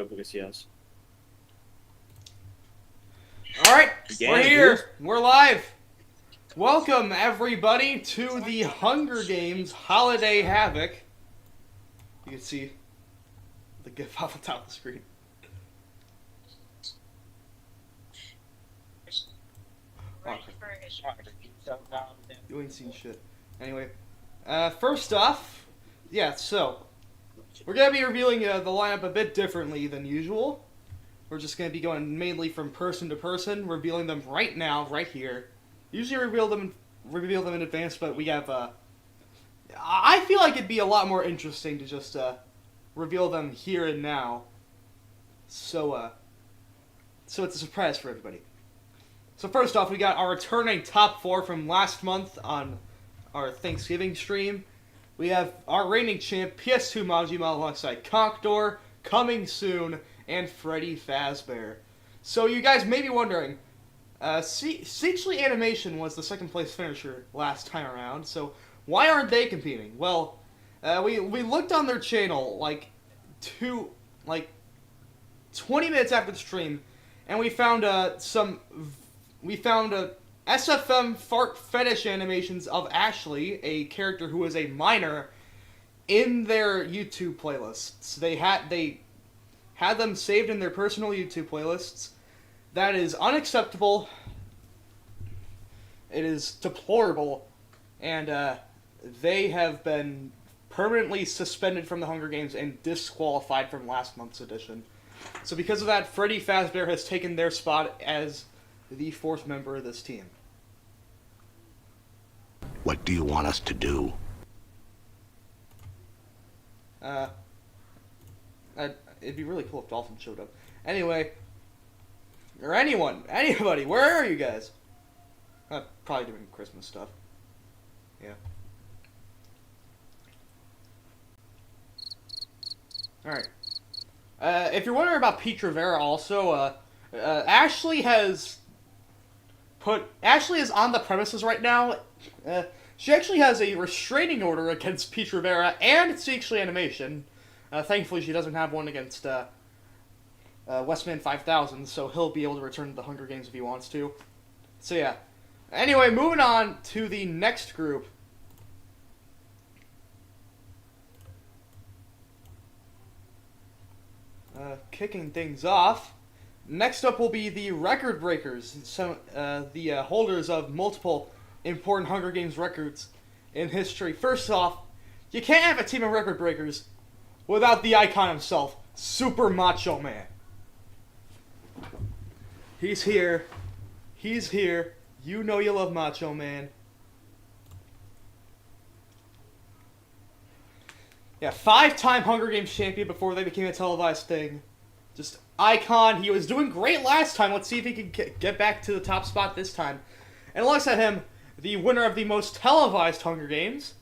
because yes. Alright, Yeah, we're here. We're live. Welcome, everybody, to the Hunger Games Holiday Havoc. You can see the GIF off the top of the screen. Oh, you ain't seen shit. Anyway, first off, yeah, so we're going to be revealing the lineup a bit differently than usual. We're just going to be going mainly from person to person, revealing them right now, right here. Usually reveal them in advance, but we have. I feel like it'd be a lot more interesting to just reveal them here and now. So it's a surprise for everybody. So first off, we got our returning top 4 from last month on our Thanksgiving stream. We have our reigning champ, PS2 Majima, alongside Conkdor, coming soon, and Freddy Fazbear. So you guys may be wondering, Siegely Animation was the second place finisher last time around, so why aren't they competing? Well, we looked on their channel like 20 minutes after the stream, and we found SFM fart fetish animations of Ashley, a character who is a minor, in their YouTube playlists. They had them saved in their personal YouTube playlists. That is unacceptable. It is deplorable, and they have been permanently suspended from the Hunger Games and disqualified from last month's edition. So because of that, Freddy Fazbear has taken their spot as the 4th member of this team. What do you want us to do? It'd be really cool if Dolphin showed up. Anyway, or anybody, where are you guys? Probably doing Christmas stuff. Yeah. Alright. If you're wondering about Pete Rivera also, Ashley is on the premises right now. She actually has a restraining order against Pete Rivera and Siegely Animation. Thankfully, she doesn't have one against Westman 5000, so he'll be able to return to the Hunger Games if he wants to. So yeah. Anyway, moving on to the next group. Kicking things off. Next up will be the record breakers, the holders of multiple important Hunger Games records in history. First off, you can't have a team of record breakers without the icon himself, Super Macho Man. He's here. He's here. You know you love Macho Man. Yeah, 5-time Hunger Games champion before they became a televised thing. Just icon. He was doing great last time. Let's see if he can get back to the top spot this time. And alongside him, the winner of the most televised Hunger Games.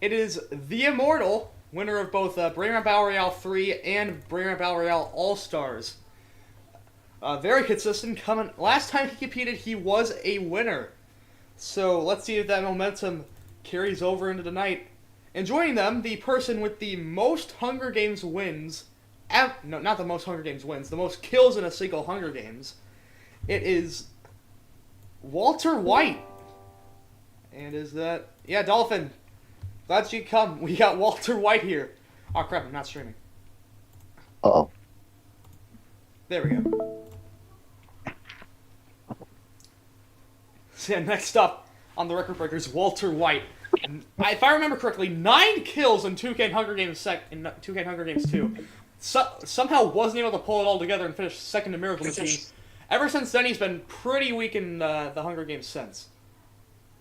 It is the Immortal, winner of both Brainrun Battle Royale 3 and Brainrun Battle Royale All-Stars. Very consistent. Last time he competed, he was a winner. So let's see if that momentum carries over into tonight. And joining them, the person with the most Hunger Games wins. No, not the most Hunger Games wins. The most kills in a single Hunger Games. It is Walter White. And is that... Yeah, Dolphin. Glad you come. We got Walter White here. Oh, crap. I'm not streaming. Uh-oh. There we go. So yeah, next up on the record breakers, Walter White. If I remember correctly, 9 kills in 2K Hunger Games 2. Somehow wasn't able to pull it all together and finish second to Miracle Machine. Ever since then, he's been pretty weak in the Hunger Games since.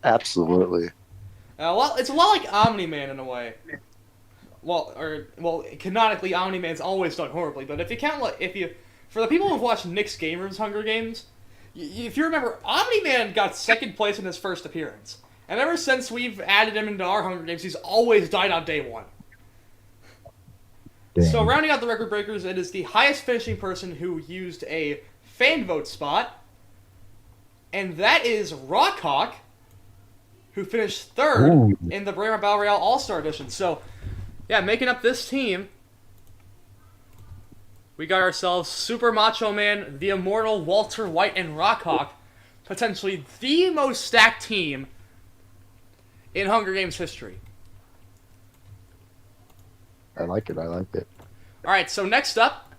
Absolutely. Well, it's a lot like Omni-Man in a way. Well, canonically, Omni-Man's always done horribly, but if you count, for the people who've watched Nick's Game Room's Hunger Games, if you remember, Omni-Man got second place in his first appearance. And ever since we've added him into our Hunger Games, he's always died on day 1. Damn. So rounding out the record breakers, it is the highest finishing person who used a fan vote spot. And that is Rockhawk, who finished 3rd in the Brainrun Battle Royale All-Star Edition. So, yeah, making up this team we got ourselves Super Macho Man, the immortal Walter White, and Rockhawk, potentially the most stacked team in Hunger Games history. I like it. I like it. Alright, so next up,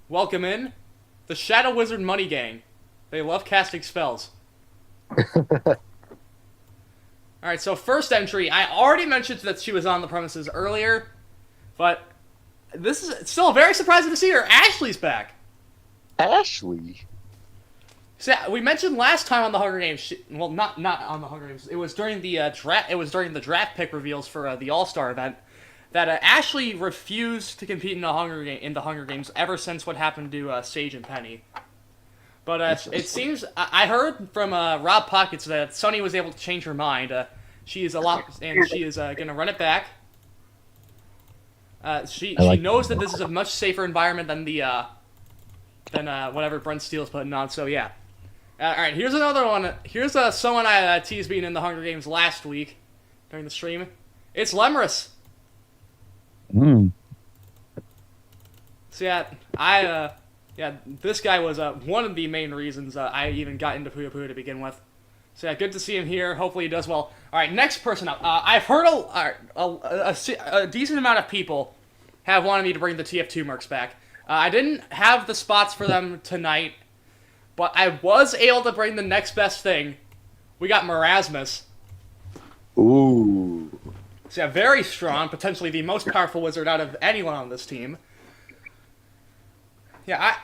welcome in the Shadow Wizard Money Gang. They love casting spells. Alright, so first entry, I already mentioned that she was on the premises earlier, but this is still very surprising to see her. Ashley's back. Ashley. So yeah, we mentioned last time on the Hunger Games. Well, not on the Hunger Games. It was during the draft. It was during the draft pick reveals for the All Star event that Ashley refused to compete in the Hunger Games ever since what happened to Sage and Penny. But it seems I heard from Rob Pockets that Sunny was able to change her mind. She is gonna run it back. She knows that this is a much safer environment than whatever Brent Steele's putting on. So yeah. All right, here's another one. Here's someone I teased being in the Hunger Games last week during the stream. It's Lemris. So yeah, this guy was one of the main reasons I even got into Puyo Puyo to begin with. So yeah, good to see him here. Hopefully he does well. All right, next person up. I've heard a decent amount of people have wanted me to bring the TF2 mercs back. I didn't have the spots for them tonight, but I was able to bring the next best thing. We got Marasmus. Ooh. So yeah, very strong, potentially the most powerful wizard out of anyone on this team. Yeah,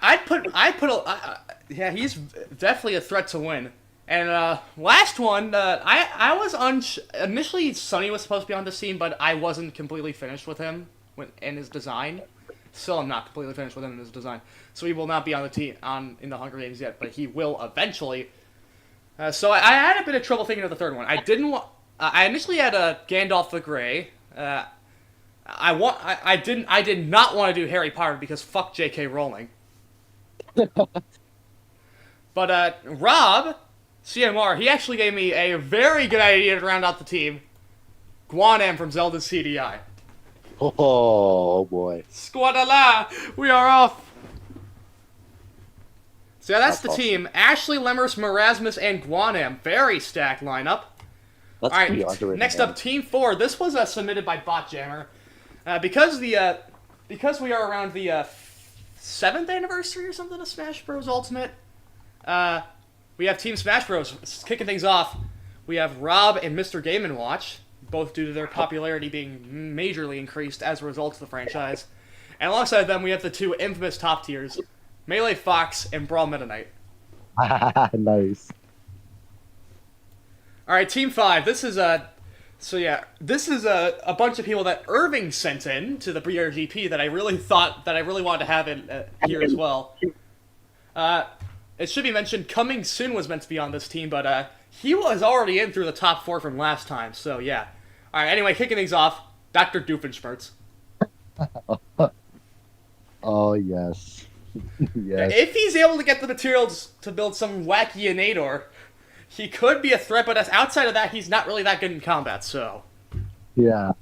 he's definitely a threat to win. And last one, I was initially Sunny was supposed to be on this team, but I wasn't completely finished with him in his design. Still, I'm not completely finished with him in his design, so he will not be on the team in the Hunger Games yet, but he will eventually. So I had a bit of trouble thinking of the third one. I initially had Gandalf the Grey. I did not want to do Harry Potter because fuck J.K. Rowling. But Rob, CMR, he actually gave me a very good idea to round out the team. Guanam from Zelda CDI. Oh boy. Squadala! We are off! So yeah, that's the awesome. team. Ashley, Lemurs, Marasmus, and Guanam. Very stacked lineup. That's Alright, next up, Team 4. This was submitted by BotJammer. Because we are around the 7th anniversary or something of Smash Bros. Ultimate, we have Team Smash Bros. Kicking things off. We have Rob and Mr. Game & Watch, both due to their popularity being majorly increased as a result of the franchise. And alongside them, we have the two infamous top tiers, Melee Fox and Brawl Meta Knight. Nice. Alright, Team 5. This is a bunch of people that Irving sent in to the BRGP that I really wanted to have in here as well. It should be mentioned, Coming Soon was meant to be on this team, but he was already in through the top 4 from last time, so yeah. Alright, anyway, kicking things off, Dr. Doofenshmirtz. Oh, yes. Yes. If he's able to get the materials to build some wacky Inador, he could be a threat, but outside of that, he's not really that good in combat, so. Yeah.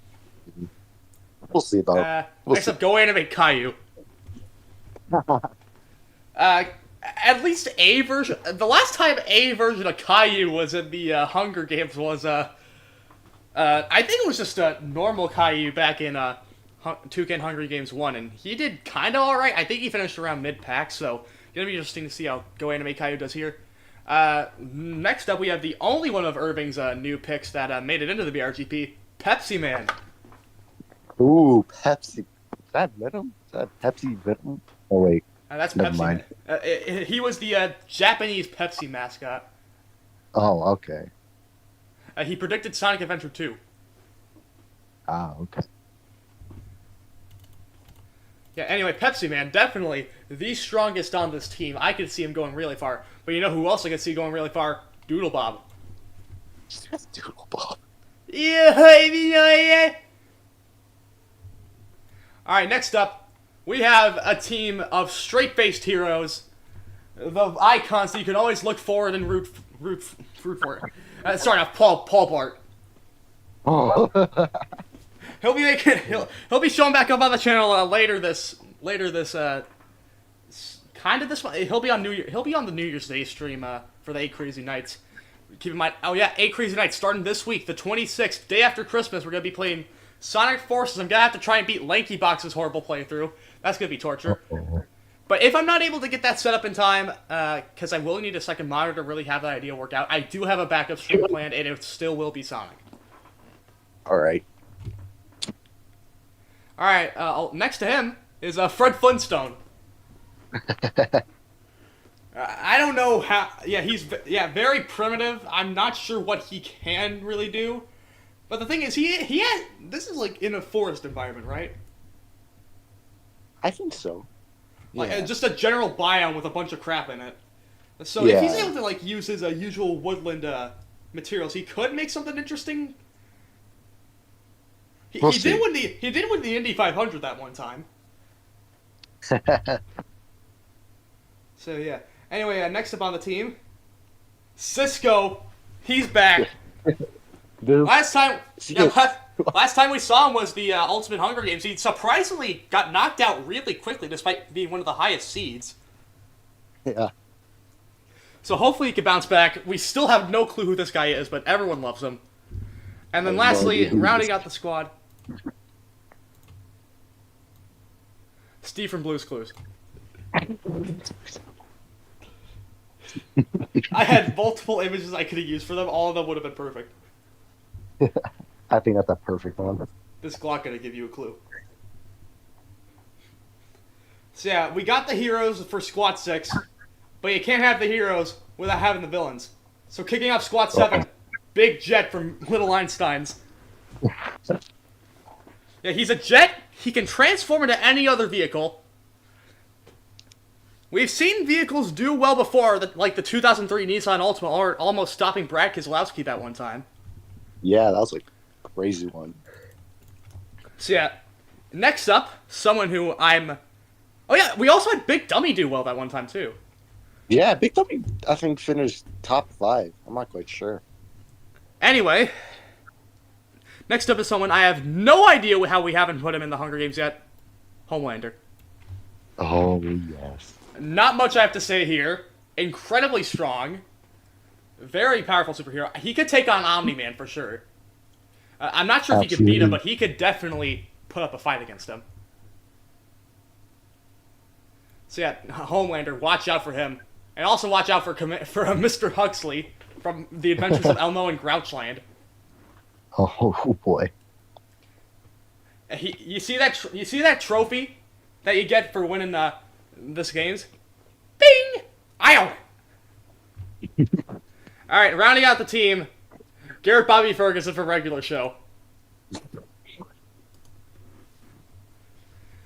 We'll see about Next up, go animate Caillou. At least a version. The last time a version of Caillou was in the Hunger Games was I think it was just a normal Caillou back in Toucan Hunger Games 1, and he did kind of alright. I think he finished around mid-pack, so gonna be interesting to see how Go Animate Caillou does here. Next up, we have the only one of Irving's new picks that made it into the BRGP, Pepsi Man. Ooh, Pepsi. Is that Venom? Is that Pepsi Venom? Oh, wait. That's Never Pepsi mind. Man. He was the Japanese Pepsi mascot. Oh, okay. He predicted Sonic Adventure 2. Ah, okay. Yeah, anyway, Pepsi Man, definitely the strongest on this team. I could see him going really far. But you know who else I could see going really far? Doodle Bob. Doodle Bob. Yeah. Alright, next up, we have a team of straight-faced heroes. The icons that you can always look forward and root for. Starting off, Paul Blart. Oh. He'll be showing back up on the channel later this later this kind of this one. He'll be on New Year. He'll be on the New Year's Day stream for the 8 Crazy Nights. Keep in mind, oh yeah, 8 Crazy Nights starting this week, the 26th, day after Christmas. We're gonna be playing Sonic Forces. I'm gonna have to try and beat Lanky Box's horrible playthrough. That's gonna be torture. But if I'm not able to get that set up in time, because I will need a second monitor to really have that idea work out, I do have a backup stream planned, and it still will be Sonic. All right. All right. Next to him is Fred Flintstone. I don't know how. Yeah, he's very primitive. I'm not sure what he can really do. But the thing is, he has. This is like in a forest environment, right? I think so. Like just a general biome with a bunch of crap in it. So if he's able to like use his usual woodland materials, he could make something interesting. He did win the Indy 500 that one time. So yeah. Anyway, next up on the team, Cisco. He's back. Last time we saw him was the Ultimate Hunger Games. He surprisingly got knocked out really quickly, despite being one of the highest seeds. Yeah. So hopefully he can bounce back. We still have no clue who this guy is, but everyone loves him. And then lastly, rounding out the squad, Steve from Blue's Clues. I had multiple images I could have used for them. All of them would have been perfect. I think that's a perfect one. This Glock gonna give you a clue. So yeah, we got the heroes for Squad 6, but you can't have the heroes without having the villains. So kicking off Squad 7, Big Jet from Little Einsteins. Yeah, he's a jet. He can transform into any other vehicle. We've seen vehicles do well before, like the 2003 Nissan Altima, almost stopping Brad Keselowski that one time. Yeah, that was like a crazy one. So yeah, next up, someone who I'm... Oh yeah, we also had Big Dummy do well that one time too. Yeah, Big Dummy, I think, finished top 5. I'm not quite sure. Anyway, next up is someone I have no idea how we haven't put him in the Hunger Games yet. Homelander. Oh, yes. Not much I have to say here. Incredibly strong. Very powerful superhero. He could take on Omni-Man for sure. I'm not sure if he could beat him, but he could definitely put up a fight against him. So yeah, Homelander, watch out for him. And also watch out for Mr. Huxley from The Adventures of Elmo and Grouchland. Oh, boy. You see that trophy that you get for winning this games? Bing! I own it! Alright, rounding out the team, Garrett Bobby Ferguson for regular show.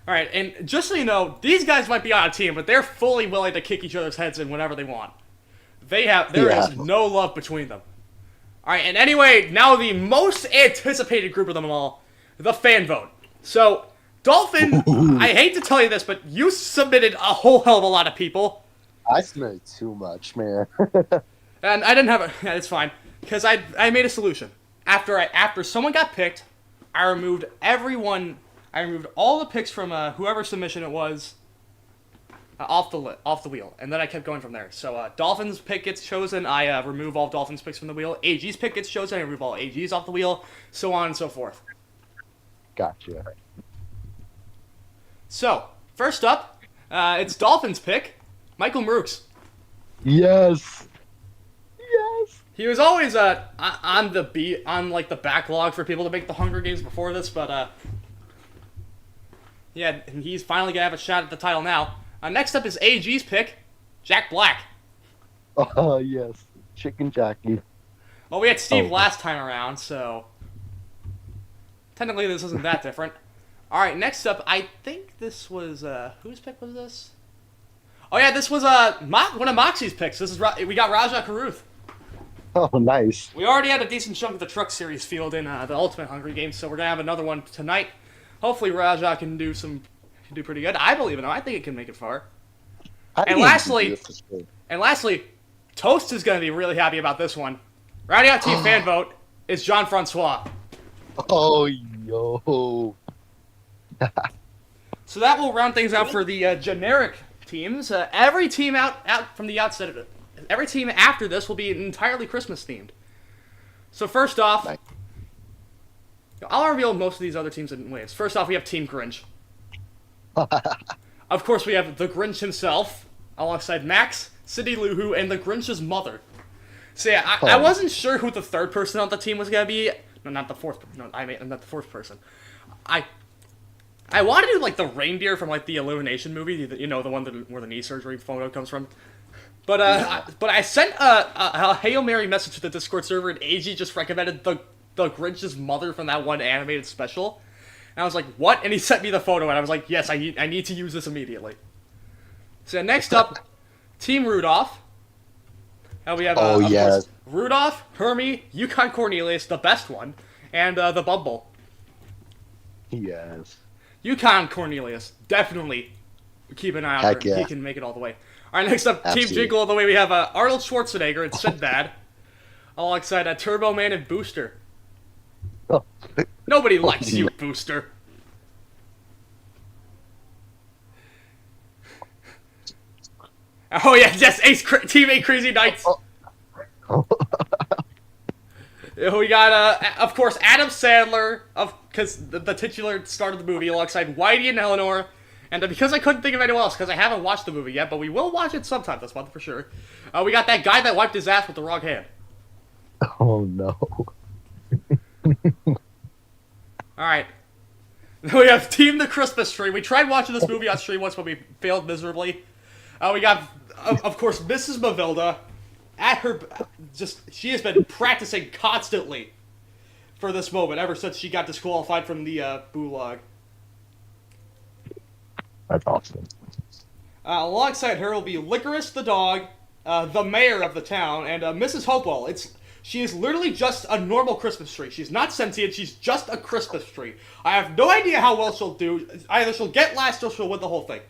Alright, and just so you know, these guys might be on a team, but they're fully willing to kick each other's heads in whenever they want. There is no love between them. Alright, and anyway, now the most anticipated group of them all, the fan vote. So, Dolphin, I hate to tell you this, but you submitted a whole hell of a lot of people. I submitted too much, man. And I didn't have a... Yeah, it's fine. Because I made a solution. After someone got picked, I removed everyone... I removed all the picks from whoever's submission it was off the wheel. And then I kept going from there. So Dolphin's pick gets chosen. I remove all Dolphin's picks from the wheel. AG's pick gets chosen. I remove all AG's off the wheel. So on and so forth. Gotcha. So, first up, it's Dolphin's pick, Michael Marooks. Yes. Yes. He was always on the backlog for people to make the Hunger Games before this, but yeah, he's finally gonna have a shot at the title now. Next up is AG's pick, Jack Black. Oh yes, Chicken Jackie. Well, we had Steve last time around, so technically this isn't that different. All right, next up, I think this was whose pick was this? Oh yeah, this was one of Moxie's picks. We got Raja Karuth. Oh, nice. We already had a decent chunk of the Truck Series field in the Ultimate Hunger Games, so we're gonna have another one tonight. Hopefully, Raja can do pretty good. I believe in him. I think it can make it far. And lastly, Toast is gonna be really happy about this one. Rounding out team fan vote is Jean Francois. Oh yo. So that will round things out for the generic teams. Every team out from the outset, every team after this will be entirely Christmas themed. So first off, Nice. I'll reveal most of these other teams in waves. First off, we have Team Grinch. Of course, we have the Grinch himself, alongside Max, Cindy Lou Who, and the Grinch's mother. So yeah, I wasn't sure who the third person on the team was gonna be. No, not the fourth. No, I mean not the fourth person. I wanted to do like the reindeer from like the Illumination movie, the one where the knee surgery photo comes from. But I sent a Hail Mary message to the Discord server, and AG just recommended the Grinch's mother from that one animated special. And I was like, what? And he sent me the photo, and I was like, yes, I need to use this immediately. So next up, Team Rudolph. We have, of course, Rudolph, Hermie, Yukon Cornelius, the best one, and the Bumble. Yes. Yukon Cornelius, definitely keep an eye on her. Yeah. He can make it all the way. All right, next up, Absolutely. Team Jingle all the way. We have Arnold Schwarzenegger and Sinbad, alongside Turbo Man and Booster. Oh. Nobody likes you, Booster. Oh yeah, yes, Team 8 Crazy Knights. We got, of course, Adam Sandler, because the titular star of the movie, alongside Whitey and Eleanor, and because I couldn't think of anyone else, because I haven't watched the movie yet, but we will watch it sometime this month for sure. We got that guy that wiped his ass with the wrong hand. Oh no. Alright. Then we have Team the Christmas Tree. We tried watching this movie on stream once, but we failed miserably. We got, of course, Mrs. Mavilda. She has been practicing constantly for this moment ever since she got disqualified from the Gulag. That's awesome. Alongside her will be Licorice the dog, the mayor of the town, and Mrs. Hopewell. She is literally just a normal Christmas tree. She's not sentient. She's just a Christmas tree. I have no idea how well she'll do. Either she'll get last or she'll win the whole thing.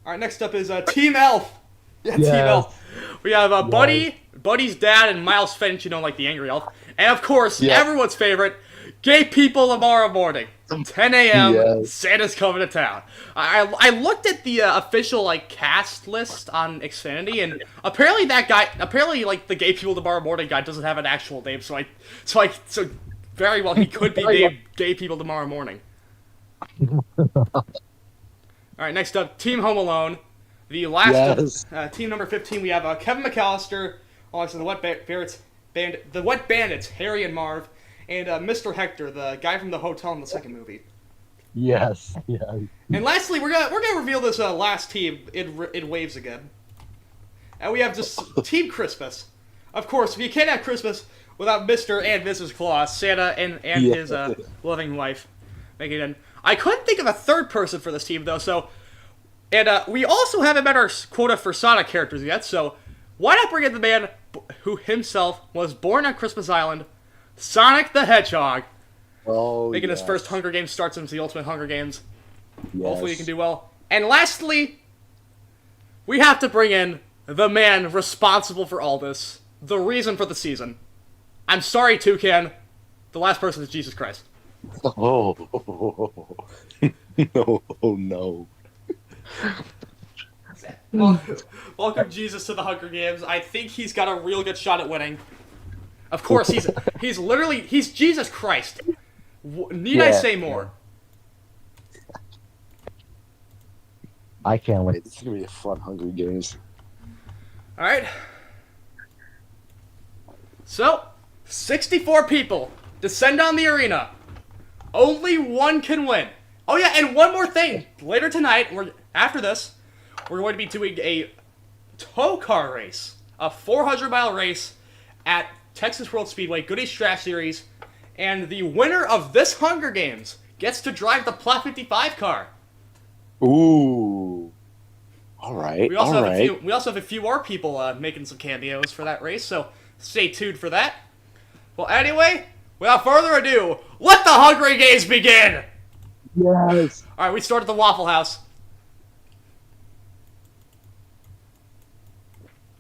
All right, next up is Team Elf. Yeah, Team Elf. We have Buddy's dad, and Miles Finch, like the angry elf. And of course, everyone's favorite, Gay People tomorrow morning. 10 a.m., Santa's coming to town. I looked at the official cast list on Xfinity, and apparently the Gay People tomorrow morning guy doesn't have an actual name, so very well he could be named Gay People tomorrow morning. All right, next up, Team Home Alone. The last team number 15, we have Kevin McAllister, alongside the Wet Bandits, Harry and Marv, and Mr. Hector, the guy from the hotel in the second movie. Yes. And lastly, we're gonna reveal this last team in waves again. And we have just Team Christmas. Of course, you can't have Christmas without Mr. and Mrs. Claus, Santa and his loving wife. Making it in. I couldn't think of a third person for this team though, so. And we also haven't met our quota for Sonic characters yet, so why not bring in the man who himself was born on Christmas Island, Sonic the Hedgehog, making his first Hunger Games start since the Ultimate Hunger Games. Yes. Hopefully he can do well. And lastly, we have to bring in the man responsible for all this, the reason for the season. I'm sorry, Toucan, the last person is Jesus Christ. Oh, no. Welcome Jesus to the Hunger Games. I think he's got a real good shot at winning. Of course, he's Jesus Christ. Need I say more? I can't wait. This is gonna be a fun Hunger Games. All right. So, 64 people descend on the arena. Only one can win. Oh yeah, and one more thing. Later tonight, after this, we're going to be doing a tow car race, a 400-mile race at Texas World Speedway, Goody Strash Series, and the winner of this Hunger Games gets to drive the Plot 55 car. Ooh. All right. We also have a few more people making some cameos for that race, so stay tuned for that. Well, anyway, without further ado, let the Hunger Games begin! Yes. All right, we start at the Waffle House.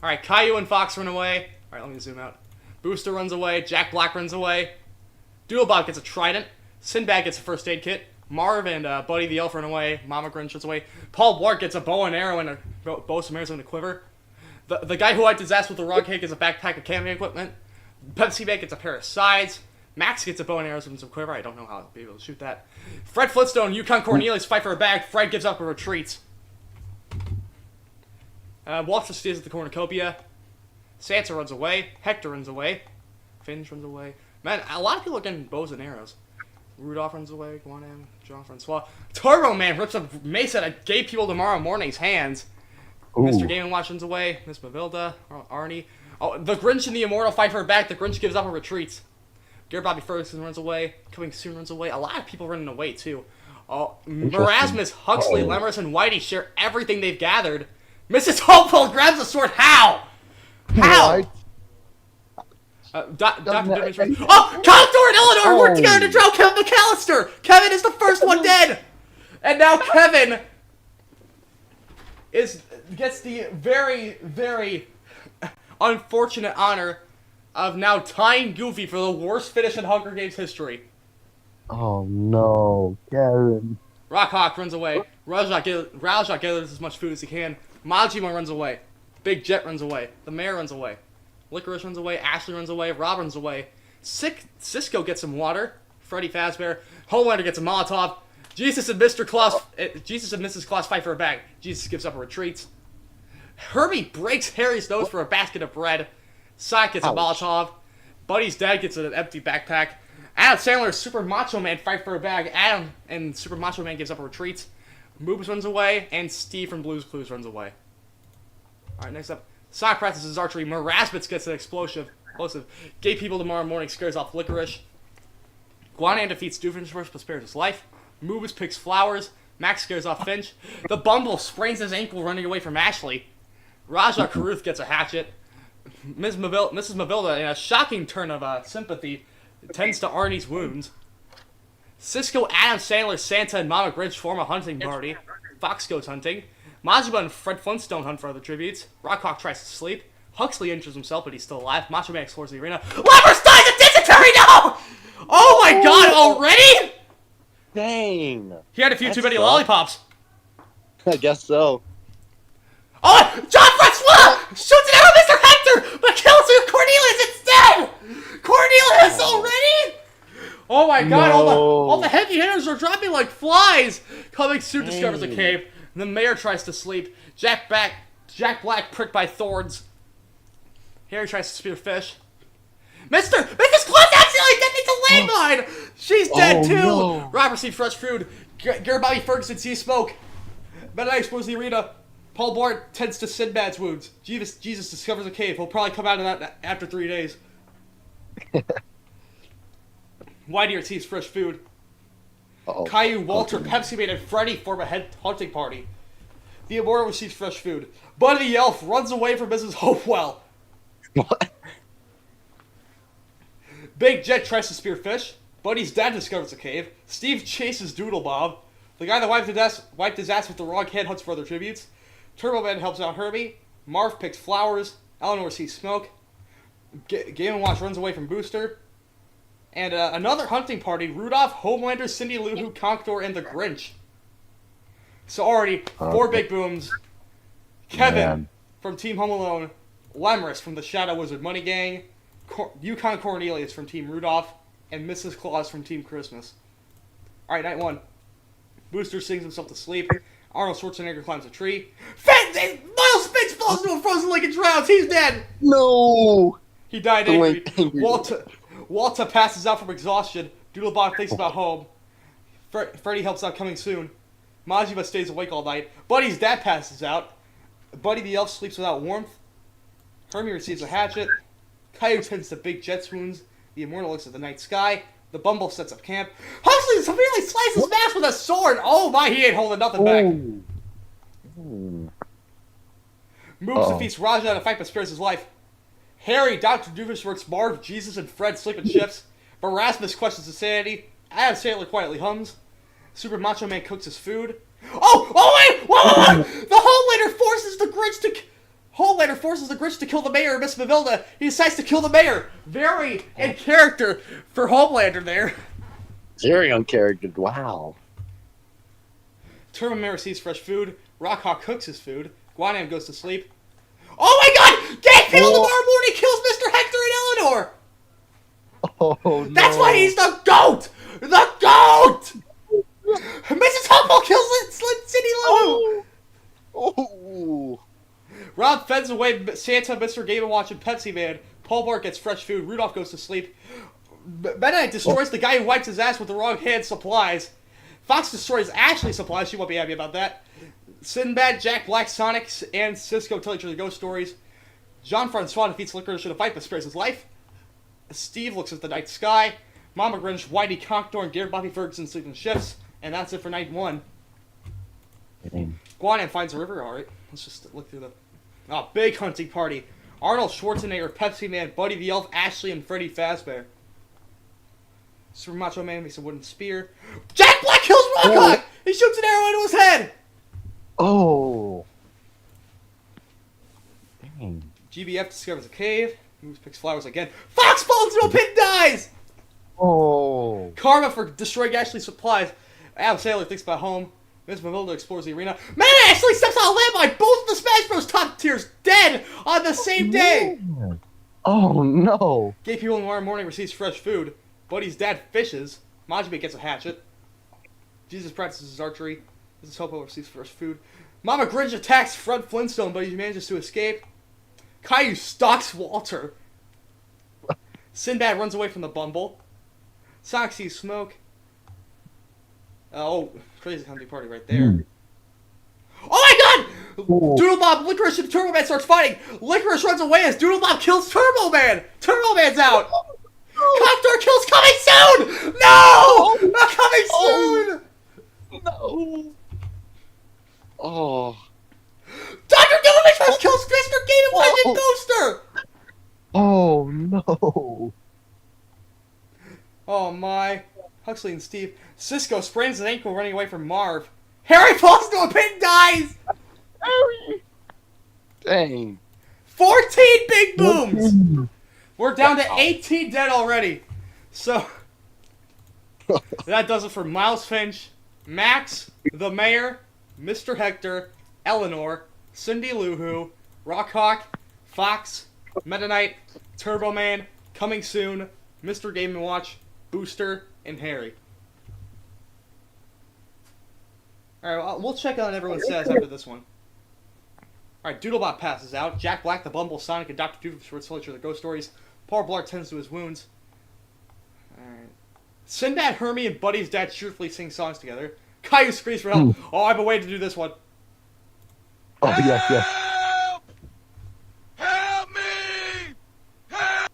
All right, Caillou and Fox run away. All right, let me zoom out. Booster runs away. Jack Black runs away. Doodlebop gets a trident. Sinbad gets a first aid kit. Marv and Buddy the Elf run away. Mama Grinch runs away. Paul Blart gets a bow and arrow and a bow some arrows and a quiver. The guy who wiped his ass with the rug cake gets a backpack of camping equipment. Pepsi Man gets a pair of sides. Max gets a bow and arrows and some quiver. I don't know how I'll be able to shoot that. Fred Flintstone, Yukon Cornelius fight for a bag. Fred gives up and retreats. Walter stays at the cornucopia. Santa runs away. Hector runs away. Finch runs away. Man, a lot of people are getting bows and arrows. Rudolph runs away. Guanam, John Francois. Turbo Man rips a mace out of Gay People Tomorrow Morning's hands. Ooh. Mr. Game & Watch runs away. Miss Mavilda. Arnie. Oh, the Grinch and the Immortal fight for her back. The Grinch gives up and retreats. Gary Bobby Ferguson runs away. Coming Soon runs away. A lot of people running away, too. Oh, Marasmus, Huxley, Lemmerus, and Whitey share everything they've gathered. Mrs. Hopeful grabs the sword. How? How? Dr. Dimitri. Oh! Commodore and Eleanor work together to drown Kevin McAllister! Kevin is the first one dead! And now Kevin gets the very, very unfortunate honor of now tying Goofy for the worst finish in Hunger Games history. Oh no, Kevin. Rockhawk runs away. Ralshock gathers as much food as he can. Majima runs away. Big Jet runs away. The Mayor runs away. Licorice runs away. Ashley runs away. Rob runs away. Cisco gets some water. Freddy Fazbear. Homelander gets a Molotov. Jesus and Mrs. Claus fight for a bag. Jesus gives up and retreats. Herbie breaks Harry's nose for a basket of bread. Sock gets a Molotov. Buddy's dad gets an empty backpack. Adam Sandler and Super Macho Man fight for a bag. Adam and Super Macho Man gives up and retreats. Moobs runs away. And Steve from Blue's Clues runs away. Alright, next up. Sock practices archery. Marasmus gets an explosive. Gay People Tomorrow Morning scares off Licorice. Guanan defeats Doofenshmirtz but spares his life. Moobus picks flowers. Max scares off Finch. The Bumble sprains his ankle running away from Ashley. Raja Caruth gets a hatchet. Mrs. Mavilda, in a shocking turn of sympathy, tends to Arnie's wounds. Cisco, Adam Sandler, Santa, and Mama Grinch form a hunting party. Fox goes hunting. Majima and Fred Flintstone hunt for other tributes. Rockhawk tries to sleep. Huxley injures himself, but he's still alive. Macho Man explores the arena. Levers dies a dysentery now! Oh my god, already? Dang. He had a few too many lollipops. I guess so. Oh, John Francois shoots an arrow at Mr. Hector, but kills Cornelius instead! Cornelius already? Oh my god, No. all the heavy hitters are dropping like flies! Coming Soon discovers a cave. The Mayor tries to sleep. Jack Black pricked by thorns. Harry tries to spear fish. Mrs. Claus accidentally detonates a landmine! She's dead too! No. Robert sees fresh food. Gary Bobby Ferguson sees smoke. Meta explores the arena. Paul Blart tends to Sinbad's wounds. Jesus discovers a cave. He'll probably come out of that after 3 days. Whitey sees fresh food. Caillou, Walter, Pepsi Man, and Freddy form a hunting party. The Immortal receives fresh food. Buddy the Elf runs away from Mrs. Hopewell. What? Big Jet tries to spear fish. Buddy's dad discovers a cave. Steve chases Doodle Bob. The guy that wiped his ass with the wrong hand hunts for other tributes. Turbo Man helps out Herbie. Marv picks flowers. Eleanor sees smoke. Game & Watch runs away from Booster. And another hunting party, Rudolph, Homelander, Cindy Lou Who, Conqueror, and the Grinch. So already, 4 big booms. Kevin from Team Home Alone. Lemris from the Shadow Wizard Money Gang. Yukon Cornelius from Team Rudolph. And Mrs. Claus from Team Christmas. Alright, night 1. Booster sings himself to sleep. Arnold Schwarzenegger climbs a tree. Miles Spinks falls into a frozen lake and drowns. He's dead. No. He died angry. Walter passes out from exhaustion. Doodlebot thinks about home. Freddy helps out coming soon. Majima stays awake all night. Buddy's dad passes out. Buddy the Elf sleeps without warmth. Hermie receives a hatchet. Caillou tends to Big Jet's wounds. The Immortal looks at the night sky. The Bumble sets up camp. Huxley severely slices Max with a sword. Oh my, he ain't holding nothing back. Moves defeats Raja in a fight but spares his life. Harry, Dr. Doofenshmirtz, Marv, Jesus, and Fred sleep in shifts. Marasmus questions his sanity. Adam Sandler quietly hums. Super Macho Man cooks his food. Oh wait! Whoa! The Homelander forces the Grinch to kill the Mayor, Miss Mavilda. He decides to kill the Mayor. Very in character for Homelander there. Very uncharactered. Wow. Turbo Man receives fresh food. Rockhawk cooks his food. Guanam goes to sleep. Oh my god! Gang People tomorrow morning kills Mr. Hector and Eleanor! Oh no. That's why he's the GOAT! The GOAT! Mrs. Humble kills Cindy Lou! Oh. Rob fends away Santa, Mr. Game & Watch, and Pepsi Man. Paul Blart gets fresh food. Rudolph goes to sleep. Mennonite destroys the guy who wipes his ass with the wrong hand supplies. Fox destroys Ashley's supplies. She won't be happy about that. Sinbad, Jack Black, Sonic, and Cisco tell each other ghost stories. Jean-Francois defeats Licorice in a fight but spares his life. Steve looks at the night sky. Mama Grinch, Whitey, Cockdor, and Garrett Bobby Ferguson sleep in shifts. And that's it for night 1. Guanam finds a river. Alright, let's just look through the... Oh, big hunting party. Arnold Schwarzenegger, Pepsi Man, Buddy the Elf, Ashley, and Freddy Fazbear. Super Macho Man makes a wooden spear. Jack Black kills Rockhawk! He shoots an arrow into his head! Oh. Dang. GBF discovers a cave. Moves, picks flowers again. Fox falls into a pit and dies! Oh. Karma for destroying Ashley's supplies. Adam Sandler thinks about home. Miss Matilda explores the arena. Man, Ashley steps on a landmine! Both of the Smash Bros. Top tiers dead on the same day! Oh no. Gay People tomorrow morning receives fresh food. Buddy's dad fishes. Majime gets a hatchet. Jesus practices archery. Mrs. Hopo receives fresh food. Mama Grinch attacks Fred Flintstone, but he manages to escape. Caillou stalks Walter. Sinbad runs away from the Bumble. Sonic sees smoke. Oh, crazy hunting party right there. Oh my god! Doodle Bob, Licorice, and Turbo Man starts fighting. Licorice runs away as Doodle Bob kills Turbo Man. Turbo Man's out. Cockdor kills Coming Soon! No! Not Coming Soon! No. Oh. Dr. Doomsday kills Mr. Game & Watch and Ghoster! Oh no. Oh my. Huxley and Steve. Cisco sprains his ankle running away from Marv. Harry falls into a pit and dies! Harry. Dang. 14 big booms! We're down to 18 dead already. So, that does it for Miles Finch, Max, the Mayor, Mr. Hector, Eleanor, Cindy Lou Who, Rockhawk, Fox, Meta Knight, Turbo Man, Coming Soon, Mr. Game & Watch, Booster, and Harry. Alright, well, we'll check on everyone's stats after this one. Alright, Doodlebot passes out. Jack Black, the Bumble, Sonic, and Dr. Doofus tell each other ghost stories. Paul Blart tends to his wounds. Alright. Sinbad, Hermie, and Buddy's dad cheerfully sing songs together. Caillou screams for help. Oh, I've been waiting to do this one. Oh yes, yes. Help me! Help!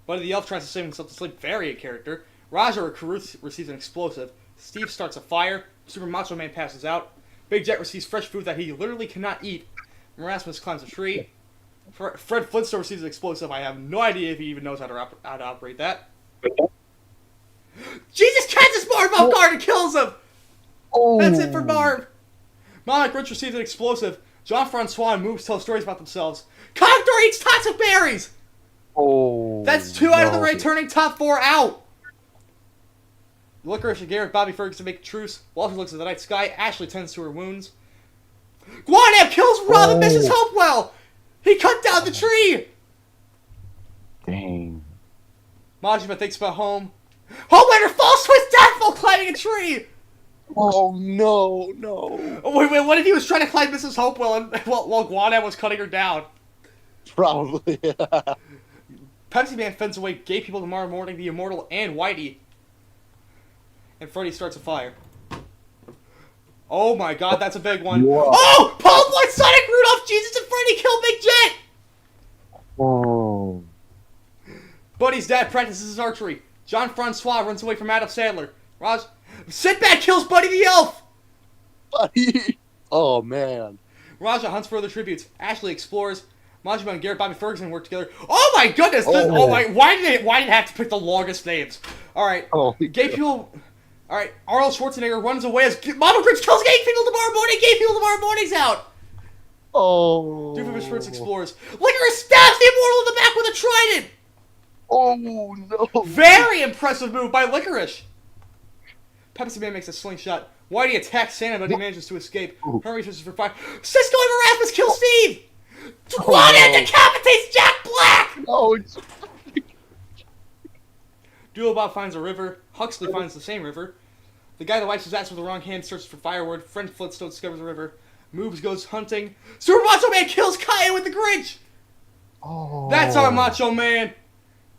Buddy the Elf tries to sing himself to sleep. Very a character. Raja receives an explosive. Steve starts a fire. Super Macho Man passes out. Big Jet receives fresh food that he literally cannot eat. Erasmus climbs a tree. Fred Flintstone receives an explosive. I have no idea if he even knows how to operate that. Jesus catches Marv off guard and kills him! Oh. That's it for Marv. Mama Grinch receives an explosive. Jean-Francois and Moves tell stories about themselves. Cockdor eats toxic berries! Oh. That's 2 out of the returning top 4 out! Licorice and Garrett Bobby Ferguson make a truce. Walter looks at the night sky. Ashley tends to her wounds. Guanam kills Rob and Mrs. Hopewell! He cut down the tree! Dang. Majima thinks about home. Homelander falls to his death while climbing a tree! Oh no, no. Oh, wait, what if he was trying to climb Mrs. Hopewell and, while Guanam was cutting her down? Probably. Pepsi Man fends away Gay People tomorrow morning, the Immortal, and Whitey. And Freddy starts a fire. Oh my god, that's a big one. Whoa. Oh! Paul Blart, Sonic, Rudolph, Jesus, and Freddy kill Big Jet! Oh. Buddy's dad practices archery. Jean-Francois runs away from Adam Sandler. Sinbad kills Buddy the Elf! Buddy. Oh man. Raja hunts for other tributes. Ashley explores. Majima and Garrett Bobby Ferguson work together. Oh my goodness! Why did it have to pick the longest names? Alright. Oh. Gay People... Alright, Arnold Schwarzenegger runs away as Mama Grinch kills Gay People tomorrow morning! Gay People tomorrow morning's out! Oh. Doofus Fritz explores. Licorice stabs the Immortal in the back with a trident! Oh no. Very impressive move by Licorice! Pepsi Man makes a slingshot. Whitey attacks Santa, but he manages to escape. Ooh. Hermes searches for fire. Cisco and Erasmus kill Steve! Oh, Guanem no. decapitates Jack Black! No, it's... Doolabot finds a river. Huxley finds the same river. The guy that wipes his ass with the wrong hand searches for firewood. Fred Flintstone discovers the river. Moves goes hunting. Super Macho Man kills Kaya with the Grinch! Oh. That's our Macho Man!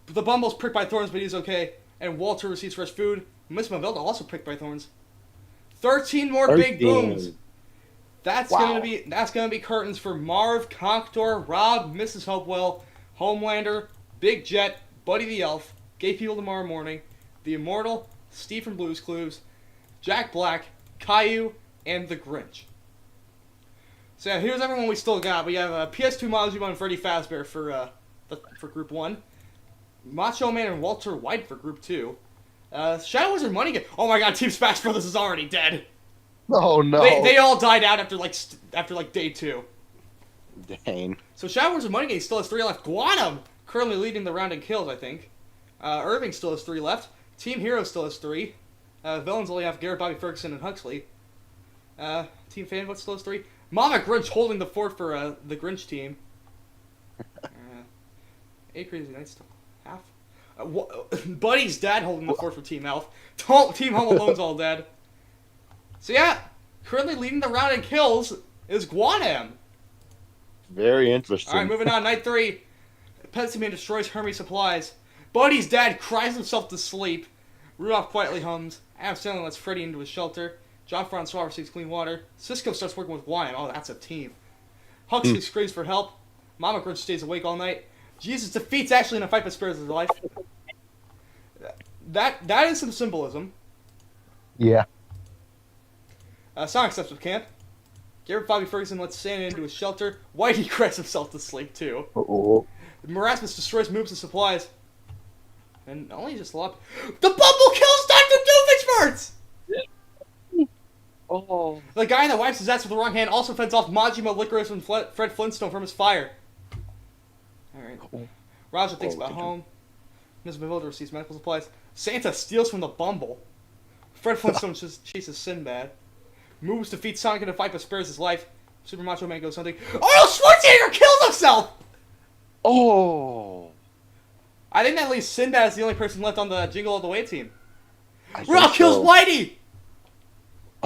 The Bumble's pricked by thorns, but he's okay. And Walter receives fresh food. Miss Mavilda also pricked by thorns. 13 more big 13. booms. That's Wow. gonna be curtains for Marv, Conctor, Rob, Mrs. Hopewell, Homelander, Big Jet, Buddy the Elf, Gay People Tomorrow Morning, The Immortal, Steve from Blue's Clues, Jack Black, Caillou, and The Grinch. So yeah, here's everyone we still got. We have PS2 Majima and Freddy Fazbear for Group 1. Macho Man and Walter White for Group 2. Shadow Wizard Money Game. Oh my god, Team Smash Brothers is already dead. Oh, no. They all died out after day 2. Dang. So Shadow Wizard Money Game still has 3 left. Guanum currently leading the round in kills, I think. Irving still has 3 left. Team Hero still has 3. Villains only have Garrett, Bobby Ferguson, and Huxley. Team Fanboy still has 3. Mama Grinch holding the fort for the Grinch team. 8 Crazy Nights still half. Buddy's dad holding the fort for Team Elf. Team Home Alone's all dead. So yeah, currently leading the round in kills is Guanam. Very interesting. Alright, moving on. Night 3. Pepsi Man destroys Hermes supplies. Buddy's dad cries himself to sleep. Rudolph quietly hums. Adam Sandler lets Freddy into his shelter. John Francois receives clean water. Cisco starts working with Guanam. Oh, that's a team. Huxley screams for help. Mama Grinch stays awake all night. Jesus defeats Ashley in a fight but spares his life. That is some symbolism. Yeah. Sonic steps with camp. Garrett Bobby Ferguson lets Santa into his shelter. Whitey cries himself to sleep too. Uh-oh. Marasmus destroys moves and supplies. And only just lop. The Bumble kills Dr. Doofenshmirtz! Oh. The guy that wipes his ass with the wrong hand also fends off Majima, Licorice, and Fred Flintstone from his fire. Alright. Raja thinks about home. Ms. Mavilda receives medical supplies. Santa steals from the Bumble. Fred Flintstone chases Sinbad. Moves to defeat Sonic in a fight but spares his life. Super Macho Man goes hunting. Arnold Schwarzenegger kills himself! Oh. I think that leaves Sinbad as the only person left on the Jingle All the Way team. I think Ralph kills so. Whitey!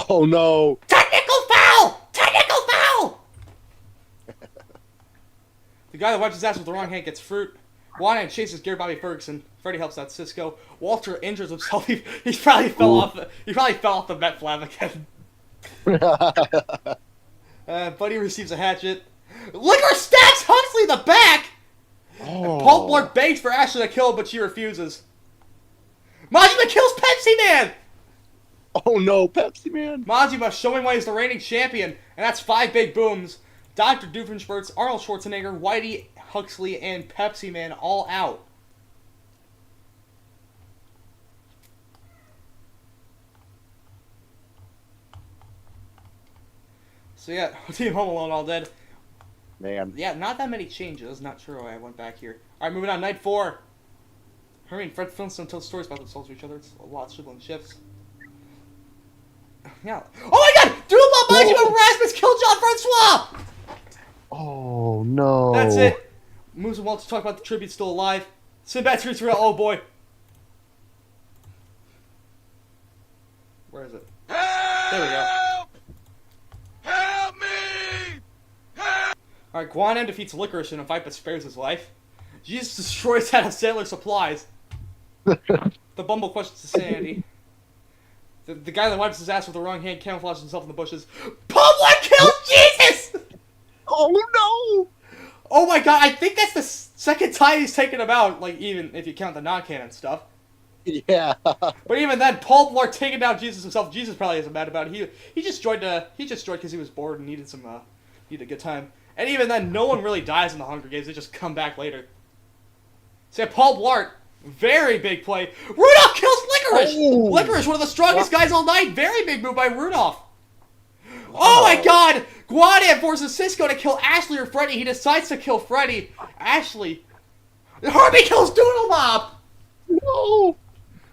Oh, no. Technical foul! Technical foul! The guy that wipes his ass with the wrong hand gets fruit. Juan chases Gary Bobby Ferguson. Freddy helps out Cisco. Walter injures himself. He probably fell off. He probably fell off the Met flab again. Buddy receives a hatchet. Liquor stabs Huxley in the back. Oh. Paul Blart begs for Ashley to kill, but she refuses. Majima kills Pepsi Man. Oh, no. Pepsi Man. Majima showing why he's the reigning champion, and that's 5 big booms. Dr. Doofenshmirtz, Arnold Schwarzenegger, Whitey, Huxley, and Pepsi Man all out. So yeah, Team Home Alone all dead. Man. Yeah, not that many changes. Not sure why I went back here. Alright, moving on. Night 4. Hermie and Fred Flintstone tell stories about themselves to each other. It's a lot of sibling shifts. Yeah. Oh my god! Doolabot, Majima, and Rasmus kill John Francois! Oh, no. That's it. Moves and Walter talk about the tribute still alive. Sinbad screams for oh boy. Where is it? Help! There we go. Help me! Help! Alright, Guanem defeats Licorice in a fight but spares his life. Jesus destroys Adam Sandler supplies. The Bumble questions his sanity. The guy that wipes his ass with the wrong hand camouflages himself in the bushes. Public kills Jesus! Oh, no. Oh my god, I think that's the second time he's taken him out, like, even if you count the non-canon stuff. Yeah. But even then, Paul Blart taking down Jesus himself. Jesus probably isn't mad about it. He just joined because he was bored and needed a good time. And even then, no one really dies in the Hunger Games. They just come back later. So yeah, Paul Blart, very big play. Rudolph kills Licorice! Oh. Licorice, one of the strongest guys all night. Very big move by Rudolph. Oh my god! Guanem forces Cisco to kill Ashley or Freddy. He decides to kill Freddy. Ashley. Harvey kills Doodle Mob! No.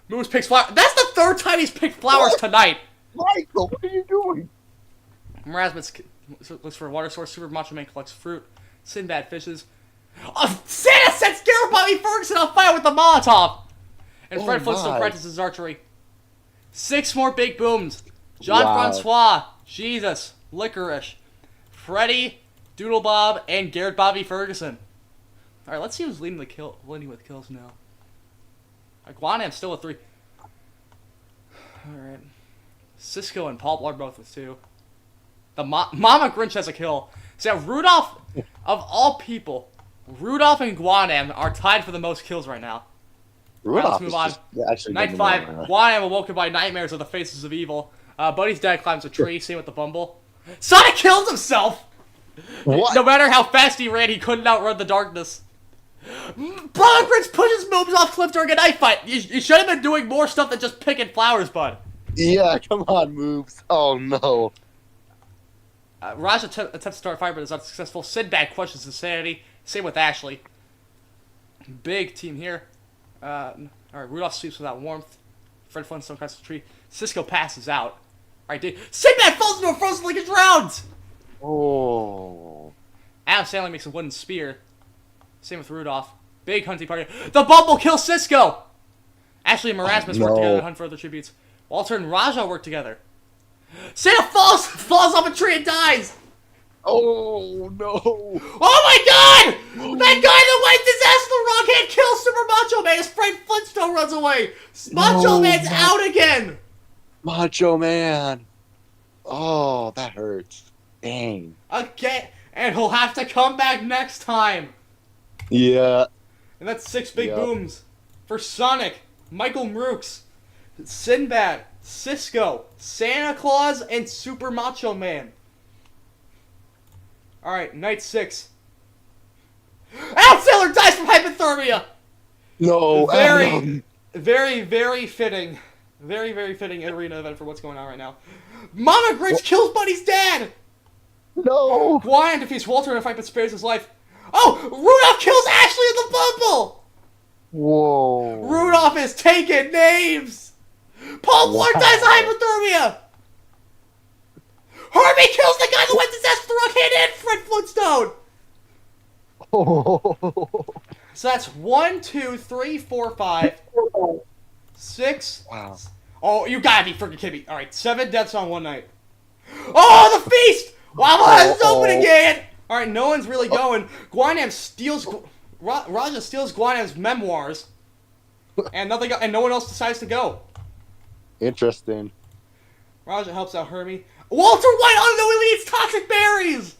Moose picks flowers. That's the third time he's picked flowers tonight. Michael, what are you doing? Erasmus looks for a water source. Super Macho Man collects fruit. Sinbad fishes. Oh, Santa sets Garrett Bobby Ferguson on fire with the Molotov. And Fred Flintstone practices archery. 6 more big booms. John Francois, Jesus, Licorice, Freddy, Doodle Bob, and Garrett Bobby Ferguson. All right, let's see who's leading with kills now. Guanam's still with 3. All right, Cisco and Paul Blart both with 2. The Mama Grinch has a kill. So Rudolph, of all people, Rudolph and Guanam are tied for the most kills right now. Rudolph let's move on. Actually Night 5, Guanam awoken by nightmares of the faces of evil. Buddy's dad climbs a tree, same with the Bumble. Sonic kills himself! What? No matter how fast he ran, he couldn't outrun the darkness. Prince pushes moves off cliff during a knife fight. You should have been doing more stuff than just picking flowers, bud. Yeah, come on, moves. Oh no. Raj attempts to start a fire, but is unsuccessful. Sinbad questions his sanity. Same with Ashley. Big team here. Alright, Rudolph sleeps without warmth. Fred Flintstone cuts the tree. Cisco passes out. Alright, dude. Sinbad falls into a frozen lake and drowns! Oh. Adam Sandler makes a wooden spear. Same with Rudolph. Big hunting party. The Bumble kills Cisco! Ashley and Erasmus work together to hunt for other tributes. Walter and Raja work together. Santa falls off a tree and dies! Oh no. Oh my god! That guy that wiped his ass with the wrong hand kills Super Macho Man as Fred Flintstone runs away! Macho Man's out again! Macho Man. Oh, that hurts. Dang. Again, and he'll have to come back next time. Yeah. And that's 6 big booms for Sonic, Michael Mooks, Sinbad, Cisco, Santa Claus, and Super Macho Man. Alright, night 6. Al Sailor dies from hypothermia! No. Very, very fitting. Very, very fitting arena event for what's going on right now. Mama Grinch kills Buddy's dad! No. Guyan defeats Walter in a fight but spares his life. Oh! Rudolph kills Ashley in the Bumble! Whoa. Rudolph is taking names! Paul Blart dies of hypothermia! Harvey kills the guy that went his ass with the wrong hand and Fred Flintstone! Oh. So that's 1, 2, 3, 4, 5, 6. Wow. Oh, you gotta be freaking kidding me. Alright, 7 deaths on one night. Oh, the feast! Wow, it's open again! Alright, no one's really going. Guanam steals... Raja steals Guanam's memoirs. And no one else decides to go. Interesting. Raja helps out Hermie. Walter White unknowingly eats toxic berries!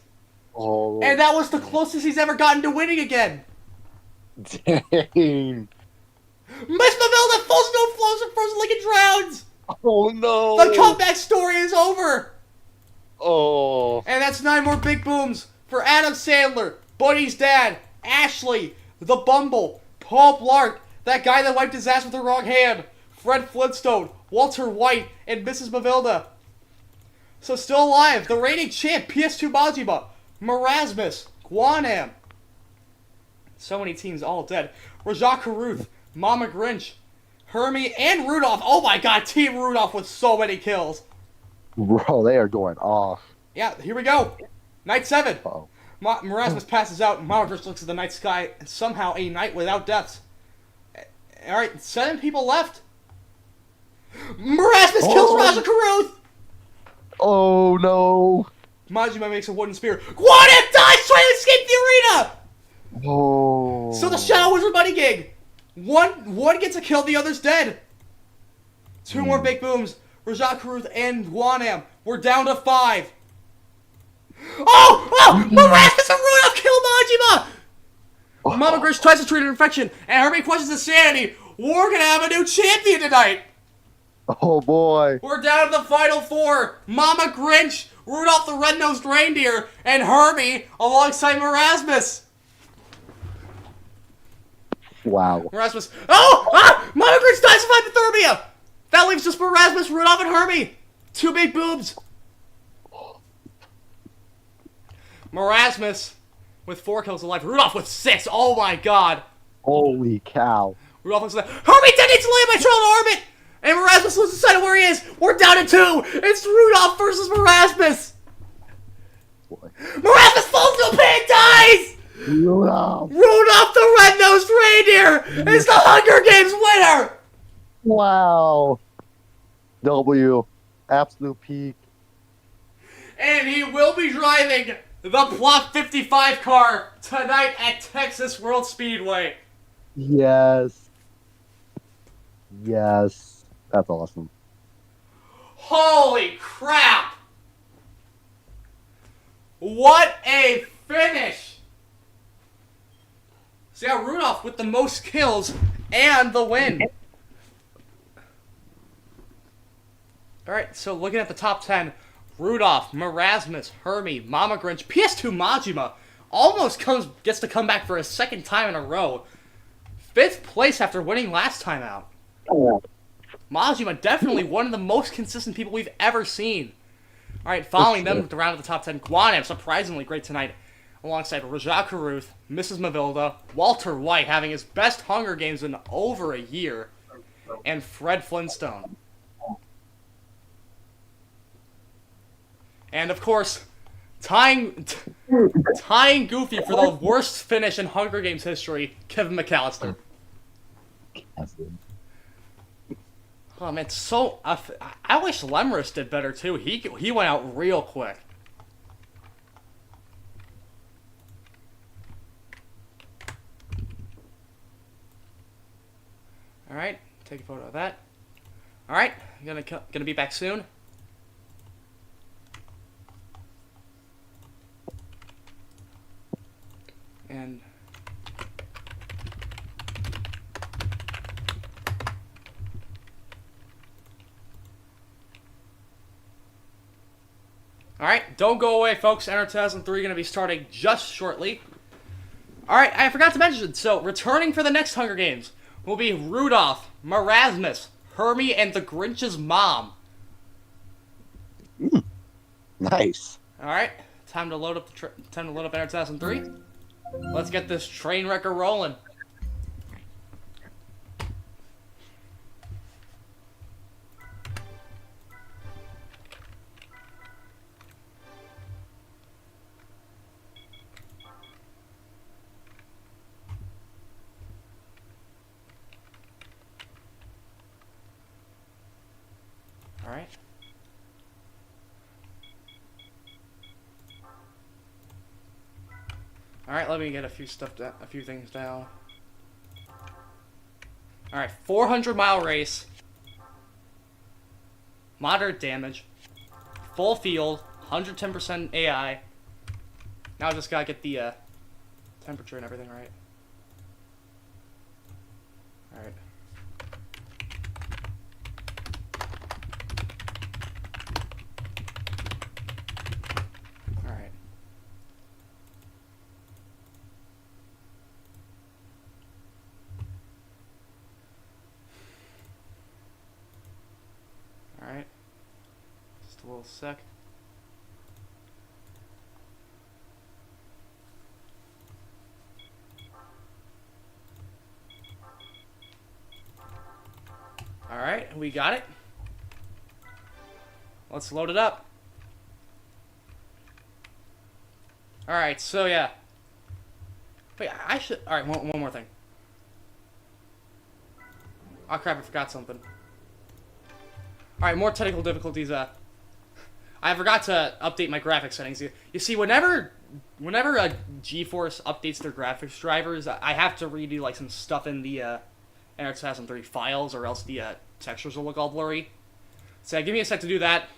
Oh. And that was the closest he's ever gotten to winning again. Dang. Miss Mavilda falls into a frozen lake and drowns! Oh no. The comeback story is over! Oh. And that's 9 more big booms for Adam Sandler, Buddy's dad, Ashley, the Bumble, Paul Blart, that guy that wiped his ass with the wrong hand, Fred Flintstone, Walter White, and Mrs. Mavilda. So still alive, the reigning champ, PS2 Majima, Marasmus, Guanam. So many teams all dead. Rajah Caruth, Mama Grinch, Hermie, and Rudolph. Oh my god, Team Rudolph with so many kills. Bro, they are going off. Yeah, here we go. Night 7. Uh-oh. Marasmus passes out, and Mama Grinch looks at the night sky, and somehow a night without deaths. Alright, 7 people left. Marasmus kills Rajah Caruth! Oh no. Majima makes a wooden spear. Guanam dies trying to escape the arena! Oh. So the Shadow Wizard Buddy Gig. One gets a kill, the other's dead. 2 more big booms. Rajah Caruth and Guanam. We're down to 5. Oh! Marasmus and Rudolph kill Majima! Mama Grinch tries to treat an infection, and Hermie questions his sanity. We're gonna have a new champion tonight! Oh boy. We're down to the final 4. Mama Grinch, Rudolph the Red-Nosed Reindeer, and Hermie alongside Marasmus. Wow. Marasmus. Oh! Ah! Mama Grinch dies of hypothermia! That leaves just Marasmus, Rudolph, and Hermie. 2 big boobs. Marasmus with 4 kills alive. Rudolph with 6. Oh my god. Holy cow. Rudolph looks like, Hermie detonates to land my trail in orbit! And Marasmus loses sight of where he is! We're down to 2! It's Rudolph versus Marasmus! Boy. Marasmus falls into a pit and dies! Rudolph! Rudolph the Red-Nosed Reindeer is the Hunger Games winner! Wow. W. Absolute peak. And he will be driving the Block 55 car tonight at Texas World Speedway. Yes. Yes. That's awesome. Holy crap! What a finish! So yeah, Rudolph with the most kills and the win. Alright, so looking at the top 10, Rudolph, Marasmus, Hermie, Mama Grinch, PS2 Majima almost gets to come back for a second time in a row. 5th place after winning last time out. Majima definitely one of the most consistent people we've ever seen. Alright, following them with the round of the top 10, Guanam, surprisingly great tonight, alongside Raja Karuth, Mrs. Mavilda, Walter White having his best Hunger Games in over a year, and Fred Flintstone. And of course, tying Goofy for the worst finish in Hunger Games history, Kevin McAllister. Oh man, so I wish Lemris did better too. He went out real quick. All right, take a photo of that. All right, gonna be back soon. And alright, don't go away, folks. Enter 2003 going to be starting just shortly. Alright, I forgot to mention, so returning for the next Hunger Games will be Rudolph, Marasmus, Hermie, and the Grinch's mom. Nice. Alright, time to load up Enter 2003. Let's get this train wrecker rolling. Alright. Alright, let me get a few things down. Alright, 400-mile race. Moderate damage. Full field. 110% AI. Now I just gotta get the temperature and everything right. Alright. Alright. Alright. Just a little sec. Alright, we got it. Let's load it up. Alright, so yeah. Wait, I should... Alright, one more thing. Oh crap, I forgot something. Alright, more technical difficulties. I forgot to update my graphics settings. You see, whenever GeForce updates their graphics drivers, I have to redo like some stuff in the Enter 2003 files, or else the textures will look all blurry. So give me a sec to do that.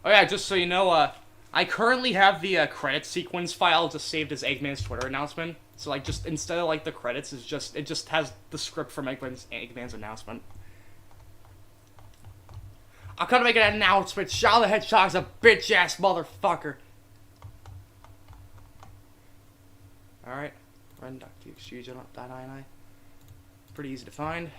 Oh yeah, just so you know, I currently have the credit sequence file just saved as Eggman's Twitter announcement. So like, just instead of like the credits, it just has the script from Eggman's announcement. I'm gonna make an announcement. Shadow the Hedgehog's a bitch ass motherfucker. Alright, run .txt.ini. Pretty easy to find.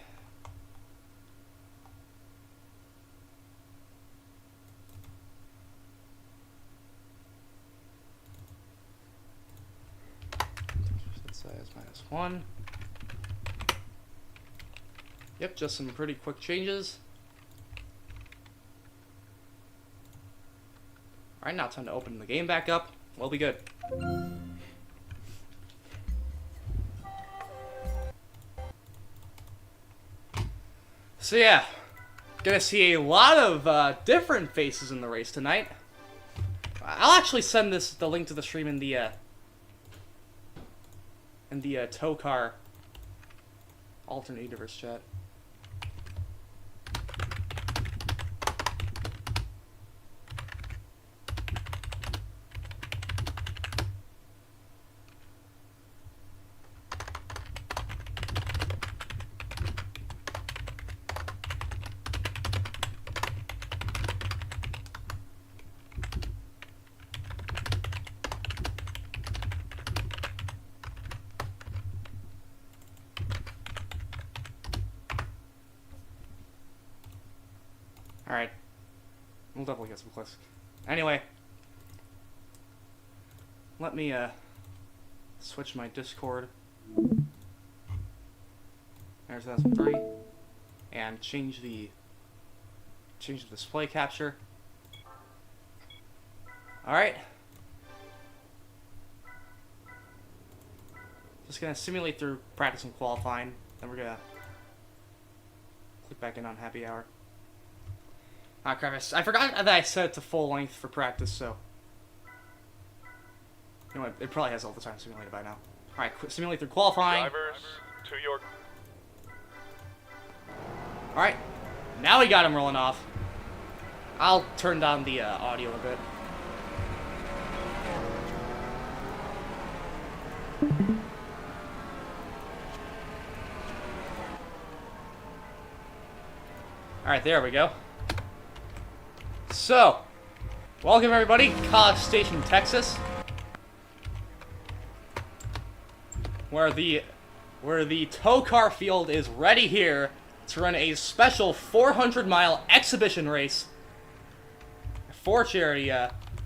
That's one. Yep, just some pretty quick changes. Alright, now time to open the game back up. We'll be good. So yeah, gonna see a lot of different faces in the race tonight. I'll actually send the link to the stream in the tow car alternate universe chat. Alright. We'll definitely get some clicks. Anyway. Let me, switch my Discord. There's 2003. And change the display capture. Alright. Just gonna simulate through practice and qualifying. Then we're gonna click back in on happy hour. Ah, crap, I forgot that I set it to full length for practice, so... You know what, it probably has all the time simulated by now. Alright, simulate through qualifying. Drivers, to your... Alright, now we got him rolling off. I'll turn down the audio a bit. Alright, there we go. So, welcome everybody, College Station, Texas, where the tow car field is ready here to run a special 400-mile exhibition race for charity,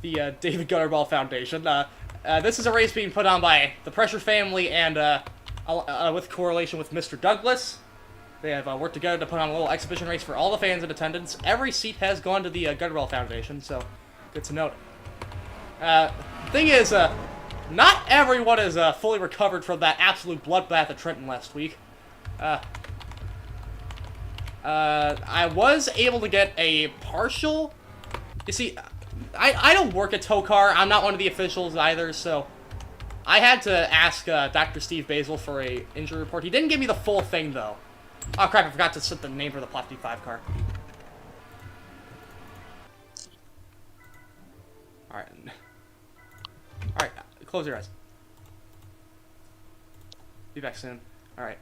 the David Gutterball Foundation. This is a race being put on by the Pressure family and with correlation with Mr. Douglas. They have worked together to put on a little exhibition race for all the fans in attendance. Every seat has gone to the Gutterball Foundation, so good to note. Thing is, not everyone is fully recovered from that absolute bloodbath at Trenton last week. I was able to get a partial... You see, I don't work at tow car. I'm not one of the officials either, so... I had to ask Dr. Steve Basil for a injury report. He didn't give me the full thing, though. Oh crap, I forgot to set the name for the Plot D5 car. Alright. Alright, close your eyes. Be back soon. Alright.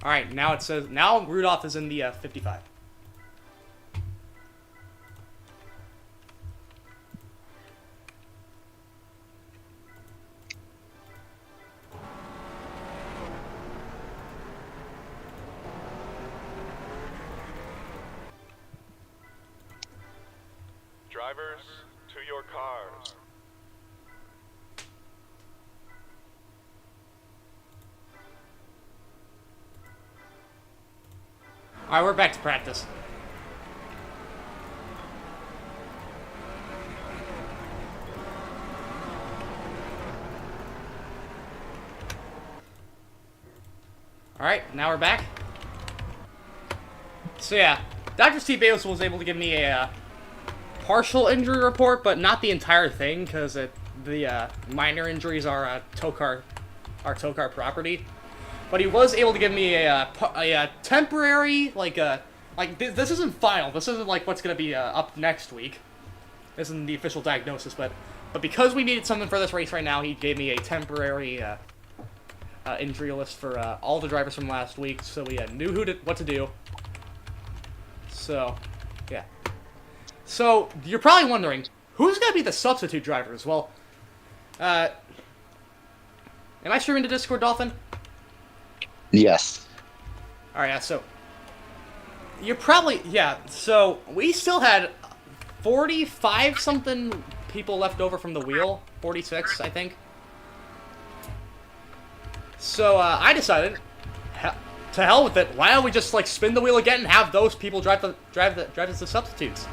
Alright, now it says, now Rudolph is in the 55. Drivers, to your cars. Alright, we're back to practice. Alright, now we're back. So yeah, Dr. Steve Basil was able to give me a partial injury report, but not the entire thing, because the minor injuries are tow car property. But he was able to give me a temporary, this isn't final. This isn't like what's going to be up next week. This isn't the official diagnosis, but because we needed something for this race right now, he gave me a temporary injury list for all the drivers from last week, so we knew what to do. So, yeah. So, you're probably wondering, who's going to be the substitute drivers? Well, am I streaming to Discord, Dolphin? Yes. All right, yeah, so you're probably so we still had 45 something people left over from the wheel, 46 I think. So I decided, to hell with it. Why don't we just like spin the wheel again and have those people drive as the substitutes?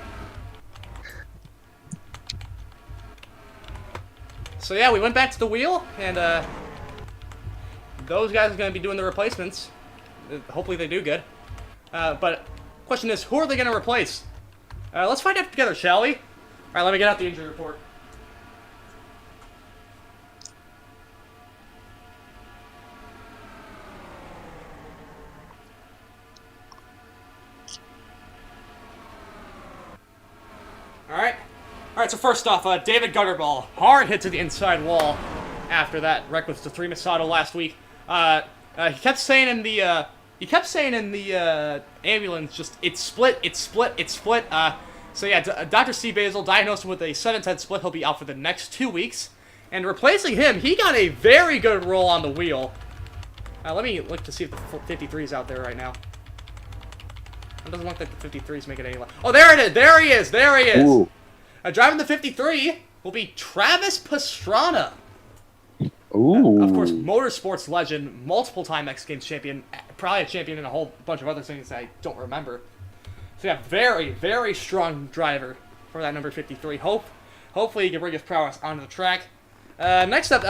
So yeah, we went back to the wheel, and those guys are going to be doing the replacements. Hopefully they do good. But question is, who are they going to replace? Let's find out together, shall we? All right, let me get out the injury report. All right. So first off, David Gutterball, hard hit to the inside wall. After that wreck with the 3 Masato last week, he kept saying in the ambulance, just it's split. So yeah, Dr. Steve Basil diagnosed him with a 7/10 split. He'll be out for the next 2 weeks. And replacing him, he got a very good roll on the wheel. Let me look to see if the 53 is out there right now. It doesn't look like the 53 is making any. Oh, there it is. There he is. Ooh. Driving the 53 will be Travis Pastrana. Ooh. Of course, motorsports legend, multiple-time X Games champion, probably a champion in a whole bunch of other things that I don't remember. So yeah, very, very strong driver for that number 53. Hopefully he can bring his prowess onto the track. Next up,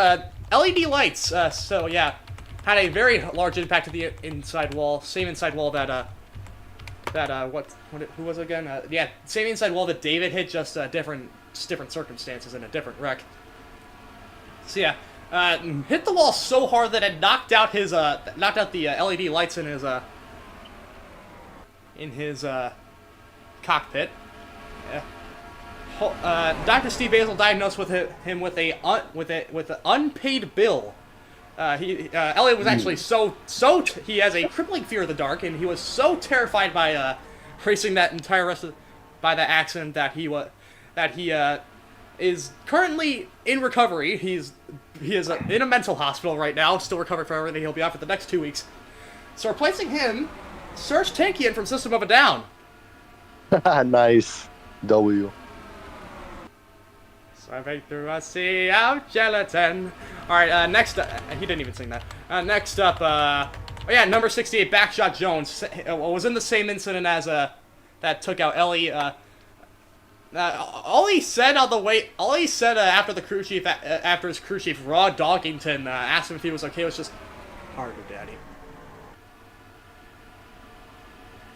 LED lights. So yeah, had a very large impact to the inside wall. Same inside wall that who was it again? Yeah, same inside wall that David hit, just different circumstances and a different wreck. So yeah, hit the wall so hard that it knocked out the LED lights in his cockpit. Yeah. Dr. Steve Basil diagnosed him with an unpaid bill. Elliot was actually he has a crippling fear of the dark, and he was so terrified by racing that entire by that accident that he is currently in recovery. He is in a mental hospital right now, still recovering from everything. He'll be out for the next 2 weeks. So replacing him, Serge Tankian from System of a Down. Nice. W. Swimming through a sea of gelatin. Alright, next up, he didn't even sing that. Next up, oh yeah, number 68, Backshot Jones, was in the same incident as, that took out Ellie. All he said after the crew chief, after his crew chief, Rod Doggington, asked him if he was okay, was just, harder, daddy.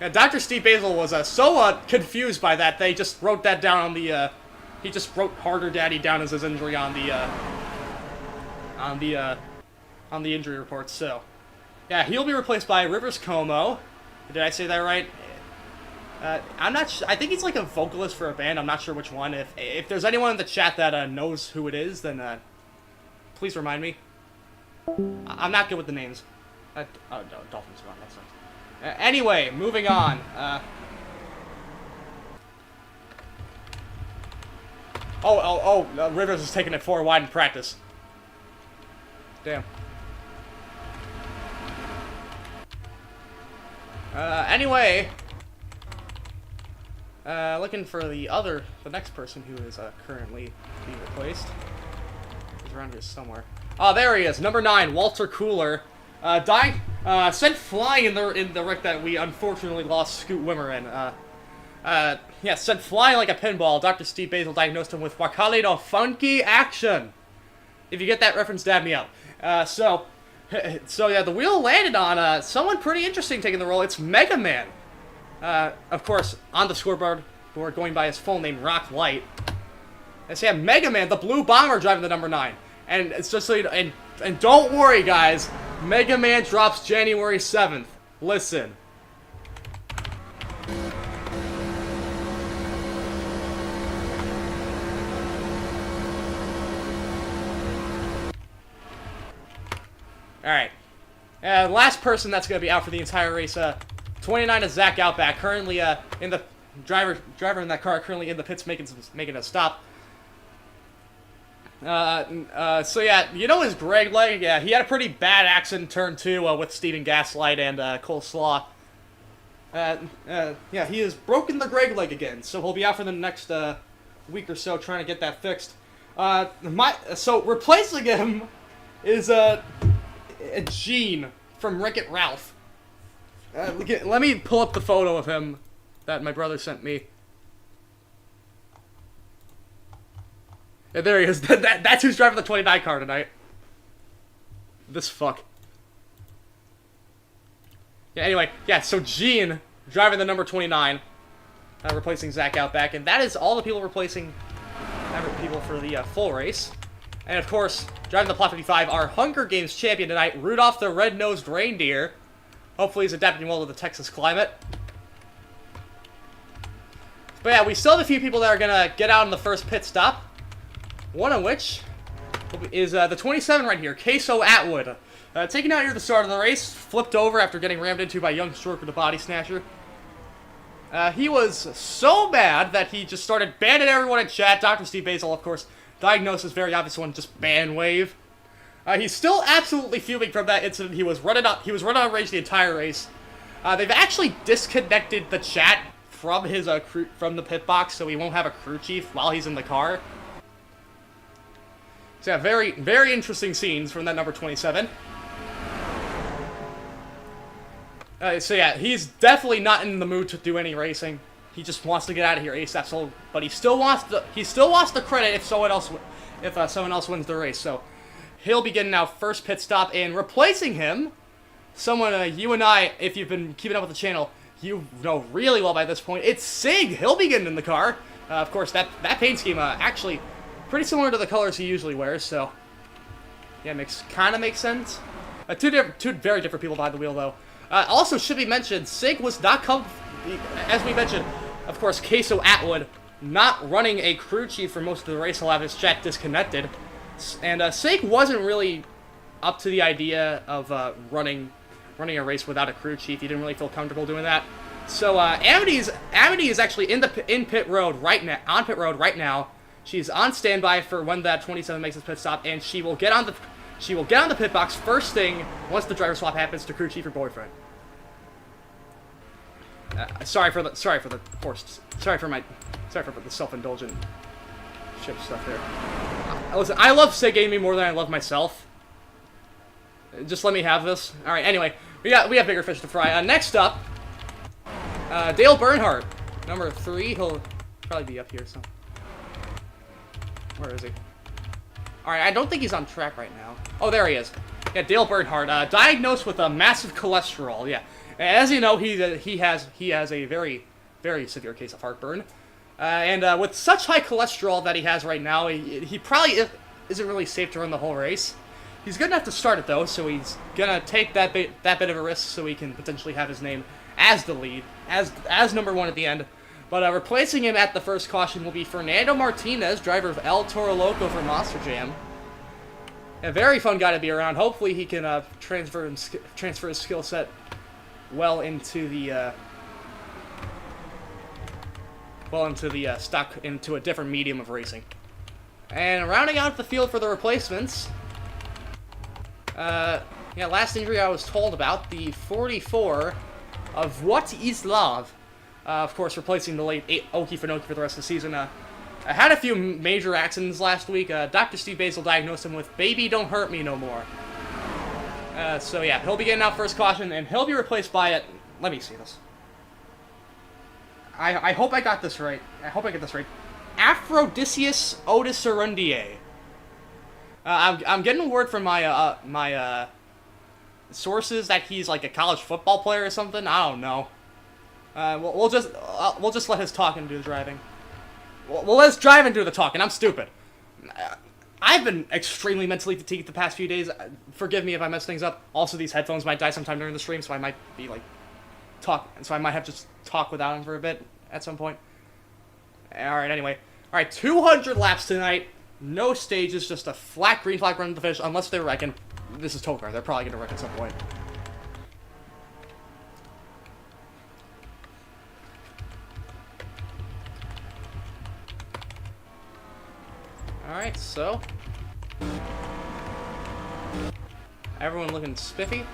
Yeah, Dr. Steve Basil was, so, confused by that, they just wrote that down on the, he just wrote "harder, daddy" down as his injury on the injury report. So, yeah, he'll be replaced by Rivers Como. Did I say that right? I'm not. I think he's like a vocalist for a band. I'm not sure which one. If there's anyone in the chat that knows who it is, then please remind me. I'm not good with the names. Oh, no, Dolphins won. That sucks. Anyway, moving on. Rivers is taking it 4 wide in practice. Damn. Anyway. Looking for the next person who is currently being replaced. He's around here somewhere. Oh, there he is. Number 9, Walter Cooler. Sent flying in the wreck that we unfortunately lost Scoot Wimmer in. Yeah, sent flying like a pinball. Dr. Steve Basil diagnosed him with Wakalido Funky Action. If you get that reference, dab me up. So yeah, the wheel landed on someone pretty interesting taking the role. It's Mega Man. Of course, on the scoreboard, we're going by his full name, Rock Light. Let's have Mega Man, the Blue Bomber, driving the number 9. And it's just so you know, and don't worry, guys. Mega Man drops January 7th. Listen. Alright. Last person that's going to be out for the entire race, 29 is Zach Outback, currently in the driver in that car, currently in the pits making a stop. So yeah, you know his Greg leg? Yeah, he had a pretty bad accident turn 2 with Steven Gaslight and Coleslaw. Yeah, he has broken the Greg leg again, so he'll be out for the next week or so trying to get that fixed. So replacing him is Gene from Wreck-It Ralph. Let me pull up the photo of him that my brother sent me. Yeah, there he is. That's who's driving the 29 car tonight. This fuck. Yeah, anyway, yeah, so Gene driving the number 29, replacing Zach Outback, and that is all the people replacing people for the full race. And of course, driving the Plot 55, our Hunger Games champion tonight, Rudolph the Red-Nosed Reindeer. Hopefully he's adapting well to the Texas climate. But yeah, we still have a few people that are gonna get out in the first pit stop. One of which is the 27 right here, Queso Atwood. Taking out here at the start of the race, flipped over after getting rammed into by Young Stork with a body snatcher. He was so bad that he just started banning everyone in chat. Dr. Steve Basil, of course, diagnosed as very obvious one, just ban wave. He's still absolutely fuming from that incident. He was running on rage the entire race. They've actually disconnected the chat from his from the pit box, so he won't have a crew chief while he's in the car. So yeah, very, very interesting scenes from that number 27. So yeah, he's definitely not in the mood to do any racing. He just wants to get out of here ASAP. So, but he still wants the credit if someone else wins the race. So he'll be getting out first pit stop, and replacing him, someone you and I, if you've been keeping up with the channel, you know really well by this point. It's Sig. He'll be getting in the car. Of course, that paint scheme actually pretty similar to the colors he usually wears. So yeah, kind of makes sense. Two very different people behind the wheel though. Also should be mentioned, Sig was not as we mentioned, of course, Queso Atwood not running a crew chief for most of the race. He'll have his chat disconnected, and Sig wasn't really up to the idea of running a race without a crew chief. He didn't really feel comfortable doing that. So Amity is actually in pit road right now. She's on standby for when that 27 makes his pit stop, and she will get on the pit box first thing once the driver swap happens to crew chief or boyfriend. Sorry for the self-indulgent ship stuff there. Listen, I love Sig Amy more than I love myself. Just let me have this. All right. Anyway, we have bigger fish to fry. Next up, Dale Bernhardt, number 3. He'll probably be up here. So, where is he? All right. I don't think he's on track right now. Oh, there he is. Yeah, Dale Bernhardt, diagnosed with a massive cholesterol. Yeah, as you know, he has a very, very severe case of heartburn, and with such high cholesterol that he has right now, he probably isn't really safe to run the whole race. He's good enough to start it though, so he's gonna take that bit of a risk so he can potentially have his name as the lead, as number 1 at the end. But replacing him at the first caution will be Fernando Martinez, driver of El Toro Loco for Monster Jam. A very fun guy to be around. Hopefully he can transfer his skill set well into the into a different medium of racing. And rounding out the field for the replacements, last injury I was told about, the 44 of What Is Love. Of course, replacing the late Oki Finoki for the rest of the season. I had a few major accidents last week. Dr. Steve Basil diagnosed him with Baby Don't Hurt Me No More. So yeah, he'll be getting out first caution, and he'll be replaced by it. Let me see this. I hope I got this right. I hope I get this right. Aphrodisius Otis Arundier. I'm getting word from my sources that he's like a college football player or something. I don't know. We'll just let his talking do the driving. Well, let's drive and do the talking. I'm stupid. I've been extremely mentally fatigued the past few days. Forgive me if I mess things up. Also, these headphones might die sometime during the stream, so I might be like so I might have to just talk without them for a bit at some point. Alright, anyway. Alright, 200 laps tonight. No stages, just a flat green flag run to the finish, unless they're wrecking. This is Tokar. They're probably going to wreck at some point. Alright, so Everyone looking spiffy.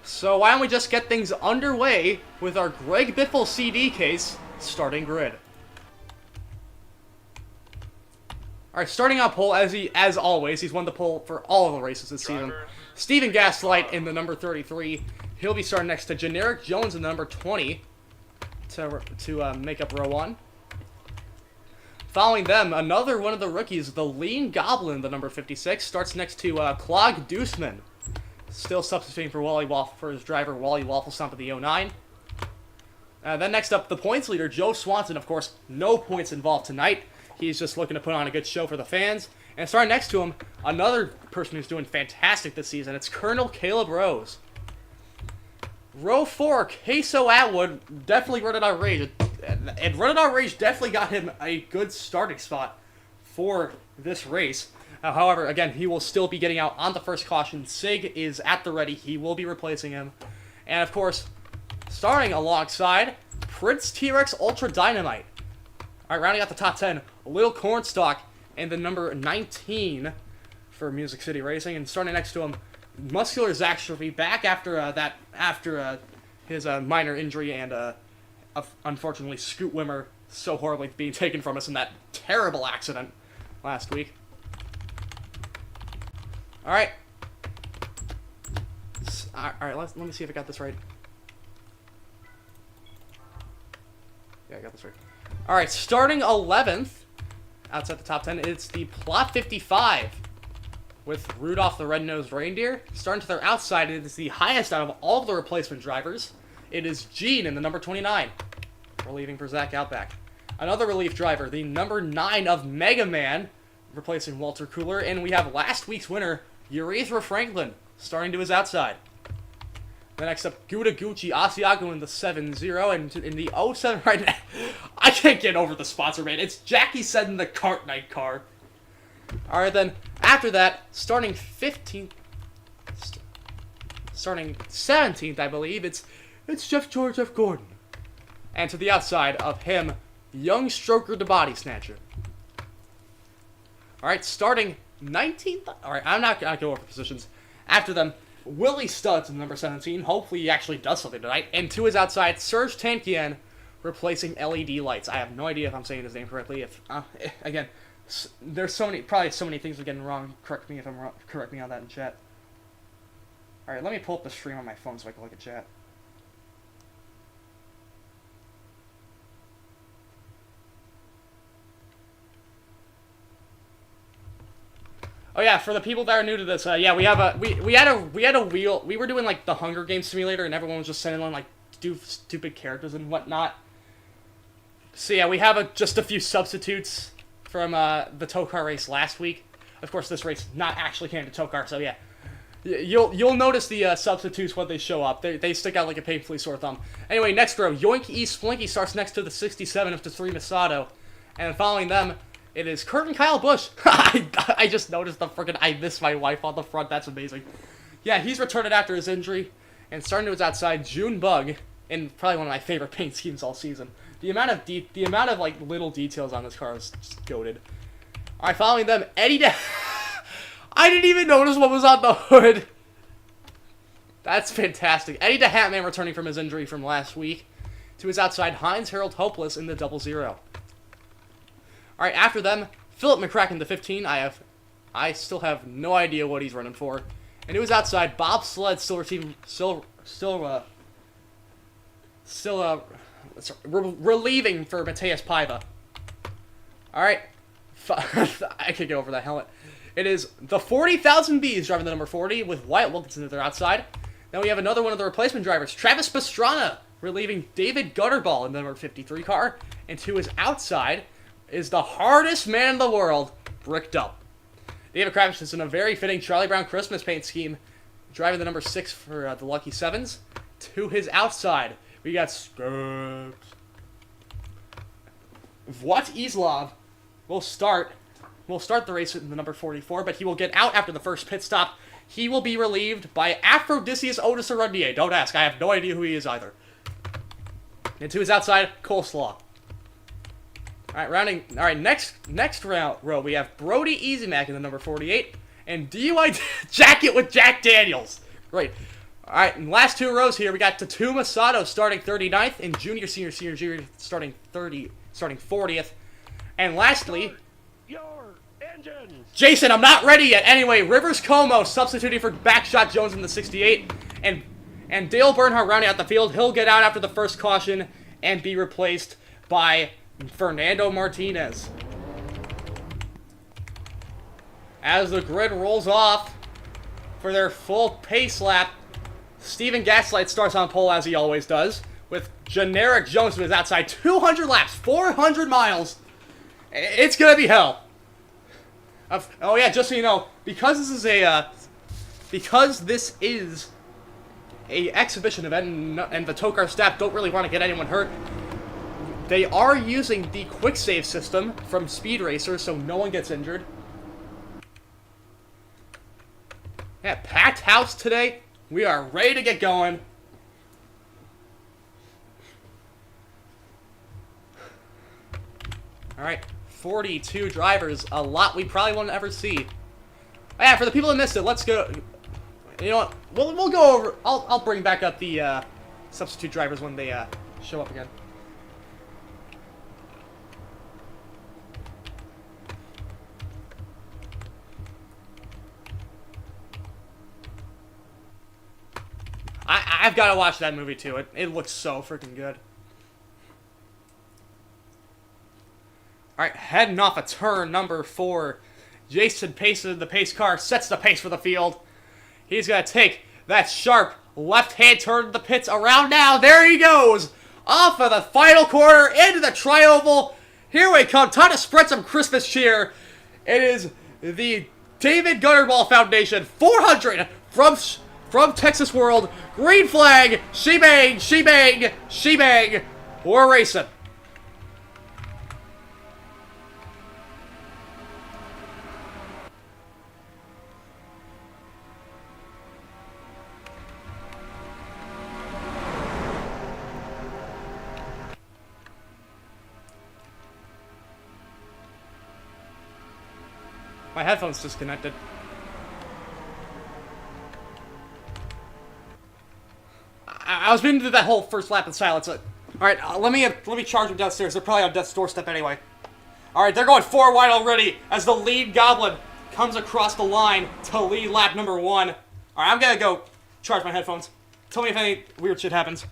So why don't we just get things underway with our Greg Biffle CD case starting grid. Alright, starting out pole, as always, he's won the pole for all of the races this season. Steven Gaslight in the number 33. He'll be starting next to Generic Jones in the number 20 to make up row 1. Following them, another one of the rookies, the Lean Goblin, the number 56, starts next to Clog Deuceman. Still substituting for his driver, Wally Wafflestomp of the 09. Then next up, the points leader, Joe Swanson. Of course, no points involved tonight. He's just looking to put on a good show for the fans. And starting next to him, another person who's doing fantastic this season. It's Colonel Caleb Rose. Row 4, Queso Atwood, definitely Running Out Rage. And Running Out Rage definitely got him a good starting spot for this race. However, again, he will still be getting out on the first caution. Sig is at the ready. He will be replacing him. And, of course, starting alongside Prince T-Rex Ultra Dynamite. All right, rounding out the top 10, Lil Cornstalk and the number 19 for Music City Racing. And starting next to him, Muscular Zach should be back after his minor injury and unfortunately Scoot Wimmer so horribly being taken from us in that terrible accident last week. All right. All right. Let me see if I got this right. Yeah, I got this right. All right. Starting 11th, outside the top 10, it's the Plot 55 with Rudolph the Red-Nosed Reindeer. Starting to their outside, it is the highest out of all of the replacement drivers. It is Gene in the number 29, relieving for Zach Outback. Another relief driver, the number 9 of Mega Man, replacing Walter Cooler. And we have last week's winner, Urethra Franklin, starting to his outside. The next up, Gouda Gucci Asiago in the 7-0, and in the 07 right now. I can't get over the sponsor, man. It's Jackie said in the Cart Night car. Alright, then, after that, starting 17th, I believe, it's Jeff George F. Gordon. And to the outside of him, Young Stroker the Body Snatcher. Alright, starting 19th. Alright, I'm not going to go over positions. After them, Willie Studs in number 17. Hopefully he actually does something tonight. And to his outside, Serge Tankian replacing LED Lights. I have no idea if I'm saying his name correctly. If again, there's probably so many things I'm getting wrong. Correct me if I'm wrong. Correct me on that in chat. Alright, let me pull up the stream on my phone so I can look at chat. Oh yeah, for the people that are new to this, yeah, we have we had a wheel. We were doing like the Hunger Games simulator, and everyone was just sending on like stupid characters and whatnot. So yeah, we have just a few substitutes from the tow car race last week. Of course, this race not actually came to tow car, so yeah, you'll notice the substitutes when they show up. They stick out like a painfully sore thumb. Anyway, next row, Yoink E Splinky starts next to the 67 of the 3 Masato, and following them, it is Kurt and Kyle Busch. I just noticed I missed my wife on the front. That's amazing. Yeah, he's returned after his injury. And starting to his outside, June Bug, in probably one of my favorite paint schemes all season. The amount of like little details on this car is just goated. Alright, following them, Eddie I didn't even notice what was on the hood. That's fantastic. Eddie the Hatman returning from his injury from last week. To his outside, Heinz Harold Hopeless in the 00. Alright, after them, Philip McCracken, the 15. I still have no idea what he's running for. And it was outside, Bob Sled relieving for Mateus Paiva. Alright, I can't get over that helmet. It is the 40,000 Bees driving the number 40 with Wyatt Wilkinson at their outside. Now we have another one of the replacement drivers, Travis Pastrana, relieving David Gutterball in the number 53 car. And to his outside is the hardest man in the world, Bricked Up. David Kravitz is in a very fitting Charlie Brown Christmas paint scheme, driving the number 6 for the Lucky Sevens. To his outside, we got Skirps. Vwat Islov will start the race in the number 44, but he will get out after the first pit stop. He will be relieved by Aphrodisias Otis Arundier. Don't ask, I have no idea who he is either. And to his outside, Coleslaw. All right, next row we have Brody Easy Mac in the number 48 and DUI Jacket with Jack Daniels. Great. All right, in the last two rows here, we got Tatuma Sato starting 39th and Junior starting 40th. And lastly, Your engines. Jason, I'm not ready yet. Anyway, Rivers Como substituting for Backshot Jones in the 68, and Dale Bernhardt rounding out the field. He'll get out after the first caution and be replaced by Fernando Martinez. As the grid rolls off for their full pace lap, Steven Gaslight starts on pole as he always does, with Generic Jones to his outside. 200 laps, 400 miles. It's gonna be hell. Oh yeah, just so you know, because this is a exhibition event and the Tokar staff don't really want to get anyone hurt, they are using the quick save system from Speed Racer, so no one gets injured. Yeah, packed house today. We are ready to get going. Alright, 42 drivers. A lot we probably won't ever see. Oh, yeah, for the people that missed it, let's go. You know what? We'll go over. I'll bring back up the substitute drivers when they show up again. I've got to watch that movie too. It looks so freaking good. Alright, heading off a turn number 4. Jason paces the pace car, sets the pace for the field. He's going to take that sharp left-hand turn to the pits around now. There he goes! Off of the final corner, into the tri-oval. Here we come. Time to spread some Christmas cheer. It is the David Gutterball Foundation 400 from Texas World. Green flag. She-bang, she-bang, she-bang. We're racing. My headphones disconnected. I was being through that whole first lap in silence. All right, let me charge them downstairs. They're probably on death's doorstep anyway. All right, they're going 4 wide already as the lead Goblin comes across the line to lead lap number 1. All right, I'm gonna go charge my headphones. Tell me if any weird shit happens.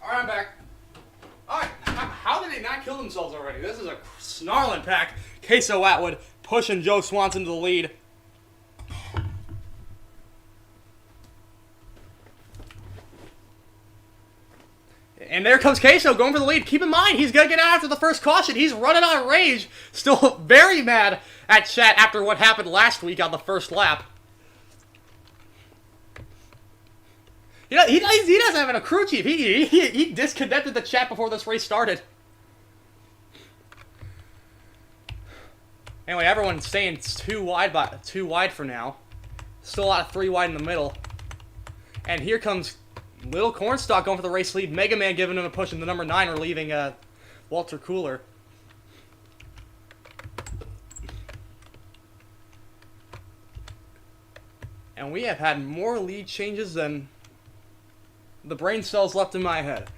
Alright, I'm back. Alright, how did they not kill themselves already? This is a snarling pack. Queso Atwood pushing Joe Swanson to the lead. And there comes Queso going for the lead. Keep in mind, he's going to get out after the first caution. He's running on rage. Still very mad at Chat after what happened last week on the first lap. He doesn't have a crew chief. He disconnected the chat before this race started. Anyway, everyone's staying too wide for now. Still a lot of 3 wide in the middle. And here comes Little Cornstalk going for the race lead. Mega Man giving him a push in the number 9, relieving Walter Cooler. And we have had more lead changes than the brain cells left in my head.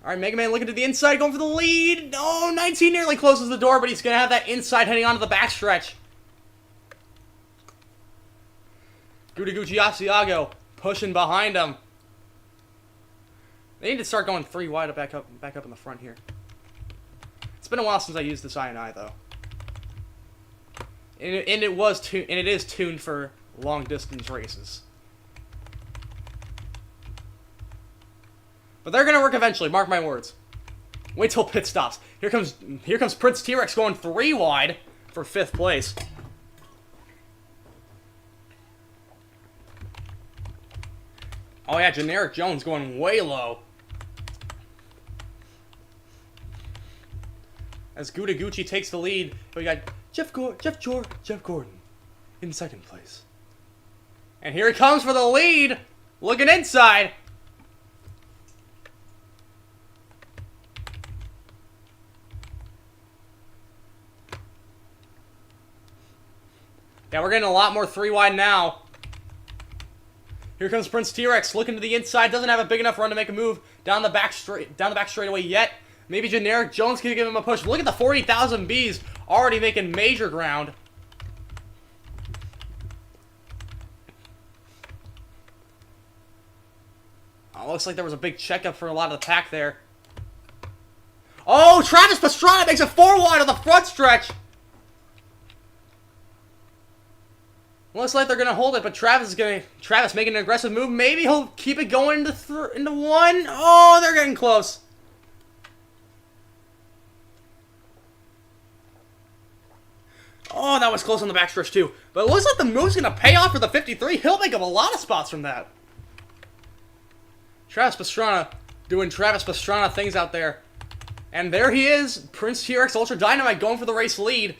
Alright, Mega Man looking to the inside, going for the lead. No, 19 nearly closes the door, but he's going to have that inside heading onto the backstretch. Gucci Asiago pushing behind him. They need to start going 3 wide back up in the front here. It's been a while since I used the Cyanide, though. And it is tuned for long distance races. But they're gonna work eventually, mark my words. Wait till pit stops. Here comes Prince T-Rex going 3 wide for 5th place. Oh yeah, Generic Jones going way low. As Gouda Gucci takes the lead, we got Jeff Gordon in 2nd place. And here he comes for the lead, looking inside. Yeah, we're getting a lot more 3 wide now. Here comes Prince T-Rex looking to the inside. Doesn't have a big enough run to make a move down the back straightaway yet. Maybe Generic Jones can give him a push. Look at the 40,000 Bs already making major ground. Oh, looks like there was a big checkup for a lot of the pack there. Oh, Travis Pastrana makes it 4 wide on the front stretch. Looks like they're gonna hold it, but Travis making an aggressive move. Maybe he'll keep it going into 1. Oh, they're getting close. Oh, that was close on the backstretch too. But it looks like the move's gonna pay off for the 53. He'll make up a lot of spots from that. Travis Pastrana doing Travis Pastrana things out there. And there he is, Prince T-Rex Ultra Dynamite going for the race lead.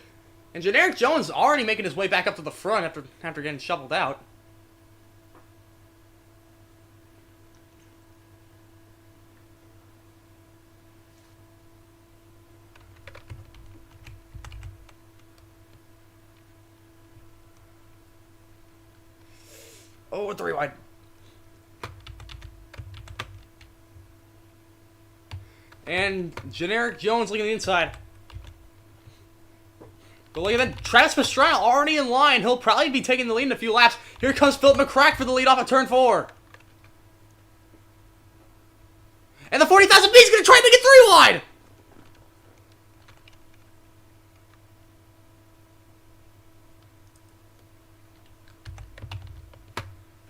And Generic Jones already making his way back up to the front after getting shoveled out. Oh, 3 wide. And Generic Jones looking at the inside. But look at that, Travis Pastrana already in line. He'll probably be taking the lead in a few laps. Here comes Philip McCrack for the lead off of turn 4. And the 40,000 B is going to try and make it 3 wide.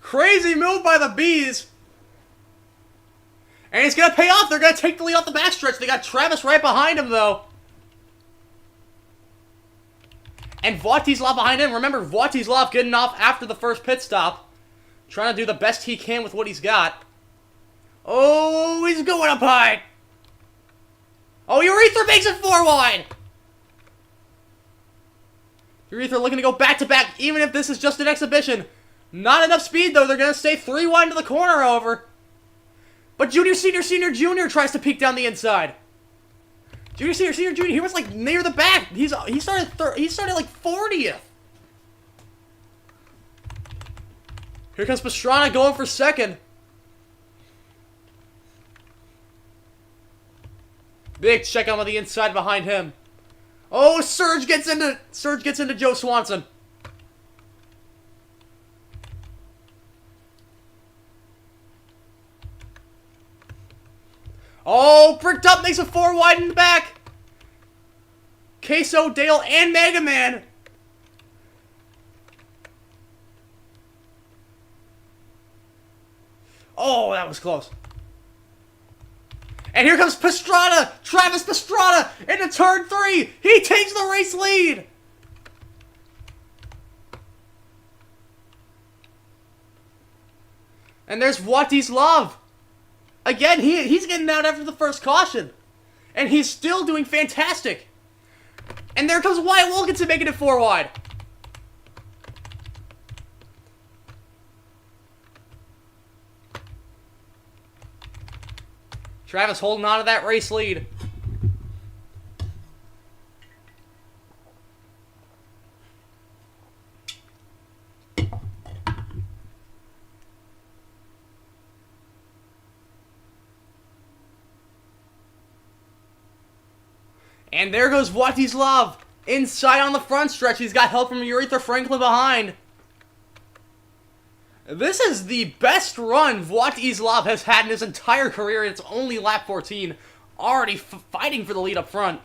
Crazy move by the Bees. And it's going to pay off. They're going to take the lead off the backstretch. They got Travis right behind him, though. And Voitislav behind him. Remember, Voitislav getting off after the first pit stop. Trying to do the best he can with what he's got. Oh, he's going up high. Oh, Urethra makes it 4 wide. Urethra looking to go back-to-back, even if this is just an exhibition. Not enough speed, though. They're going to stay 3 wide into the corner, however. But Junior, Senior, Junior tries to peek down the inside. Junior, Senior, Junior, he was like near the back. He started like 40th. Here comes Pastrana going for 2nd. Big check on the inside behind him. Oh, Surge gets into Joe Swanson. Oh, Bricked Up makes a 4 wide in the back. Queso, Dale, and Mega Man. Oh, that was close. And here comes Pastrana, Travis Pastrana, into turn 3. He takes the race lead. And there's Voitislav. Again, he's getting out after the first caution. And he's still doing fantastic. And there comes Wyatt Wilkinson making it 4 wide. Travis holding on to that race lead. And there goes Voitislav. Inside on the front stretch. He's got help from Urethra Franklin behind. This is the best run Voitislav has had in his entire career. It's only lap 14. Already fighting for the lead up front.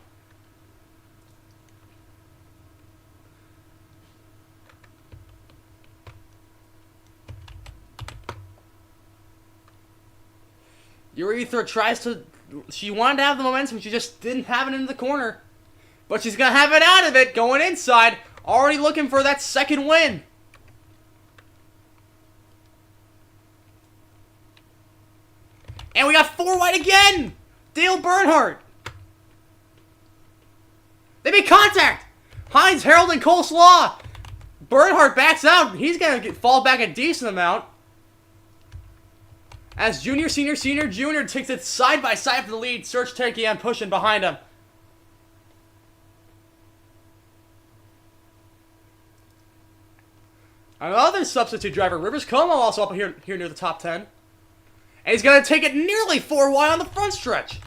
Urethra tries to... She wanted to have the momentum, she just didn't have it in the corner. But she's going to have it out of it, going inside. Already looking for that second win. And we got 4 wide again! Dale Bernhardt. They make contact! Hines, Harold, and Coleslaw. Bernhardt backs out. He's going to fall back a decent amount. As Junior takes it side by side for the lead. Serge Tankian pushing behind him. Another substitute driver, Rivers Como, also up here near the top 10. And he's going to take it nearly 4 wide on the front stretch.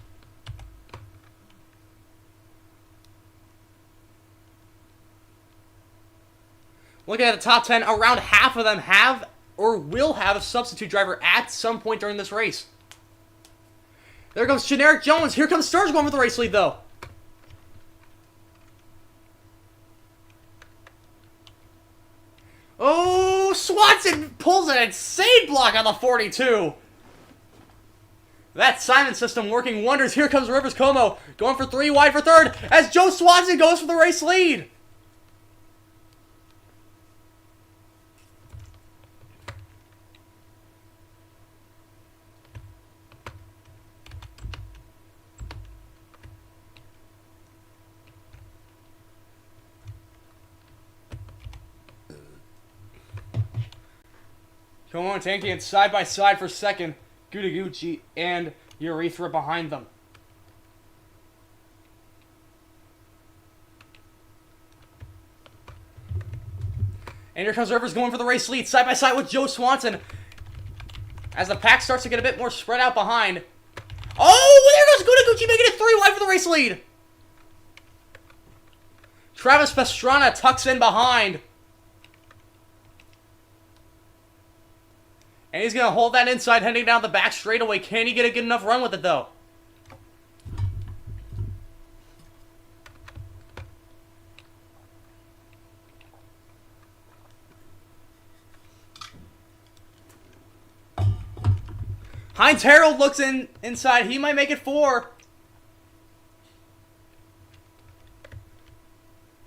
Looking at the top 10, around half of them have or will have a substitute driver at some point during this race. There goes Generic Jones. Here comes Sturge going for the race lead, though. Oh, Swanson pulls an insane block on the 42. That Simon system working wonders. Here comes Rivers Como going for 3 wide for third as Joe Swanson goes for the race lead. Como and Tankian side by side for second. Gudaguchi and Urethra behind them. And here comes Rivers going for the race lead, side by side with Joe Swanson. As the pack starts to get a bit more spread out behind. Oh, there goes Gudaguchi making it 3 wide for the race lead. Travis Pastrana tucks in behind. And he's going to hold that inside, heading down the back straightaway. Can he get a good enough run with it, though? Heinz Harold looks inside. He might make it 4.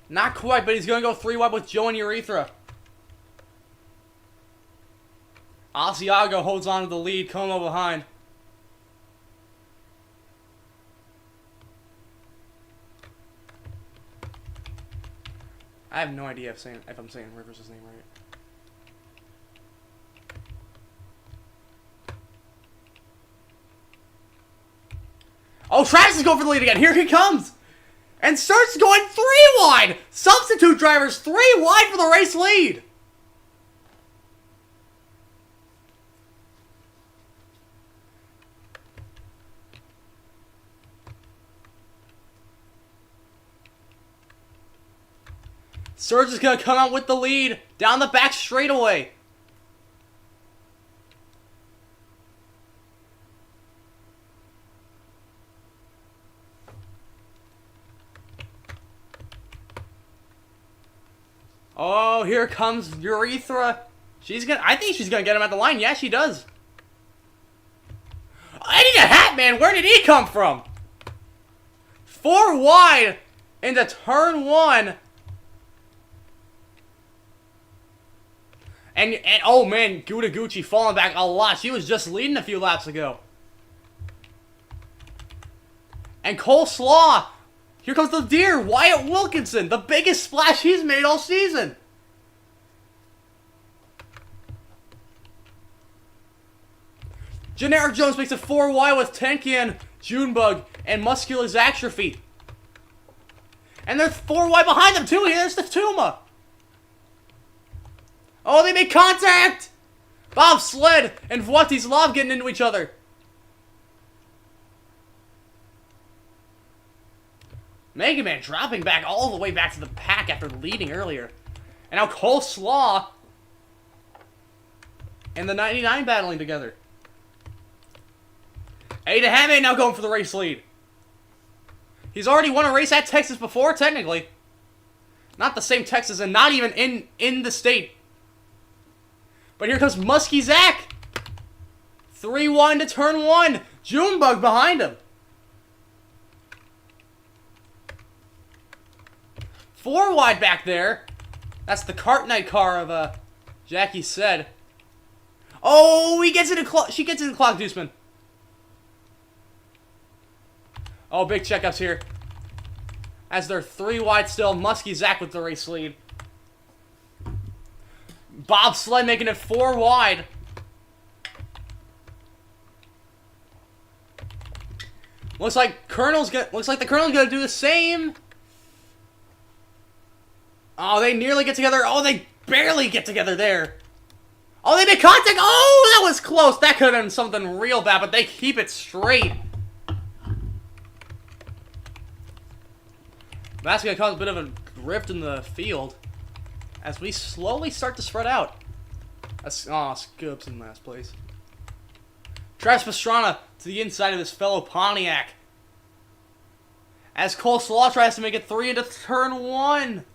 Not quite, but he's going to go 3 wide with Joe and Urethra. Asiago holds on to the lead. Como behind. I have no idea if I'm saying Rivers' name right. Oh, Travis is going for the lead again. Here he comes. And starts going 3 wide. Substitute drivers 3 wide for the race lead. Serge is going to come out with the lead down the back straightaway. Oh, here comes Urethra. I think she's gonna get him at the line. Yeah, she does. I need a hat, man. Where did he come from? 4 wide into turn 1. And oh man, Gudaguchi falling back a lot. She was just leading a few laps ago. And Coleslaw. Here comes the deer, Wyatt Wilkinson, the biggest splash he's made all season. Generic Jones makes it 4 wide with Tenkian, Junebug, and Muscular Atrophy. And they're 4 wide behind them too. Here's the Tuma. Oh, they make contact! Bob Sled and Vladislav getting into each other. Mega Man dropping back all the way back to the pack after leading earlier. And now Coleslaw and the 99 battling together. Eddie DeHame now going for the race lead. He's already won a race at Texas before, technically. Not the same Texas and not even in the state. But here comes Muskie Zach. 3-1 to turn 1. Junebug behind him. 4 wide back there. That's the cart night car of Jackie said. Oh, he gets into she gets into clock Deuceman. Oh, big checkups here. As they're 3 wide still, Muskie Zach with the race lead. Bob Sled making it 4 wide. Looks like the Colonel's gonna do the same. Oh, they nearly get together. Oh, they barely get together there. Oh, they make contact. Oh, that was close. That could have been something real bad, but they keep it straight. That's going to cause a bit of a rift in the field as we slowly start to spread out. Scoop's in last place. Travis Pastrana to the inside of his fellow Pontiac. As Cole Slaw tries to make it 3 into turn 1.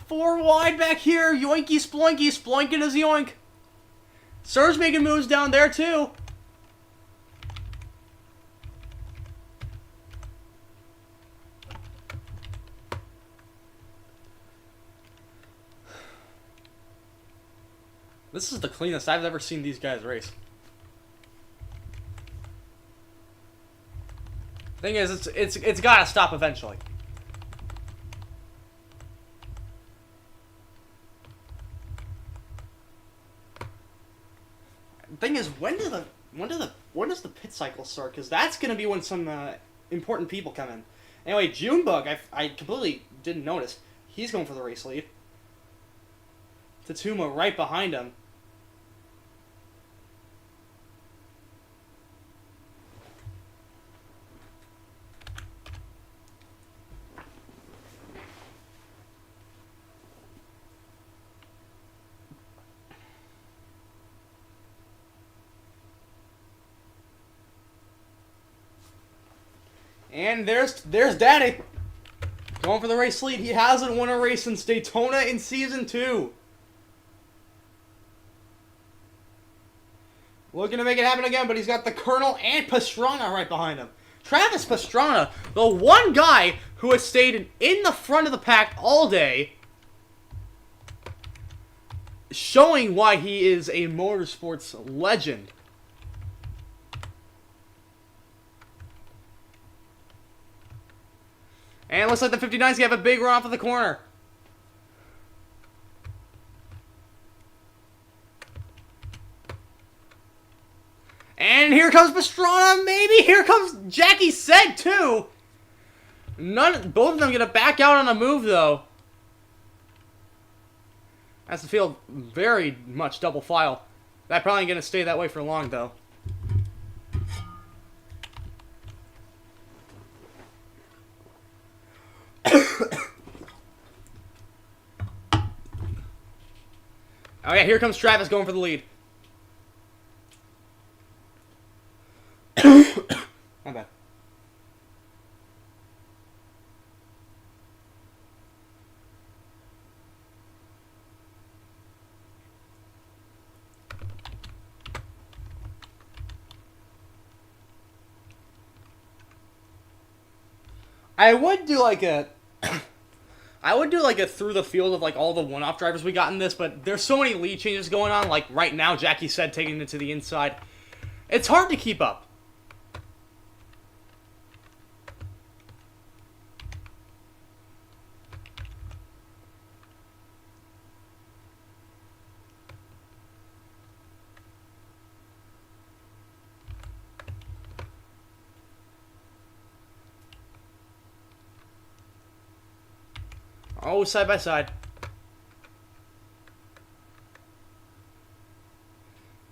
Four wide back here. Yoinky sploinky. Sploinking is yoink. Surge making moves down there too. This is the cleanest I've ever seen these guys race. Thing is, it's gotta stop eventually. Thing is, when does the pit cycle start? Because that's gonna be when some important people come in. Anyway, Junebug, I completely didn't notice. He's going for the race lead. Tatsuma right behind him. And there's Daddy. Going for the race lead. He hasn't won a race since Daytona in Season 2. Looking to make it happen again, but he's got the Colonel and Pastrana right behind him. Travis Pastrana, the one guy who has stayed in the front of the pack all day, showing why he is a motorsports legend. And it looks like the 59's going to have a big run off of the corner. And here comes Pastrana, maybe. Here comes Jackie said too. Both of them going to back out on a move, though. That's the field very much double file. That probably ain't going to stay that way for long, though. Oh yeah, here comes Travis going for the lead. My bad. I would do like a through the field of like all the one-off drivers we got in this, but there's so many lead changes going on. Like right now, Jackie said taking it to the inside. It's hard to keep up. Oh, side by side.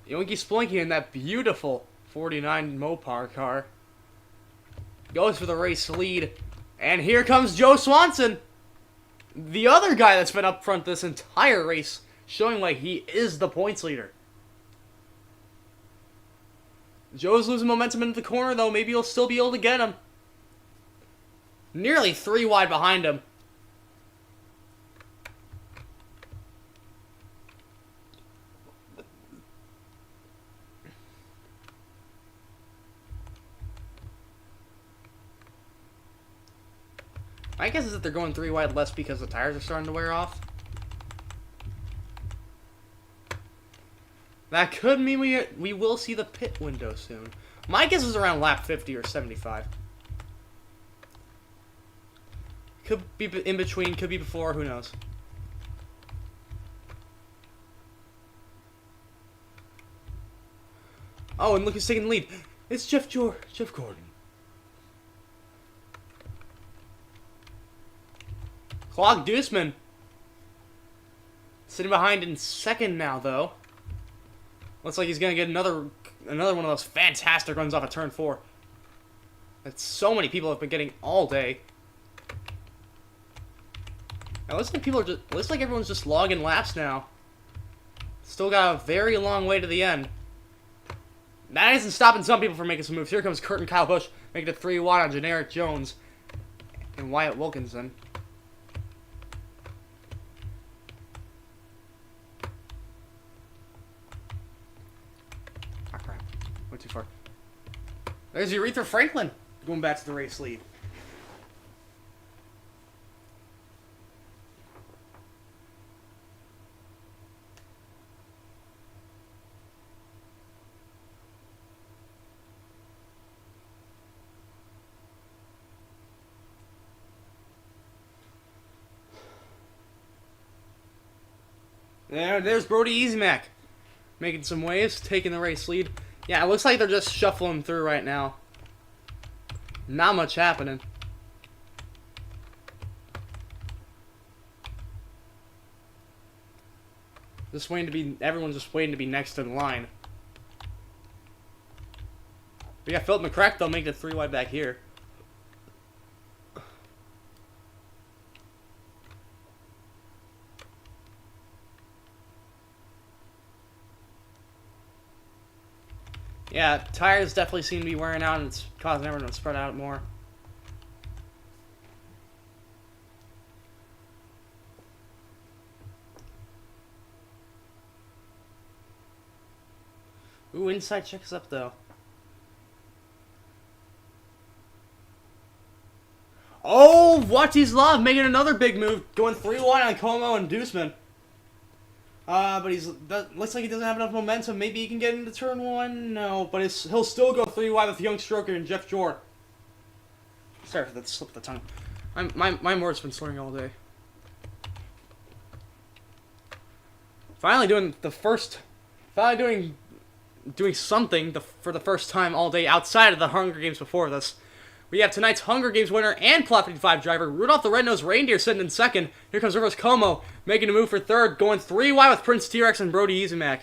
Yoinky Splinky in that beautiful 49 Mopar car. Goes for the race lead. And here comes Joe Swanson, the other guy that's been up front this entire race, showing like he is the points leader. Joe's losing momentum into the corner, though. Maybe he'll still be able to get him. Nearly 3 wide behind him. My guess is that they're going 3 wide less because the tires are starting to wear off. That could mean we will see the pit window soon. My guess is around lap 50 or 75. Could be in between, could be before, who knows. Oh, and look who's taking the lead. It's Jeff Gordon. Clark Deuceman. Sitting behind in second now, though. Looks like he's going to get another one of those fantastic runs off of turn 4. That so many people have been getting all day. It looks like everyone's just logging laps now. Still got a very long way to the end. That isn't stopping some people from making some moves. Here comes Kurt and Kyle Busch making it 3 wide on Generic Jones and Wyatt Wilkinson. Went too far. There's Aretha Franklin going back to the race lead. There's Brody Easymack making some waves, taking the race lead. Yeah, it looks like they're just shuffling through right now. Not much happening. Everyone's just waiting to be next in line. We got Philip McCrack, though, making it 3 wide back here. Yeah, tires definitely seem to be wearing out, and it's causing everyone to spread out more. Ooh, inside checks up, though. Oh, Watislav making another big move, going 3 wide on Como and Deuceman. But looks like he doesn't have enough momentum. Maybe he can get into turn 1? No, but he'll still go 3 wide with Young Stroker and Jeff Jor. Sorry for that slip of the tongue. My word's been slurring all day. Finally doing something for the first time all day outside of the Hunger Games before this. We have tonight's Hunger Games winner and Plot 55 driver, Rudolph the Red-Nosed Reindeer, sitting in second. Here comes Rivers Como, making a move for third, going 3 wide with Prince T-Rex and Brody Easymack.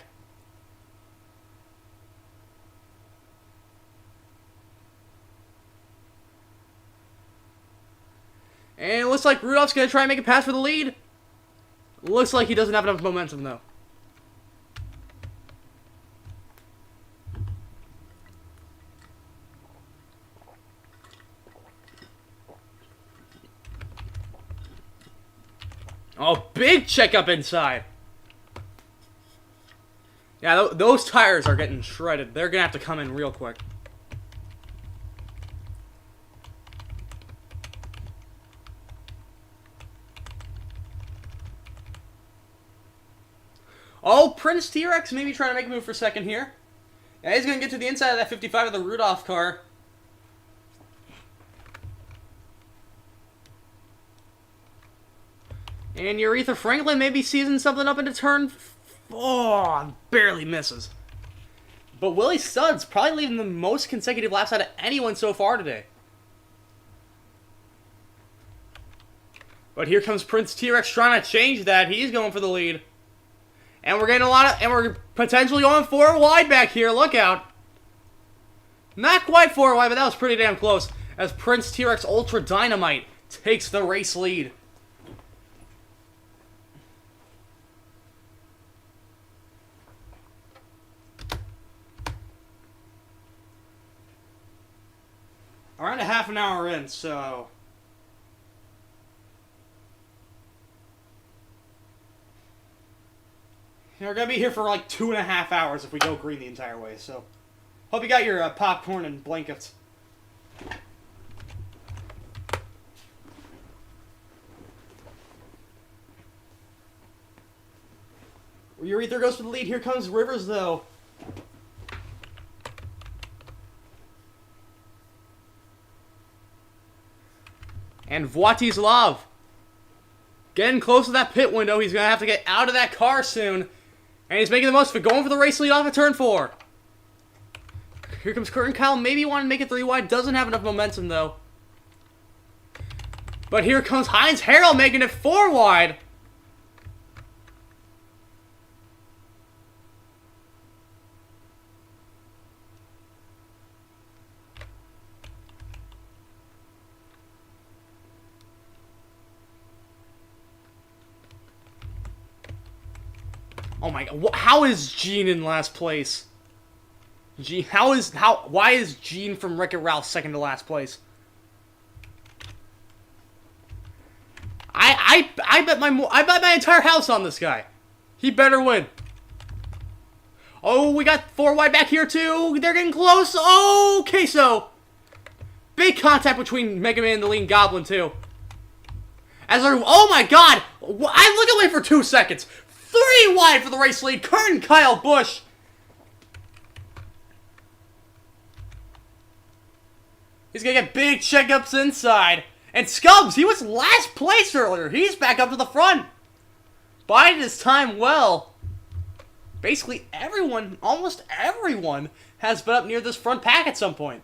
And it looks like Rudolph's going to try and make a pass for the lead. Looks like he doesn't have enough momentum, though. Oh, big checkup inside. Yeah, those tires are getting shredded. They're going to have to come in real quick. Oh, Prince T-Rex maybe trying to make a move for second here. Yeah, he's going to get to the inside of that 55 of the Rudolph car. And Aretha Franklin maybe seizing something up into turn 4. Barely misses. But Willie Studd's probably leading the most consecutive laps out of anyone so far today. But here comes Prince T-Rex trying to change that. He's going for the lead. And we're getting and we're potentially going 4 wide back here. Look out. Not quite 4 wide, but that was pretty damn close. As Prince T-Rex Ultra Dynamite takes the race lead. Around a half an hour in, so... We're gonna be here for like 2.5 hours if we go green the entire way, so... Hope you got your popcorn and blankets. Urethra goes for the lead. Here comes Rivers, though. And Voitislav. Getting close to that pit window. He's going to have to get out of that car soon. And he's making the most of it. Going for the race lead off of turn 4. Here comes Kurt and Kyle. Maybe want to make it 3 wide. Doesn't have enough momentum, though. But here comes Heinz Harrell making it 4 wide. Oh my god, how is Gene in last place? Gene, why is Gene from Wreck-It Ralph second to last place? I bet my entire house on this guy. He better win. Oh, we got 4 wide back here too. They're getting close. Okay, so big contact between Mega Man and the Lean Goblin too. As they're, oh my god, I look away for 2 seconds. 3 wide for the race lead. Kurt and Kyle Busch. He's going to get big checkups inside. And Scubs, he was last place earlier. He's back up to the front. Bided his time well. Basically everyone, almost everyone, has been up near this front pack at some point.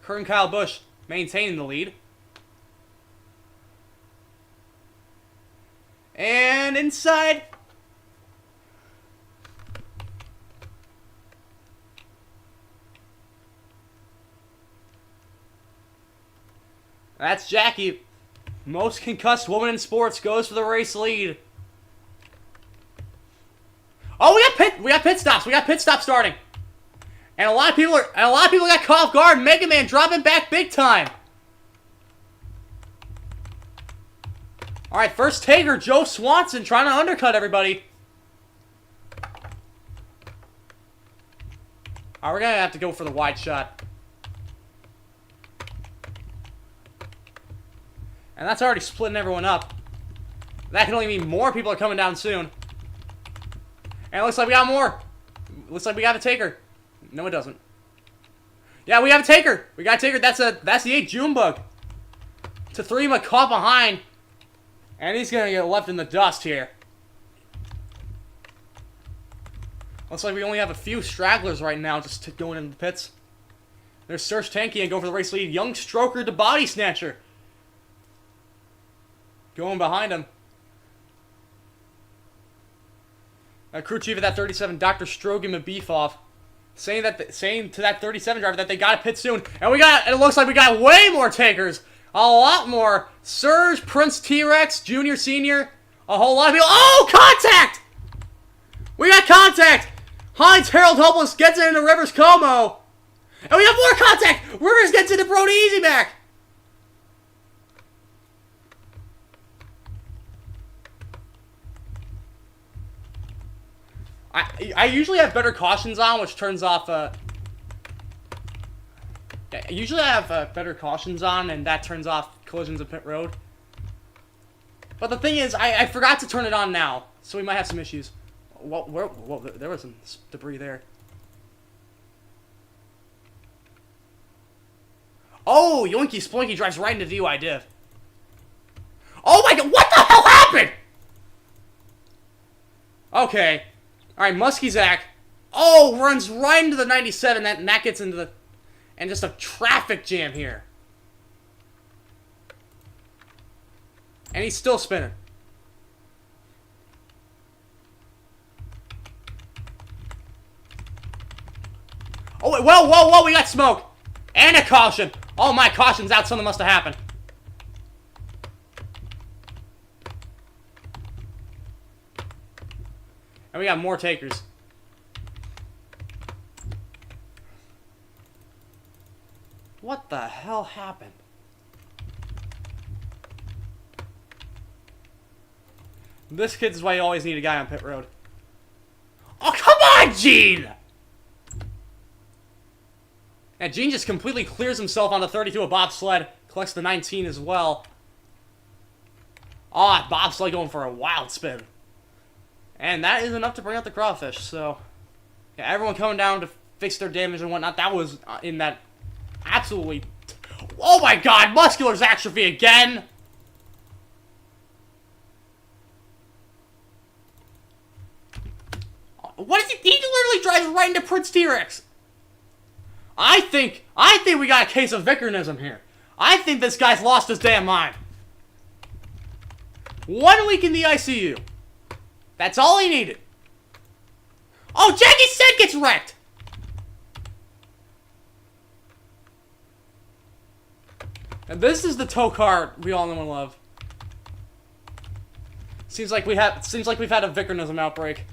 Kurt and Kyle Busch maintaining the lead. And inside. That's Jackie. Most concussed woman in sports goes for the race lead. Oh, we got pit stops. We got pit stops starting. And a lot of people got caught off guard. Mega Man dropping back big time. All right, first taker, Joe Swanson trying to undercut everybody. All right, we're going to have to go for the wide shot. And that's already splitting everyone up. That can only mean more people are coming down soon. And it looks like we got more. Looks like we got a taker. No, it doesn't. Yeah, we have a taker. We got a taker. That's the 8 Junebug. To 3 caught behind. And he's going to get left in the dust here. Looks like we only have a few stragglers right now just going into the pits. There's Serge Tanky and going for the race lead. Young Stroker to Body Snatcher. Going behind him. Crew chief of that 37, Dr. Strogan Mabeefoff, saying to that 37 driver that they got to pit soon. And it looks like we got way more takers. A lot more. Surge, Prince T-Rex, Junior, Senior. A whole lot of people. Oh, contact! We got contact! Heinz Harold Hopeless gets it into Rivers Como. And we have more contact! Rivers gets into Brody Easy Mac. I usually have better cautions on, which turns off, usually I have better cautions on, and that turns off collisions of pit road. But the thing is, I forgot to turn it on now, so we might have some issues. Whoa, there was some debris there. Oh, Yoinky Sploinky drives right into DUI div. Oh my god, what the hell happened? Okay. Alright, Muskie Zach. Oh, runs right into the 97, and that gets into the... And just a traffic jam here. And he's still spinning. Oh, wait, whoa, we got smoke. And a caution. Oh my, caution's out. Something must have happened. And we got more takers. What the hell happened? This kid's why you always need a guy on pit road. Oh, come on, Gene! And Gene just completely clears himself on the 32 of bobsled. Collects the 19 as well. Ah, bobsled going for a wild spin. And that is enough to bring out the crawfish, so... Yeah, everyone coming down to fix their damage and whatnot. That was in that absolutely... Oh my god, muscular atrophy again! What is he? He literally drives right into Prince T-Rex. I think we got a case of Vicarnism here. I think this guy's lost his damn mind. 1 week in the ICU. That's all he needed. Oh, Jackie Said gets wrecked. And this is the tow car we all know and love. Seems like we've had a Vicarnism outbreak.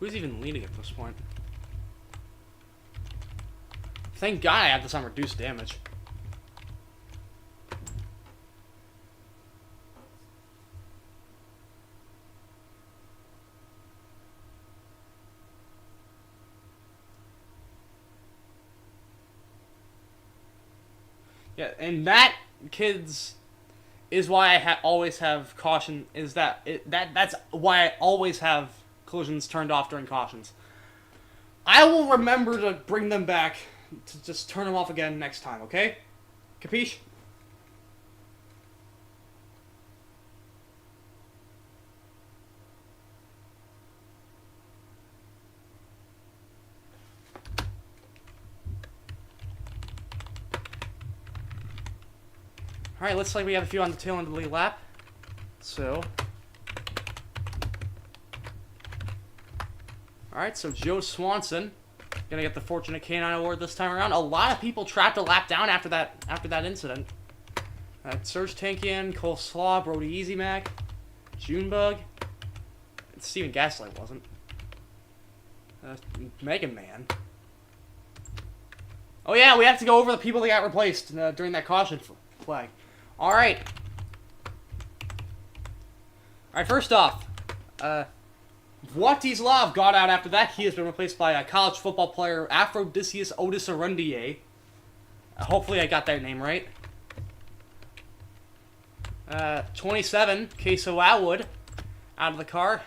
Who's even leading at this point? Thank God I have this on reduced damage. Yeah, and that, kids, is why I always have caution. That's why I always have collisions turned off during cautions. I will remember to bring them back to just turn them off again next time. Okay, capiche? Alright, looks like we have a few on the tail end of the lead lap. So. Alright, so Joe Swanson gonna get the Fortunate Canine Award this time around. A lot of people trapped a lap down after that incident. Serge Tankian, Cole Slaw, Brody Easy Mac, Junebug. Steven Gaslight wasn't. Mega Man. Oh yeah, we have to go over the people that got replaced during that caution flag. Alright. Alright, first off, Vladislav got out after that. He has been replaced by a college football player, Aphrodisius Otis Arundier. Hopefully I got that name right. 27, Queso Atwood, out of the car.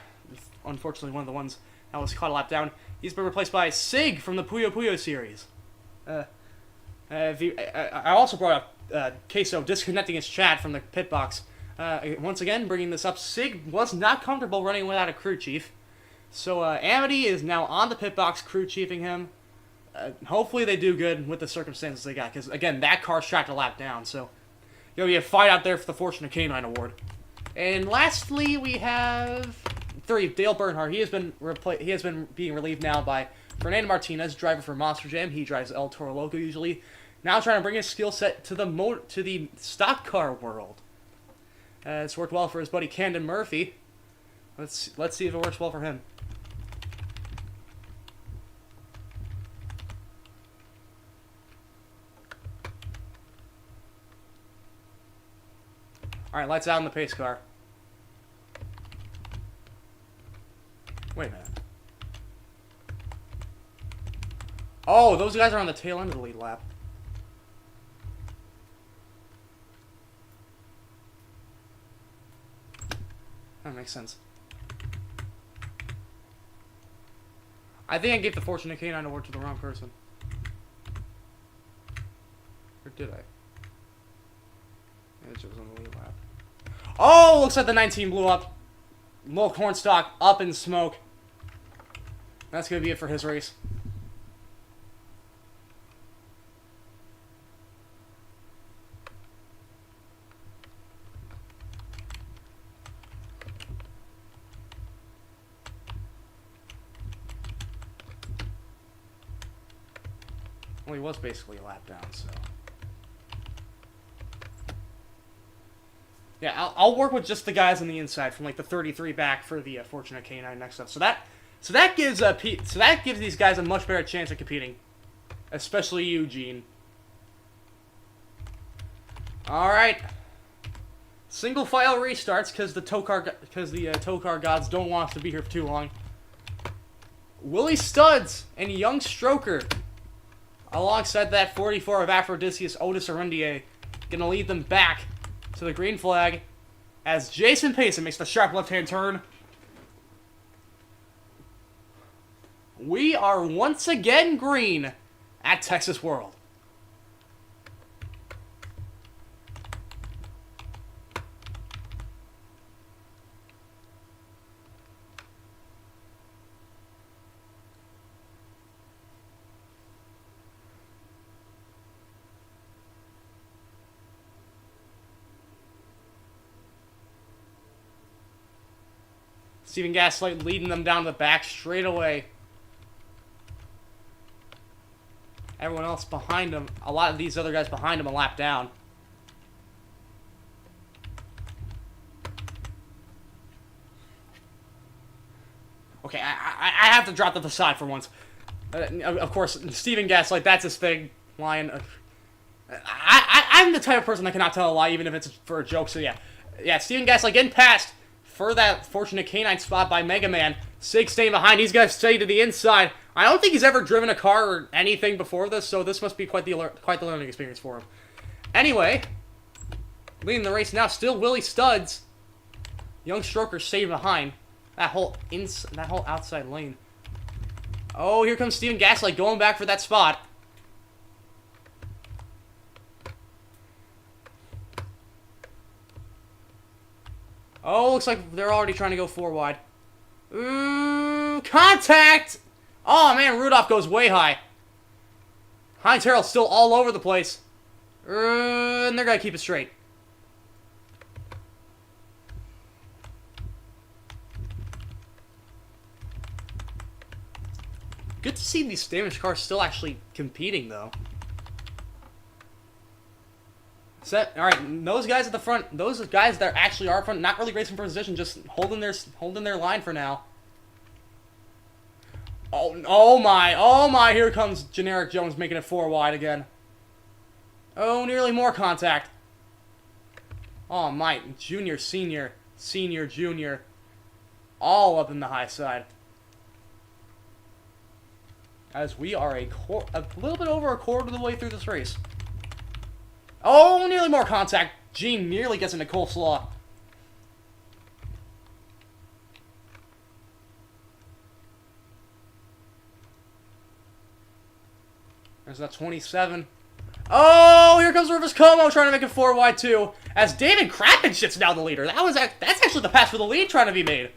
Unfortunately, one of the ones that was caught a lap down. He's been replaced by Sig from the Puyo Puyo series. I also brought up Queso disconnecting his chat from the pit box. Once again, bringing this up, Sig was not comfortable running without a crew chief. So Amity is now on the pit box, crew chiefing him. Hopefully they do good with the circumstances they got, because again, that car tracked a lap down. So there'll be a fight out there for the Fortunate Canine Award. And lastly, we have 3, Dale Bernhardt. He has been being relieved now by Fernando Martinez, driver for Monster Jam. He drives El Toro Loco usually. Now trying to bring his skill set to the stock car world. It's worked well for his buddy Camden Murphy. Let's see if it works well for him. Alright, lights out in the pace car. Wait a minute. Oh, those guys are on the tail end of the lead lap. That makes sense. I think I gave the Fortunate Canine Award to the wrong person. Or did I? It was on the lead lap. Oh, looks like the 19 blew up. Little Cornstalk up in smoke. That's going to be it for his race. Well, he was basically a lap down, so. Yeah, I'll work with just the guys on the inside from like the 33 back for the Fortunate Canine next up. So that gives these guys a much better chance of competing, especially Eugene. All right, single file restarts because the tow car gods don't want us to be here for too long. Willie Studs and Young Stroker, alongside that 44 of Aphrodisias Otis Arundier, gonna lead them back to the green flag as Jason Payson makes the sharp left-hand turn. We are once again green at Texas World. Steven Gaslight leading them down the back straight away. Everyone else behind him, a lot of these other guys behind him a lap down. Okay, I have to drop the facade for once. Of course, Steven Gaslight, that's his thing. Lion. I'm the type of person that cannot tell a lie even if it's for a joke, so yeah. Yeah, Steven Gaslight getting past for that Fortunate Canine spot by Mega Man. Sig staying behind. He's going to stay to the inside. I don't think he's ever driven a car or anything before this, so this must be quite the learning experience for him. Anyway, leading the race now, still Willie Studs. Young Stroker staying behind. That whole outside lane. Oh, here comes Steven Gaslight going back for that spot. Oh, looks like they're already trying to go 4 wide. Ooh, contact! Oh, man, Rudolph goes way high. Heinz Harold's still all over the place. And they're going to keep it straight. Good to see these damaged cars still actually competing, though. Alright, those guys at the front, those guys that actually are front, not really racing for position, just holding their line for now. Oh my, here comes Generic Jones making it 4 wide again. Oh, nearly more contact. Oh my, junior, senior, junior, all up in the high side. As we are a little bit over a quarter of the way through this race. Oh, nearly more contact. Gene nearly gets into coleslaw. There's that 27. Oh, here comes Rufus Como trying to make it 4 wide too. As David Krappenschit's now the leader. That's actually the pass for the lead trying to be made.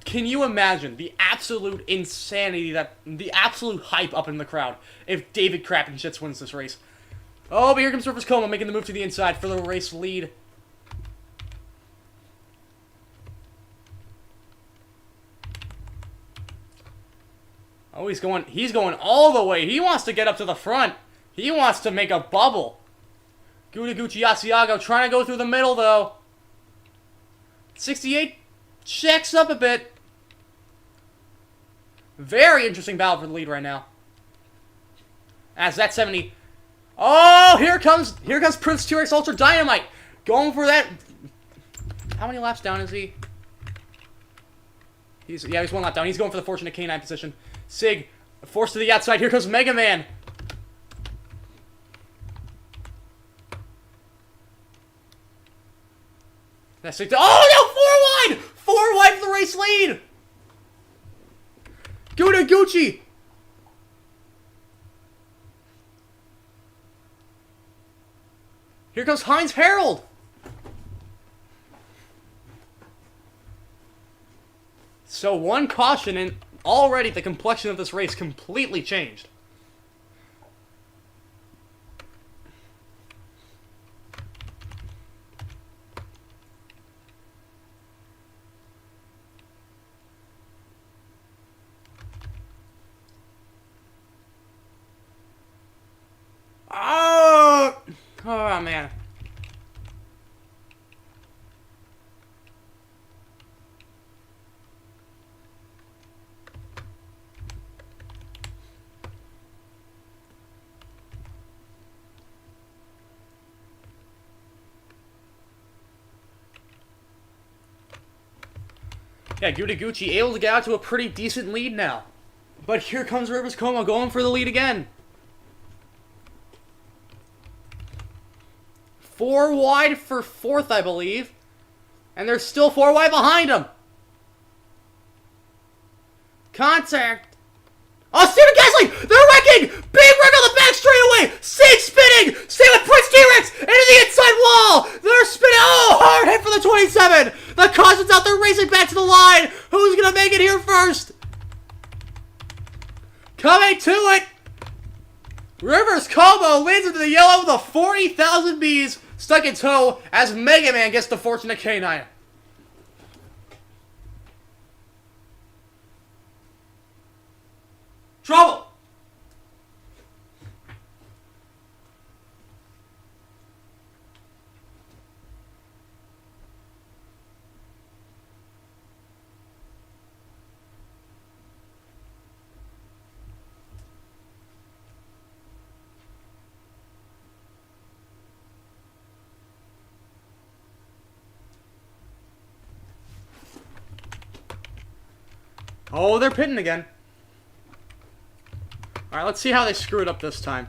Can you imagine the absolute insanity, the absolute hype up in the crowd if David Krappenschitz wins this race? Oh, but here comes Rufus Como making the move to the inside for the race lead. Oh, he's going all the way. He wants to get up to the front. He wants to make a bubble. Gucci Asiago trying to go through the middle, though. 68 checks up a bit. Very interesting battle for the lead right now. As that 70. Oh, here comes Prince T-Rex Ultra Dynamite. Going for that. How many laps down is he? He's 1 lap down. He's going for the Fortunate Canine position. Sig forced to the outside. Here comes Mega Man. That's Sig. Oh no! 4 wide! 4 wide for the race lead. Gucci. Here comes Heinz Harold. So 1 caution, and already the complexion of this race completely changed. Yeah, Gucci able to get out to a pretty decent lead now. But here comes Rivers Como going for the lead again. 4 wide for 4th, I believe. And there's still 4 wide behind him. Contact. Oh, Steven Gasly! They're wrecking! Big wreck on the back straightaway! Sig spinning! Stay with Prince T-Rex! Into the inside wall! They're spinning! Oh, hard hit for the 27! The Caution's out there racing back to the line! Who's gonna make it here first? Coming to it! Rivers Como leads into the yellow with a 40,000 bees stuck in tow as Mega Man gets the Fortunate K9. Trouble! Oh, they're pitting again. Alright, let's see how they screw it up this time.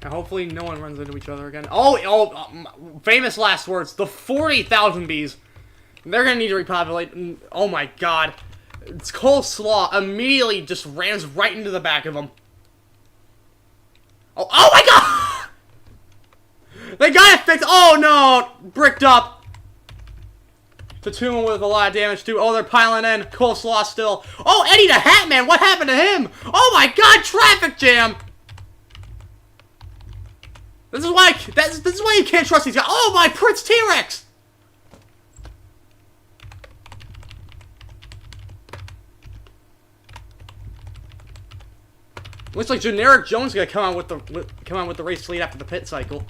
And hopefully no one runs into each other again. Famous last words. The 40,000 bees. They're going to need to repopulate. Oh my god. It's Coleslaw immediately just rams right into the back of them. Oh my god! They got it fixed. Oh no! Bricked up. Tatum with a lot of damage too. Oh, they're piling in. Coleslaw still. Oh, Eddie the Hat Man. What happened to him? Oh my god, traffic jam. This is why you can't trust these guys. Oh my Prince T-Rex! Looks like Generic Jones is gonna come out with the race lead after the pit cycle.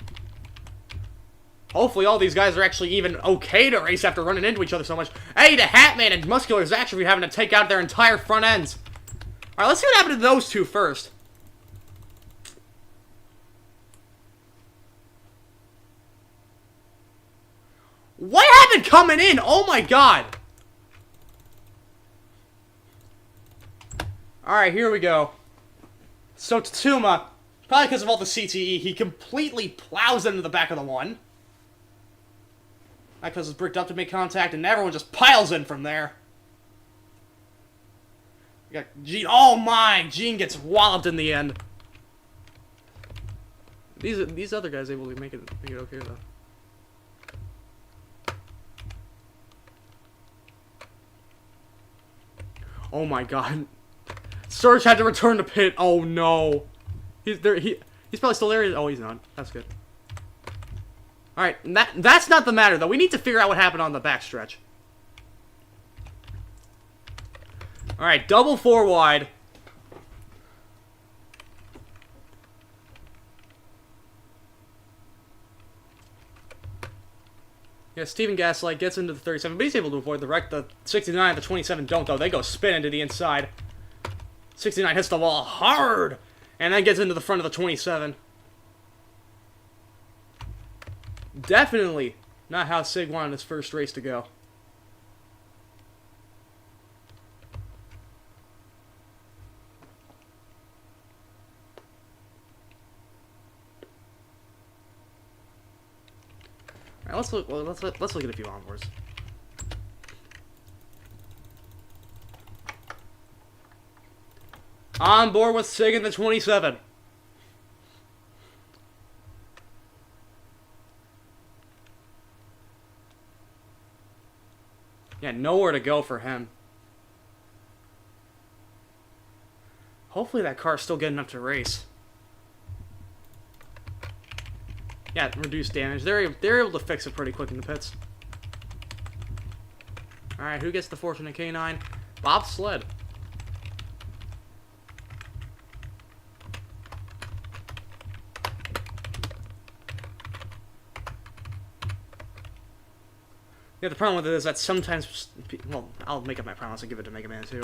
Hopefully all these guys are actually even okay to race after running into each other so much. Hey, the Hatman and Muscular is actually having to take out their entire front ends. Alright, let's see what happened to those two first. What happened coming in? Oh my god. Alright, here we go. So Tatsuma, probably because of all the CTE, he completely plows into the back of the one. Not because it's bricked up to make contact, and everyone just piles in from there. We got Gene. Oh my! Gene gets walloped in the end. These other guys able to make it okay though. Oh my god. Surge had to return to pit. Oh no. He's probably still there. Oh, he's not. That's good. Alright, that's not the matter though. We need to figure out what happened on the backstretch. Alright, double 4 wide. Yeah, Steven Gaslight gets into the 37, but he's able to avoid the wreck. The 69 and the 27 don't, though. They go spinning to the inside. 69 hits the wall hard, and then gets into the front of the 27. Definitely not how Sig wanted his first race to go. All right, let's look. Well, let's look at a few onboards. On board with Sig in the 27. Yeah, nowhere to go for him. Hopefully that car's still good enough to race. Yeah, reduced damage. They're able to fix it pretty quick in the pits. Alright, who gets the fortunate canine? Bob Sled. Yeah, the problem with it is that sometimes... Well, I'll make up my promise and give it to Mega Man 2.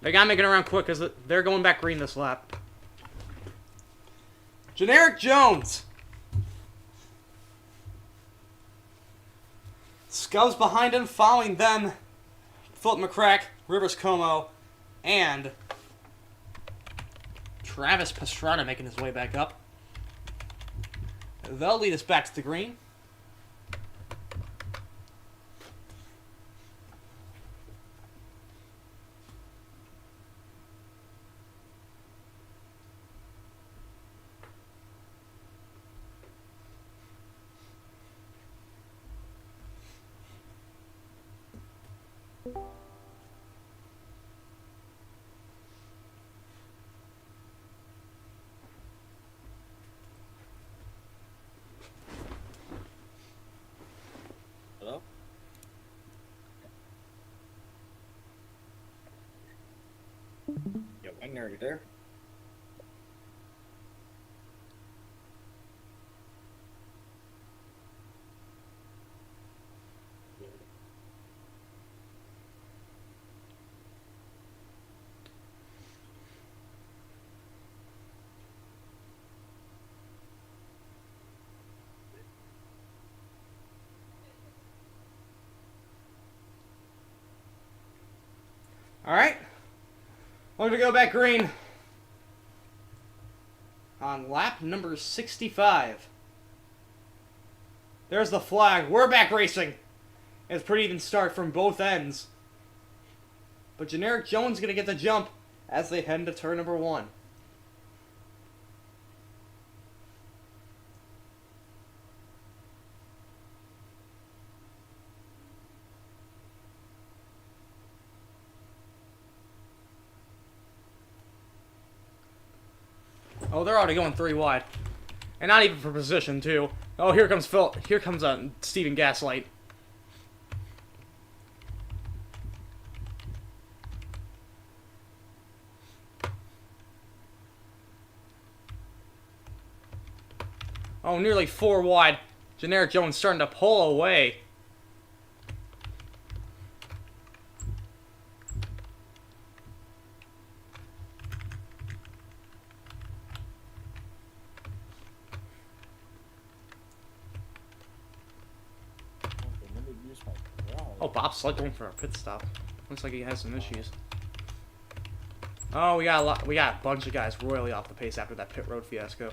They gotta make it around quick, because they're going back green this lap. Generic Jones! Scubs behind him, following them. Philip McCrack, Rivers Como, and Travis Pastrana making his way back up. They'll lead us back to the green. Hello? Yo, Wagner, are you there? Alright. We're going to go back green on lap number 65. There's the flag. We're back racing. It's a pretty even start from both ends. But Generic Jones is going to get the jump as they head into turn number 1. Oh, they're already going 3 wide. And not even for position, too. Oh, here comes Phil. Here comes Steven Gaslight. Oh, nearly 4 wide. Generic Jones starting to pull away. Oh, Bob's Sled going for a pit stop. Looks like he has some issues. Oh, we got a bunch of guys royally off the pace after that pit road fiasco.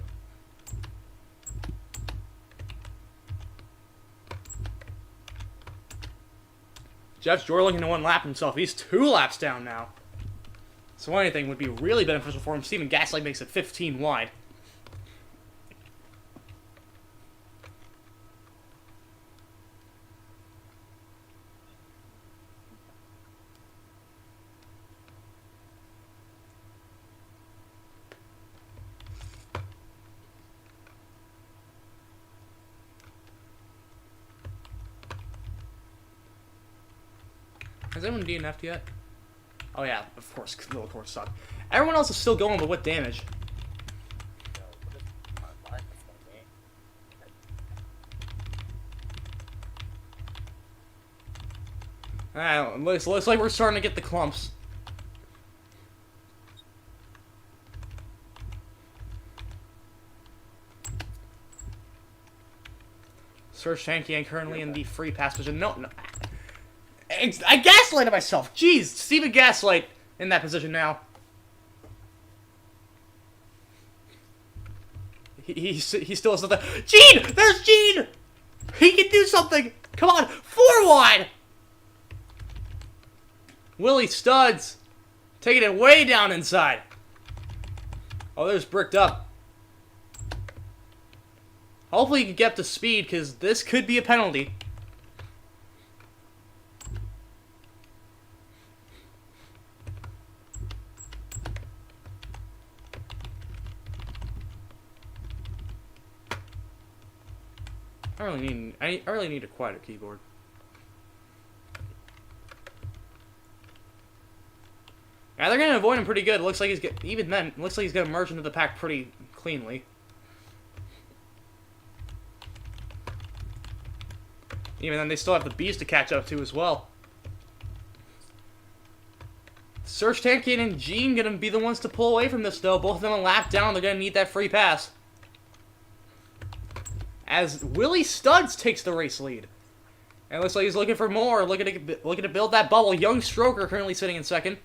Jeff's Joy looking to 1 lap himself. He's 2 laps down now. So anything would be really beneficial for him. Steven Gaslight makes it 15 wide. Has anyone DNF'd yet? Oh yeah, of course, Little Court sucked. Everyone else is still going, but with damage. Looks like we're starting to get the clumps. Sir Shanky currently in the free pass position. No. I gaslighted myself. Jeez, Steven Gaslight in that position now. He still has nothing. Gene! There's Gene! He can do something! Come on! 4 wide! Willie Studs taking it way down inside. Oh, there's Bricked Up. Hopefully he can get up to speed, because this could be a penalty. I really need a quieter keyboard. Yeah, they're gonna avoid him pretty good. It looks like even then, it looks like he's gonna merge into the pack pretty cleanly. Even then, they still have the bees to catch up to as well. Serge Tankian and Gene gonna be the ones to pull away from this, though. Both of them a lap down. They're gonna need that free pass. As Willie Studs takes the race lead. And it looks like he's looking for more. Looking to build that bubble. Young Stroker currently sitting in second.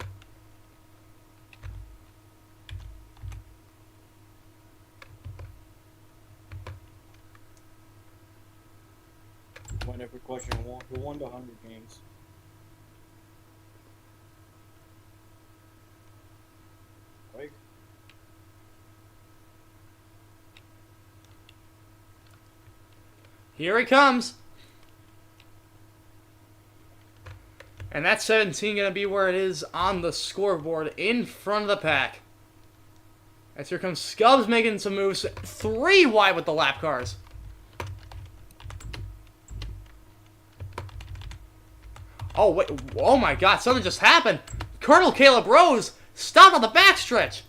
Win every question. Who won the Hunger Games? Like, Here he comes. And that's 17 going to be where it is on the scoreboard in front of the pack. As here comes Scubs making some moves. 3 wide with the lap cars. Oh, wait. Oh, my God. Something just happened. Colonel Caleb Rose stopped on the backstretch.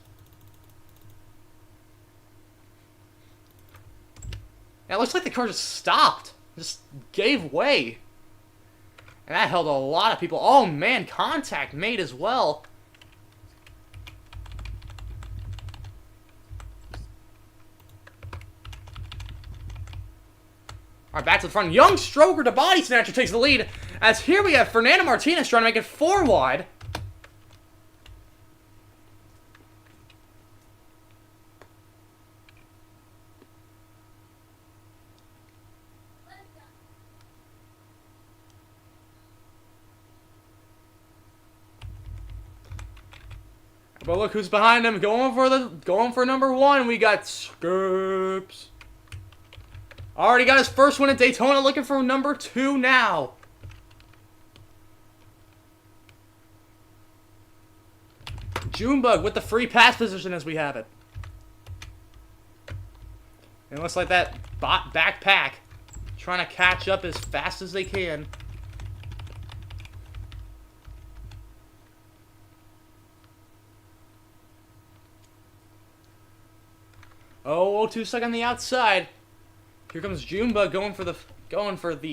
Yeah, it looks like the car just stopped. Just gave way. And that held a lot of people. Oh, man. Contact made as well. All right, back to the front. Young Stroker to body snatcher takes the lead. As here we have Fernando Martinez trying to make it 4 wide. But look who's behind him, going for number 1. We got Scoops. Already got his first win at Daytona, looking for number 2 now. Junebug with the free pass position as we have it. And it looks like that backpack trying to catch up as fast as they can. Oh, 2 stuck on the outside. Here comes Junebug going for the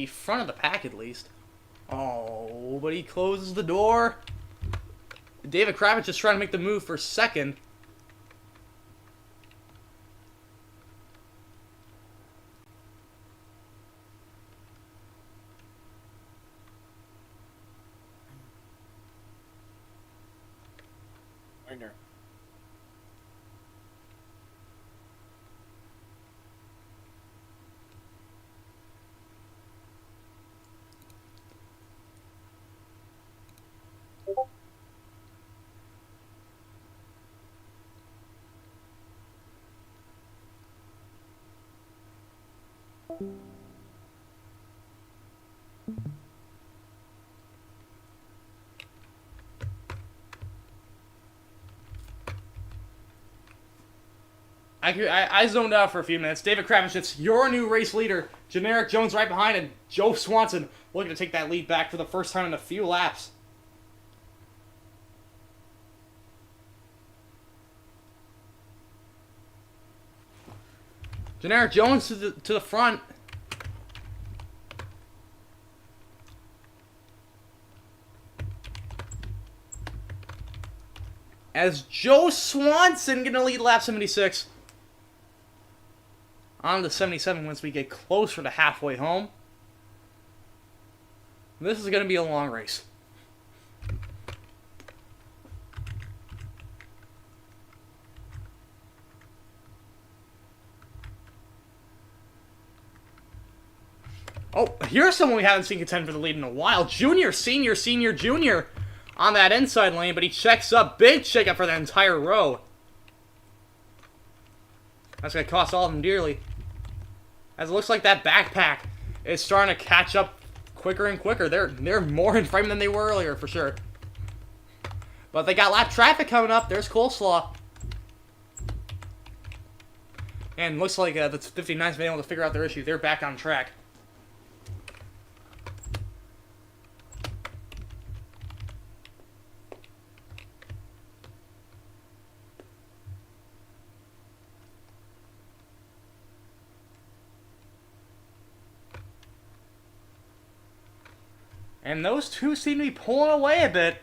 front of the pack at least. Oh, but he closes the door. David Kravitz just trying to make the move for second. winner. I zoned out for a few minutes. David Kravitz, it's your new race leader. Generic Jones right behind, and Joe Swanson looking to take that lead back for the first time in a few laps. Generic Jones to the front. As Joe Swanson gonna lead lap 76. On to 77 once we get closer to halfway home. This is gonna be a long race. Oh, here's someone we haven't seen contend for the lead in a while. Junior, senior, junior on that inside lane, but he checks up. Big checkup for the entire row. That's going to cost all of them dearly. As it looks like that backpack is starting to catch up quicker and quicker. They're more in frame than they were earlier, for sure. But they got lap traffic coming up. There's Coleslaw. And looks like the 59's been able to figure out their issue. They're back on track. And those two seem to be pulling away a bit.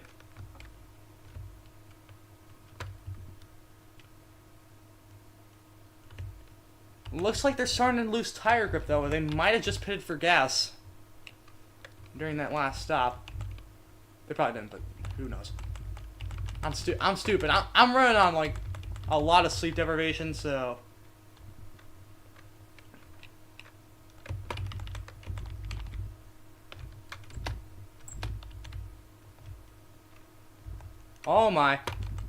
Looks like they're starting to lose tire grip, though. They might have just pitted for gas during that last stop. They probably didn't, but who knows. I'm stupid. I'm running on, like, a lot of sleep deprivation, so... Oh my.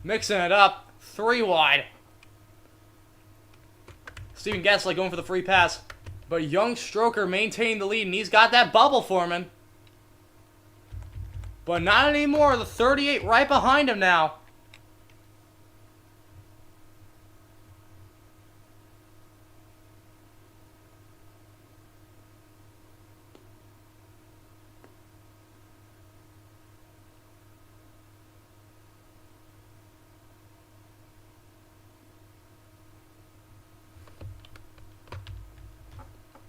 Mixing it up. 3 wide. Steven Gaslight going for the free pass. But young Stroker maintaining the lead, and he's got that bubble forming. But not anymore. The 38 right behind him now.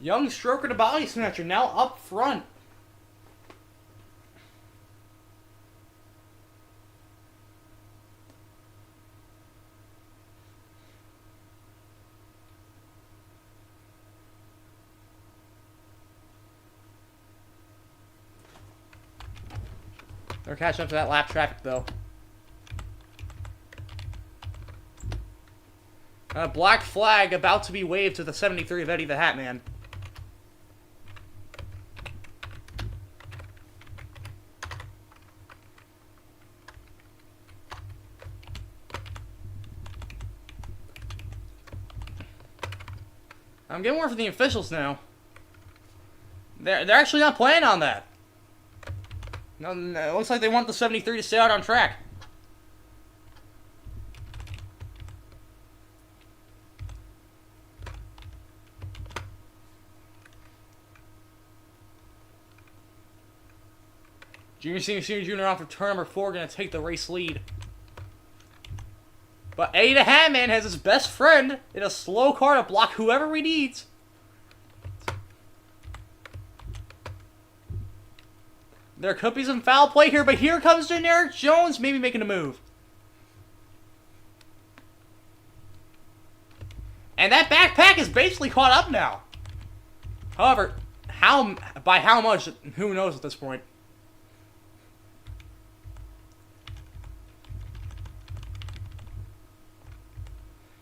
Young Stroker to body snatcher now up front. They're catching up to that lap traffic, though. A black flag about to be waved to the 73 of Eddie the Hat Man. I'm getting more from the officials now. They're actually not planning on that. No, it looks like they want the 73 to stay out on track. Junior Senior Junior off of turn number 4, going to take the race lead. But Eddie the Hat Man has his best friend in a slow car to block whoever he needs. There could be some foul play here, but here comes Generic Jones maybe making a move. And that backpack is basically caught up now. However, by how much, who knows at this point.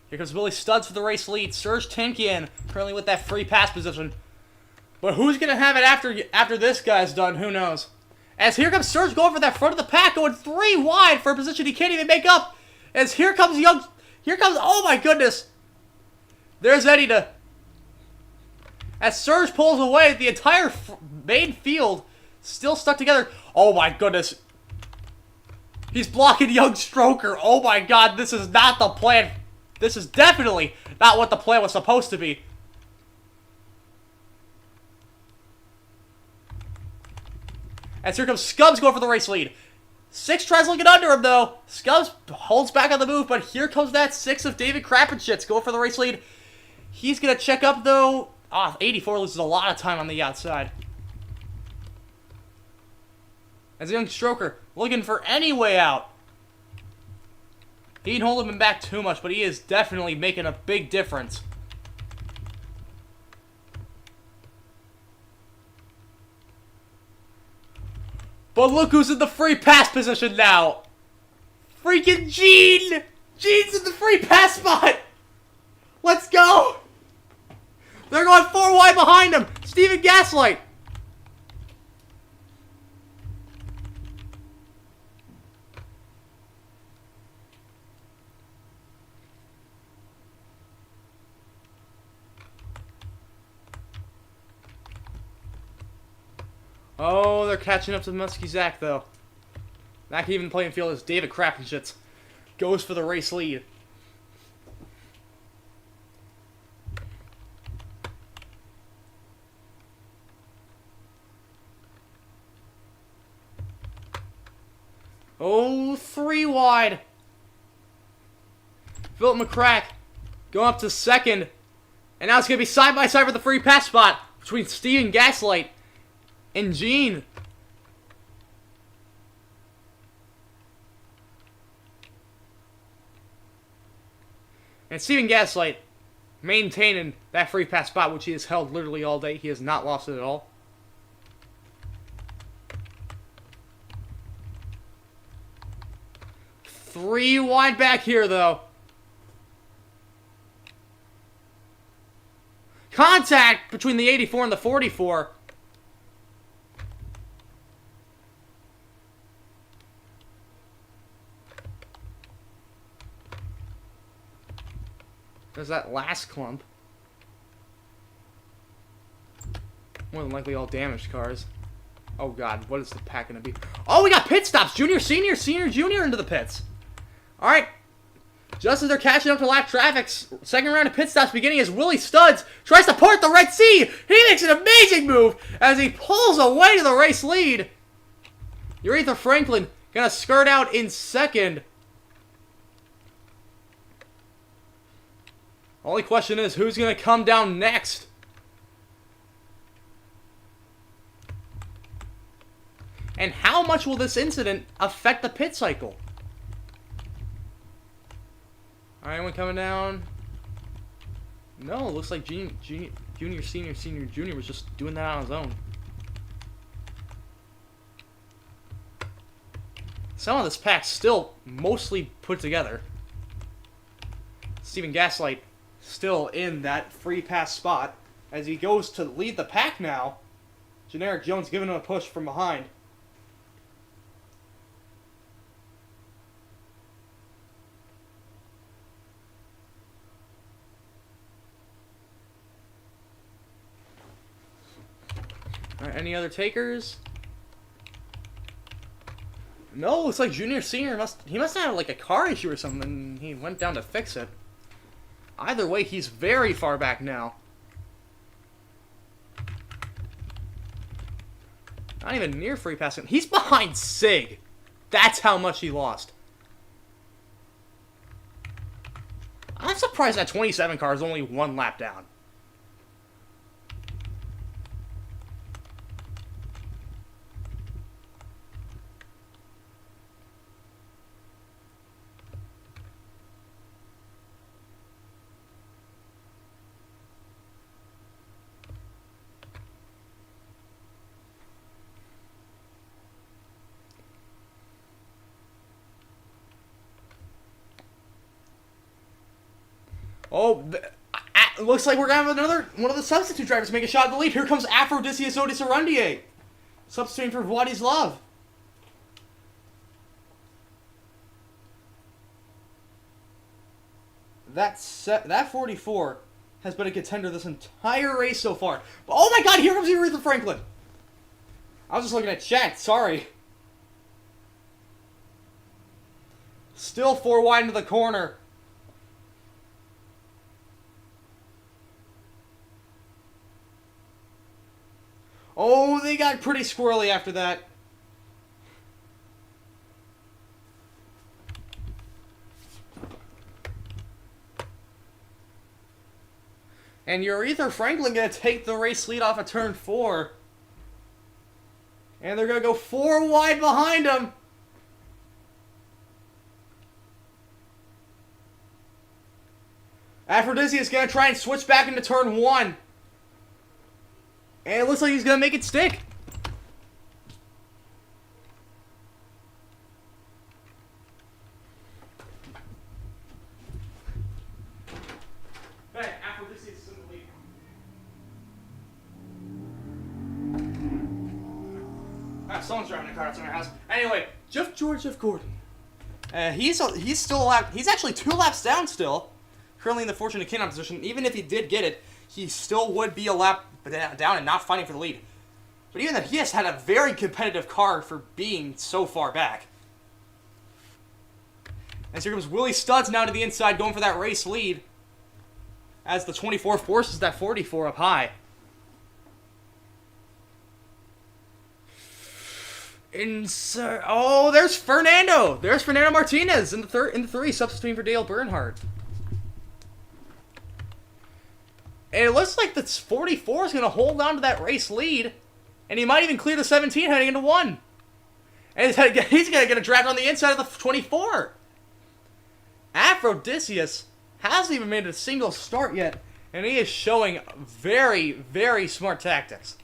Here comes Willie Studs for the race lead. Serge Tinkian currently with that free pass position. But who's going to have it after this guy's done? Who knows? As here comes Serge going for that front of the pack, going 3 wide for a position he can't even make up. As here comes oh my goodness. There's Eddie to... As Serge pulls away, the entire main field still stuck together. Oh my goodness. He's blocking young Stroker. Oh my god, this is not the plan. This is definitely not what the plan was supposed to be. As here comes Scubs going for the race lead. 6 tries to get under him, though. Scubs holds back on the move, but here comes that 6 of David Krappenschitz going for the race lead. He's going to check up, though. 84 loses a lot of time on the outside. As a young Stroker looking for any way out. He ain't holding him back too much, but he is definitely making a big difference. But look who's in the free pass position now. Freaking Gene! Gene's in the free pass spot! Let's go! They're going 4 wide behind him. Steven Gaslight. Oh, they're catching up to Muskie Zach, though. Not even playing field as David Krappenschitz goes for the race lead. Oh, 3 wide. Philip McCrack going up to second. And now it's going to be side by side for the free pass spot between Steven Gaslight and Gene. And Steven Gaslight maintaining that free pass spot, which he has held literally all day. He has not lost it at all. Three wide back here, though. Contact between the 84 and the 44. There's that last clump. More than likely all damaged cars. Oh god, what is the pack gonna be? Oh, we got pit stops! Junior, senior, senior, junior into the pits. Alright. Just as they're catching up to lap traffic, second round of pit stops beginning as Willie Studs tries to port the Red Sea. He makes an amazing move as he pulls away to the race lead. Aretha Franklin gonna skirt out in second. Only question is, who's going to come down next? And how much will this incident affect the pit cycle? Alright, anyone coming down? No, it looks like junior, senior, senior, junior was just doing that on his own. Some of this pack's still mostly put together. Steven Gaslight still in that free pass spot as he goes to lead the pack now. Generic Jones giving him a push from behind. Alright, any other takers? No, looks like Junior Senior must have like a car issue or something. He went down to fix it. Either way, he's very far back now. Not even near free passing. He's behind Sig. That's how much he lost. I'm surprised that 27 car is only one lap down. Oh, looks like we're going to have another one of the substitute drivers make a shot at the lead. Here comes Aphrodisias Otis Arundier, substituting for Vladislav. That 44 has been a contender this entire race so far. But, oh my god, here comes Aretha Franklin. I was just looking at chat, sorry. Still 4 wide into the corner. Oh, they got pretty squirrely after that. And Aretha Franklin going to take the race lead off of turn 4. And they're going to go 4 wide behind him. Aphrodisias going to try and switch back into turn 1. And it looks like he's going to make it stick. Hey, Aphrodisias is in the lead. Someone's driving a car outside my house. Anyway, Jeff Gordon. He's still a lap. He's actually 2 laps down still. Currently in the fortunate King position. Even if he did get it, he still would be a lap down and not fighting for the lead. But even that, he has had a very competitive car for being so far back. As here comes Willie Studs now to the inside, going for that race lead. As the 24 forces that 44 up high. Oh, there's Fernando. There's Fernando Martinez in the 3, substituting for Dale Bernhardt. And it looks like the 44 is going to hold on to that race lead. And he might even clear the 17 heading into 1. And he's going to get a draft on the inside of the 24. Aphrodisias hasn't even made a single start yet, and he is showing very, very smart tactics.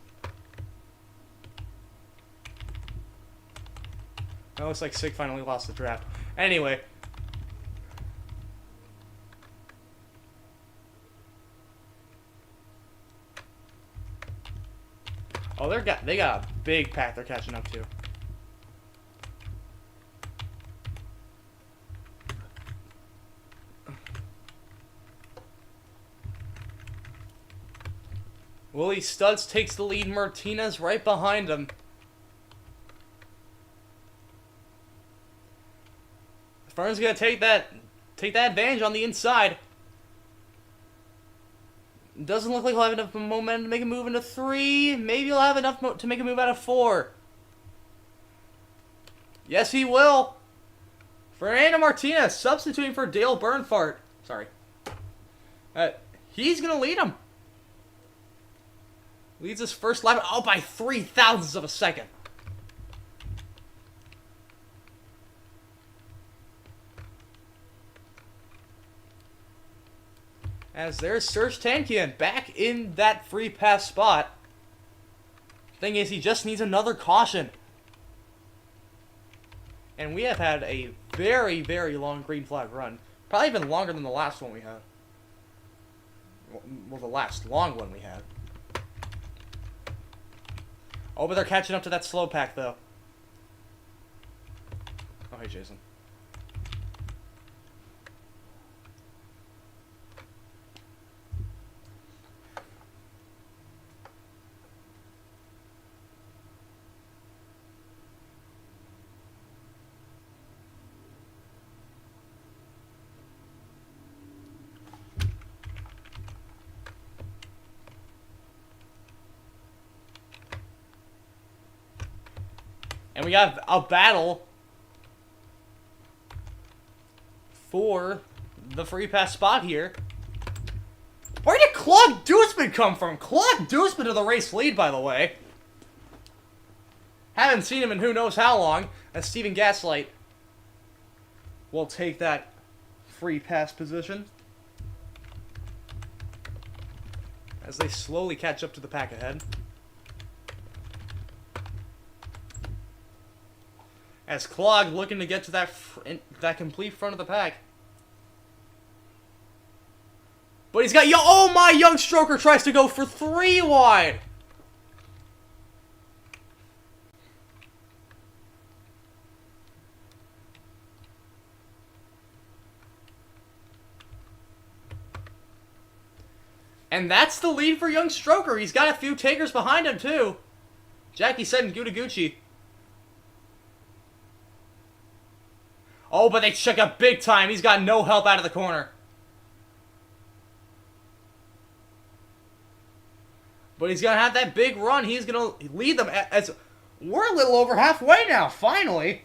It looks like Sig finally lost the draft. Anyway. Oh, they got a big pack they're catching up to. Willie Studs takes the lead. Martinez right behind him. Fern's gonna take that advantage on the inside. Doesn't look like he'll have enough momentum to make a move into 3. Maybe he'll have enough to make a move out of 4. Yes, he will. Fernando Martinez substituting for Dale Bernhardt. Sorry. He's gonna lead him. Leads his first lap by 0.003 of a second. As there's Serge Tankian back in that free pass spot. Thing is, he just needs another caution. And we have had a very, very long green flag run. Probably even longer than the last one we had. Well, the last long one we had. Oh, but they're catching up to that slow pack, though. Oh, hey, Jason. And we got a battle for the free pass spot here. Where did Claude Dusman come from? Claude Dusman to the race lead, by the way. Haven't seen him in who knows how long. As Steven Gaslight will take that free pass position. As they slowly catch up to the pack ahead. As Clog looking to get to that complete front of the pack. But he's got... Oh my! Young Stroker tries to go for 3 wide! And that's the lead for Young Stroker. He's got a few takers behind him, too. Jackie said and Gucci. Oh, but they check up big time. He's got no help out of the corner. But he's going to have that big run. He's going to lead them as... We're a little over halfway now, finally.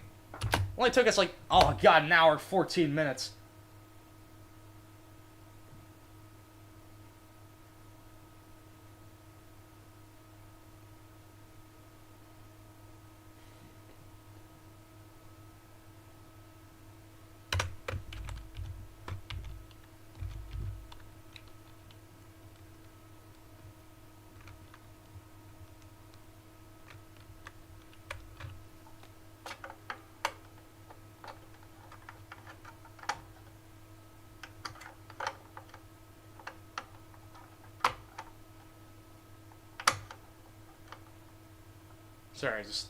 Only took us like, oh god, an hour and 14 minutes. Sorry, just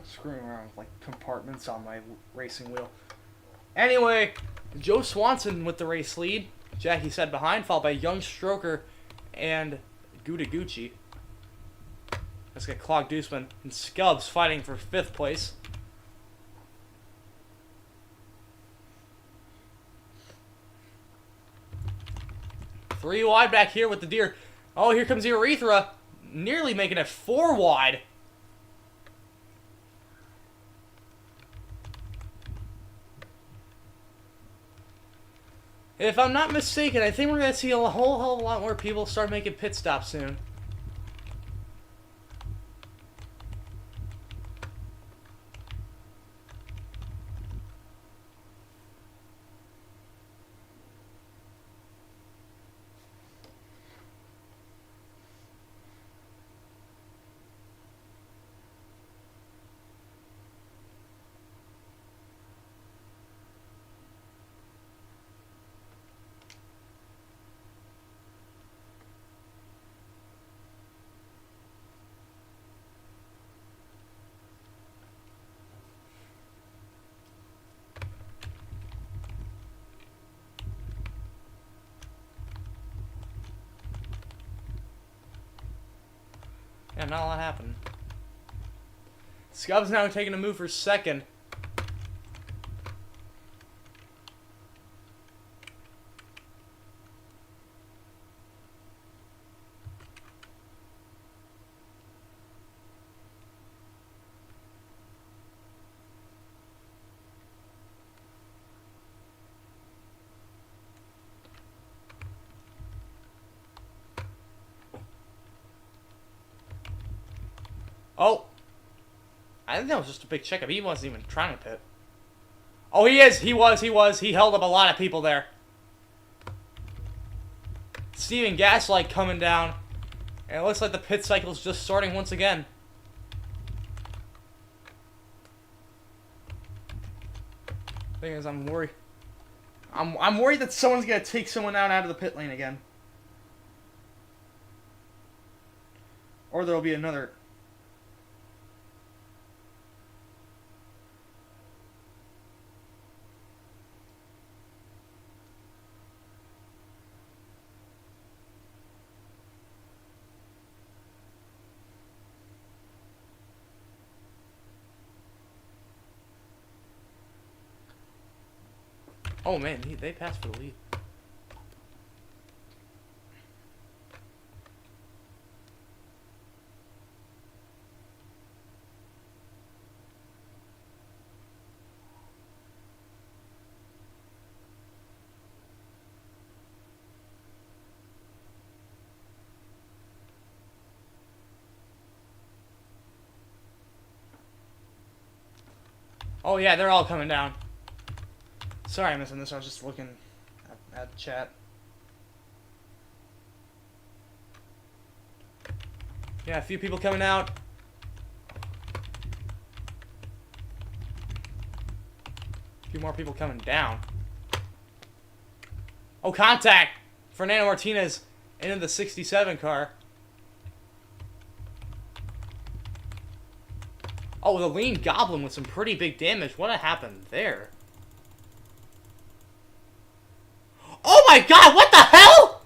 screwing around with like compartments on my racing wheel. Anyway, Joe Swanson with the race lead. Jackie said behind, followed by Young Stroker and Gucci. Let's get Clog Dusman and Scubs fighting for 5th place. Three wide back here with the deer. Oh, here comes Urethra. Nearly making it 4 wide. If I'm not mistaken, I think we're going to see a whole hell of a lot more people start making pit stops soon. Alright, not a lot happened. Scub's now taking a move for second. Oh! I think that was just a big checkup. He wasn't even trying to pit. Oh, he is! He was! He held up a lot of people there. Steven Gaslight coming down. And it looks like the pit cycle is just starting once again. Thing is, I'm worried. I'm worried that someone's gonna take someone out of the pit lane again. Or there'll be another. Oh man, they passed for the lead. Oh yeah, they're all coming down. Sorry I'm missing this, I was just looking at the chat. Yeah, a few people coming out. A few more people coming down. Oh, contact! Fernando Martinez into the 67 car. Oh, the Lean Goblin with some pretty big damage. What happened there? Oh my god, what the hell?!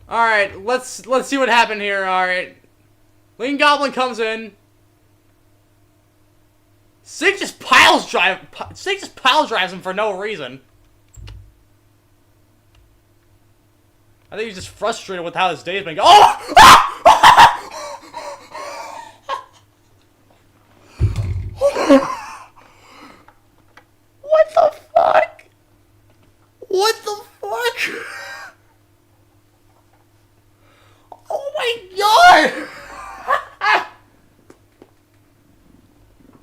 Alright, let's see what happened here, alright. Lean Goblin comes in. Sig just pile drives him for no reason. I think he's just frustrated with how his day's been going. Oh! Ah! What the fuck? What the fuck? Oh my god!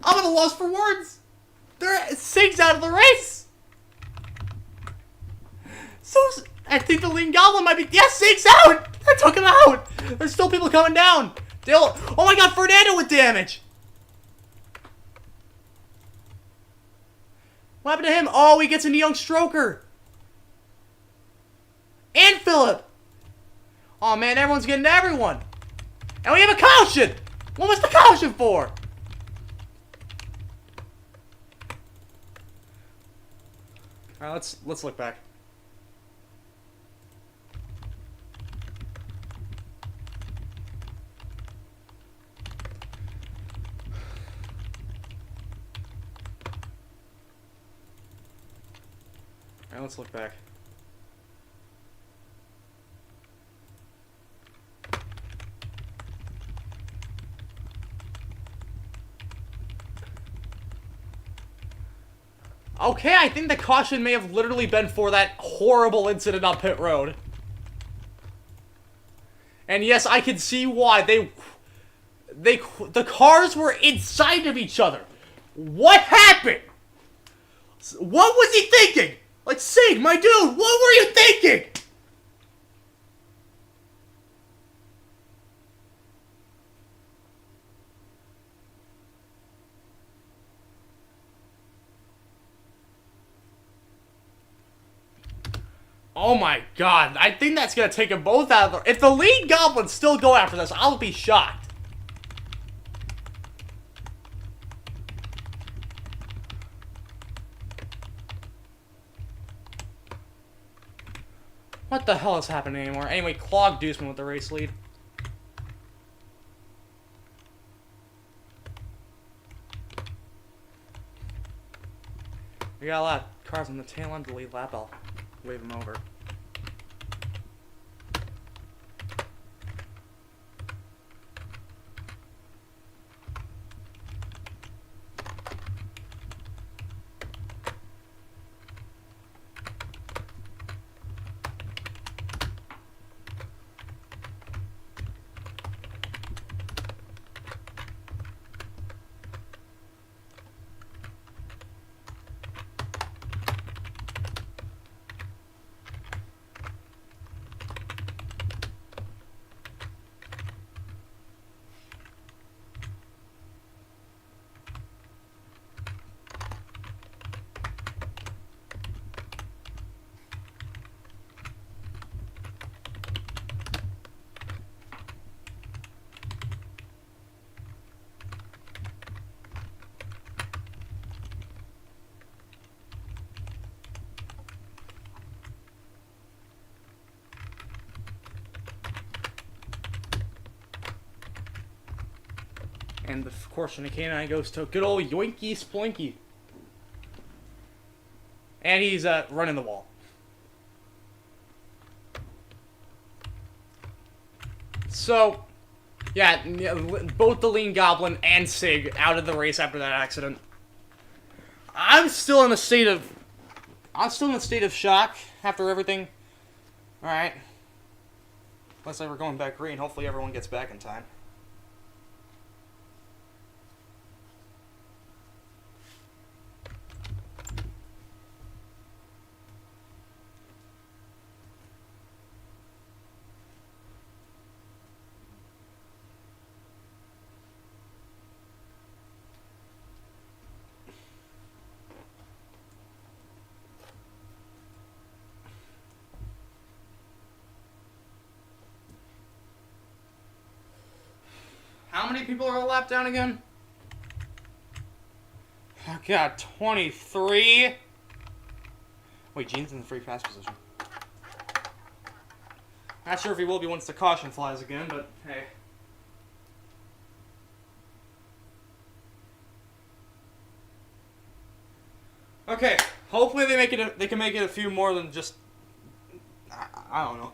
I'm at a loss for words. Sig's out of the race. So I think the Lean Goblin might be. Yes, Sig's out. I took him out. There's still people coming down. Oh my god, Fernando with damage. What happened to him? Oh, he gets into Young Stroker. And Phillip. Oh man, everyone's getting to everyone. And we have a caution. What was the caution for? Alright, let's look back. Alright, let's look back. Okay, I think the caution may have literally been for that horrible incident on pit road. And yes, I can see why. The cars were inside of each other. What happened? What was he thinking? Like, Sig, my dude, what were you thinking? Oh my god, I think that's gonna take them both out of the... If the Lean Goblins still go after this, I'll be shocked. What the hell is happening anymore? Anyway, Clog Deuceman with the race lead. We got a lot of cars on the tail end of the lead lap. I'll wave them over. And of course, the canine goes to good old Yoinky Splinky. And he's running the wall. So, yeah, both the Lean Goblin and Sig out of the race after that accident. I'm still in a state of shock after everything. All right. Looks like we're going back green. Hopefully, everyone gets back in time. How many people are a lap down again? Oh god, 23? Wait, Gene's in the free pass position. Not sure if he will be once the caution flies again, but hey. Okay, hopefully they can make it a few more than just... I don't know.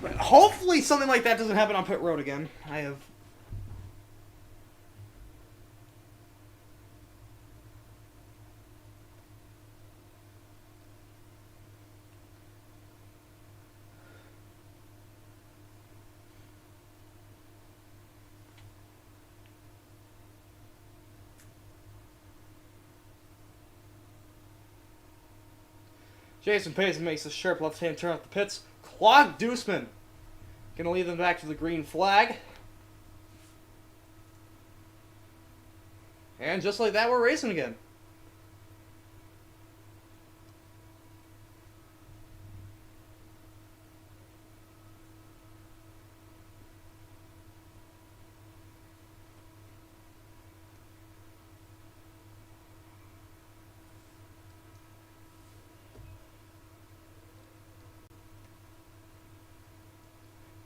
But hopefully something like that doesn't happen on pit road again. I have... Jason Payson makes a sharp left-hand turn off the pits. Clog Deuceman gonna lead them back to the green flag. And just like that, we're racing again.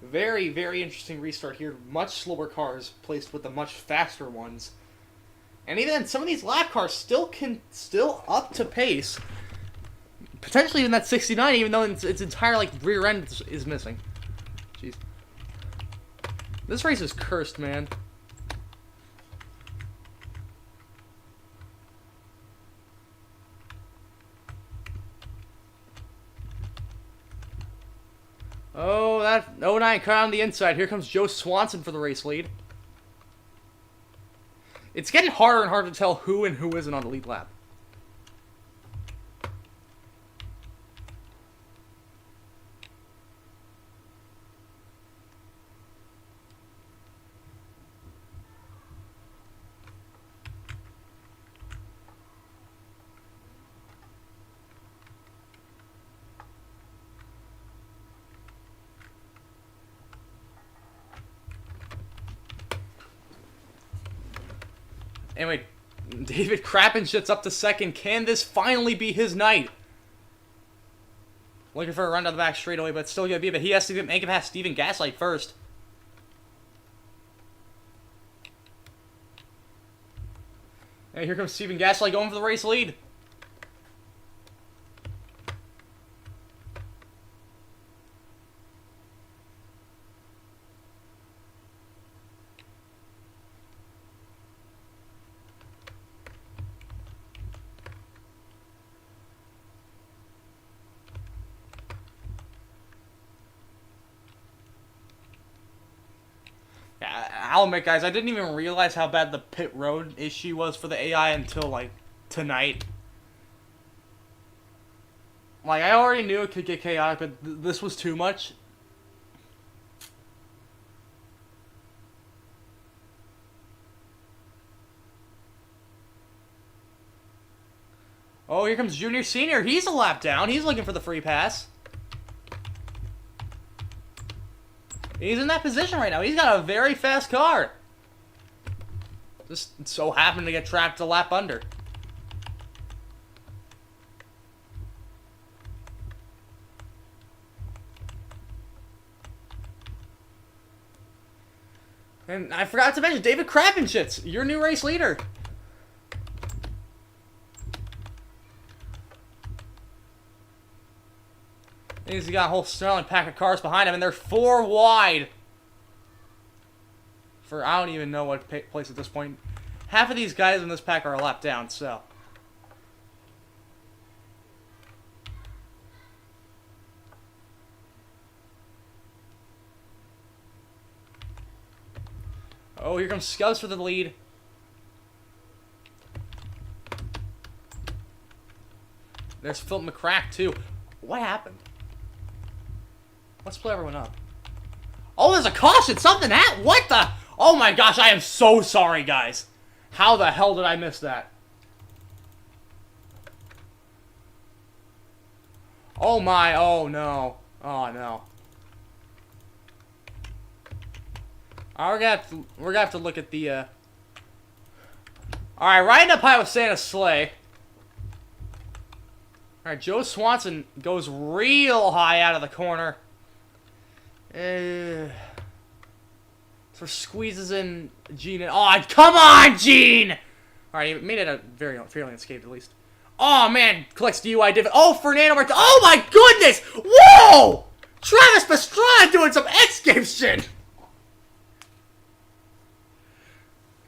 Very, very interesting restart here. Much slower cars placed with the much faster ones. And even some of these lap cars still up to pace. Potentially even that 69, even though its entire rear end is missing. Jeez. This race is cursed, man. Oh, that 09 car on the inside. Here comes Joe Swanson for the race lead. It's getting harder and harder to tell who and who isn't on the lead lap. Anyway, David Krappenschitz up to second. Can this finally be his night? Looking for a run down the back straightaway, but it's still gonna be. But he has to make it past Steven Gaslight first. And here comes Steven Gaslight going for the race lead. I'll admit, guys, I didn't even realize how bad the pit road issue was for the AI until, like, tonight. Like, I already knew it could get chaotic, but this was too much. Oh, here comes Junior Senior. He's a lap down. He's looking for the free pass. He's in that position right now. He's got a very fast car. Just so happened to get trapped a lap under. And I forgot to mention, David Krappenschitz, your new race leader. He's got a whole sterling pack of cars behind him, and they're 4 wide. For I don't even know what place at this point. Half of these guys in this pack are a lap down, so. Oh, here comes Scubs for the lead. There's Philip McCrack, too. What happened? Let's split everyone up. Oh, there's a caution! Something happened! What the? Oh my gosh, I am so sorry, guys. How the hell did I miss that? Oh my, oh no. Oh no. We're gonna have to look at the, Alright, riding up high with Santa's sleigh. Alright, Joe Swanson goes real high out of the corner. So squeezes in Gene. Oh, come on, Gene! Alright, he made it a fairly unscathed at least. Oh, man, collects DUI div. Oh, Fernando Martin. Oh, my goodness! Whoa! Travis Pastrana doing some X Games shit!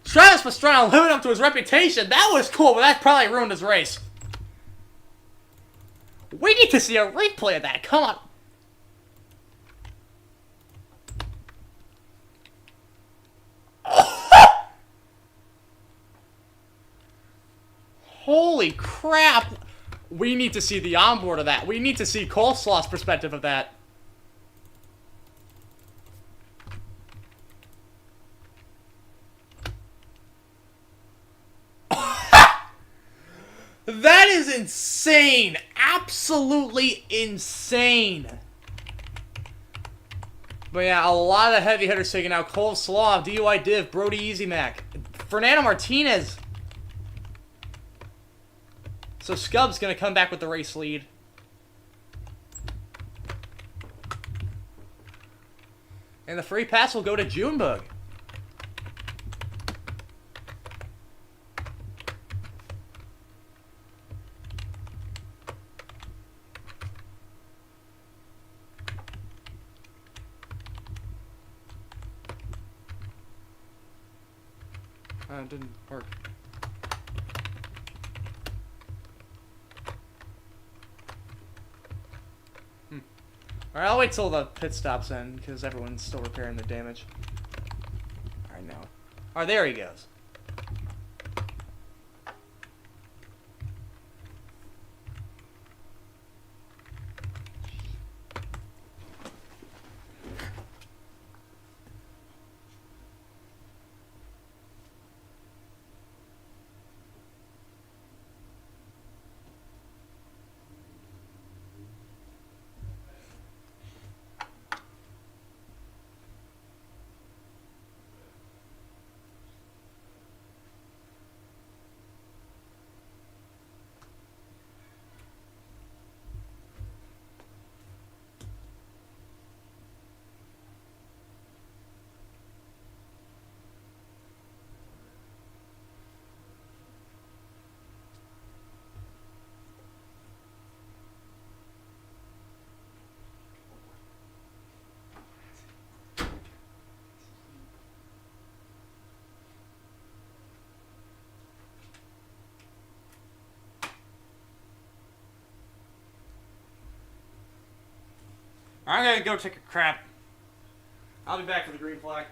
Travis Pastrana living up to his reputation. That was cool, but that probably ruined his race. We need to see a replay of that. Come on. Holy crap! We need to see the onboard of that. We need to see Coleslaw's perspective of that. That is insane! Absolutely insane! But yeah, a lot of heavy hitters taken out. Coleslaw, DUI Div, Brody Easy Mac, Fernando Martinez. So Scub's gonna come back with the race lead. And the free pass will go to Junebug. It didn't work. Alright, I'll wait till the pit stops end, because everyone's still repairing the damage. Alright, now. Alright, there he goes. I'm gonna go take a crap. I'll be back for the green flag.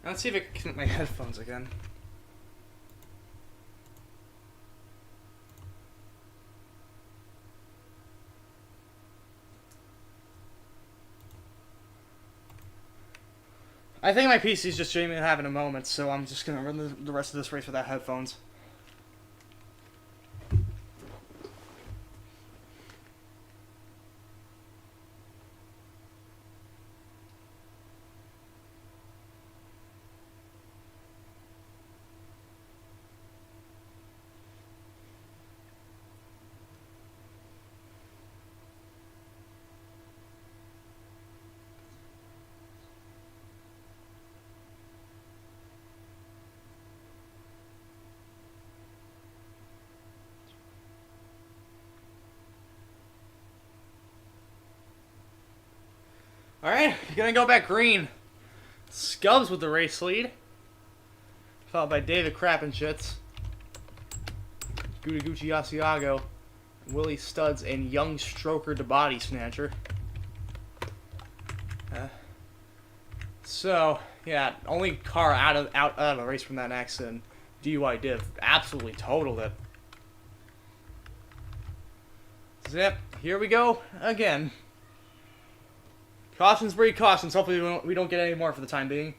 Let's see if I can connect my headphones again. I think my PC's just genuinely having a moment, so I'm just gonna run the rest of this race without headphones. Alright, you're gonna go back green. Scubs with the race lead. Followed by David Crappenshits, Gucci Asiago, Willie Studs, and Young Stroker the Body Snatcher. So, yeah, only car out of the race from that accident. DUI div. Absolutely totaled it. Zip, here we go again. Cautions breed cautions. Hopefully we don't get any more for the time being.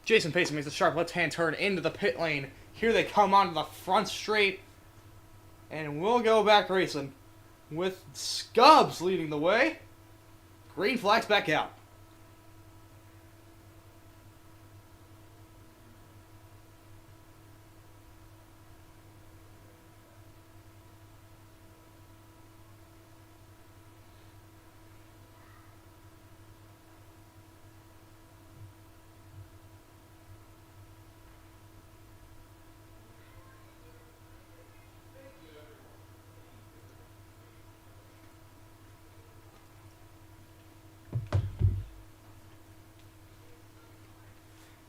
Jason Payson makes a sharp left-hand turn into the pit lane. Here they come onto the front straight. And we'll go back racing. With Scubs leading the way. Green flag's back out.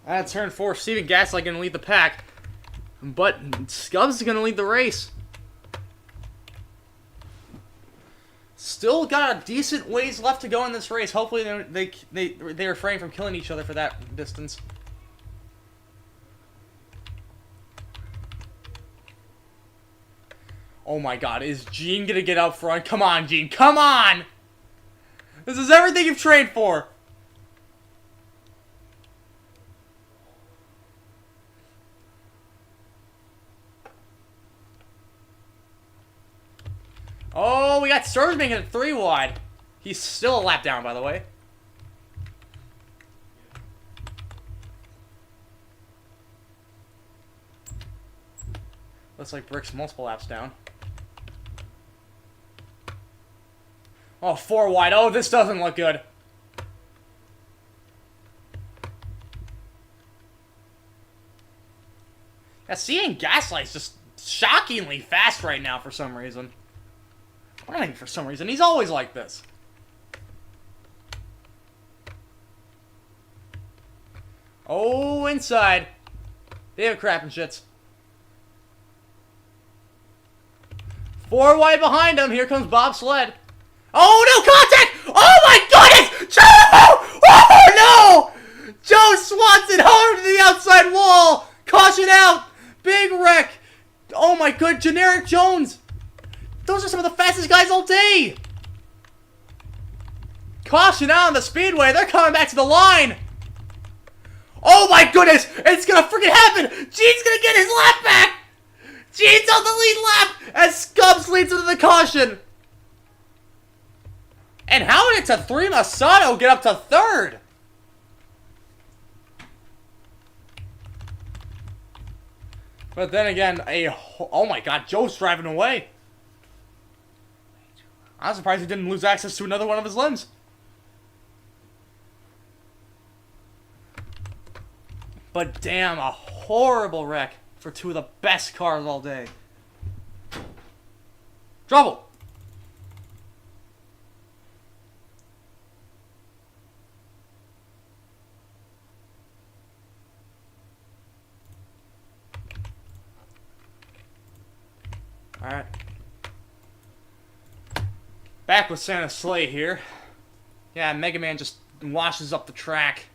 At turn 4, Steven Gaslight going to lead the pack. But Scubs is going to lead the race. Still got a decent ways left to go in this race. Hopefully they refrain from killing each other for that distance. Oh my god, is Gene going to get out front? Come on, Gene. Come on! This is everything you've trained for. Oh, we got Sturge making it 3 wide. He's still a lap down, by the way. Looks like Brick's multiple laps down. Oh, 4 wide. Oh, this doesn't look good. Yeah, seeing Gaslight's just shockingly fast right now for some reason. I don't think for some reason. He's always like this. Oh, inside. They have crap and shits. 4 wide behind him. Here comes Bob Sled. Oh, no contact! Oh, my goodness! Joe! Oh, no! Joe swats it hard to the outside wall. Caution out. Big wreck. Oh, my good. Generic Jones. Those are some of the fastest guys all day. Caution out on the speedway. They're coming back to the line. Oh, my goodness. It's going to freaking happen. Gene's going to get his lap back. Gene's on the lead lap as Scubs leads into the caution. And how did Tathrima Sato get up to third? But then again, oh my god, Joe's driving away. I'm surprised he didn't lose access to another one of his limbs. But damn, a horrible wreck for 2 of the best cars all day. Trouble. Alright. Back with Santa Sleigh here. Yeah, Mega Man just washes up the track.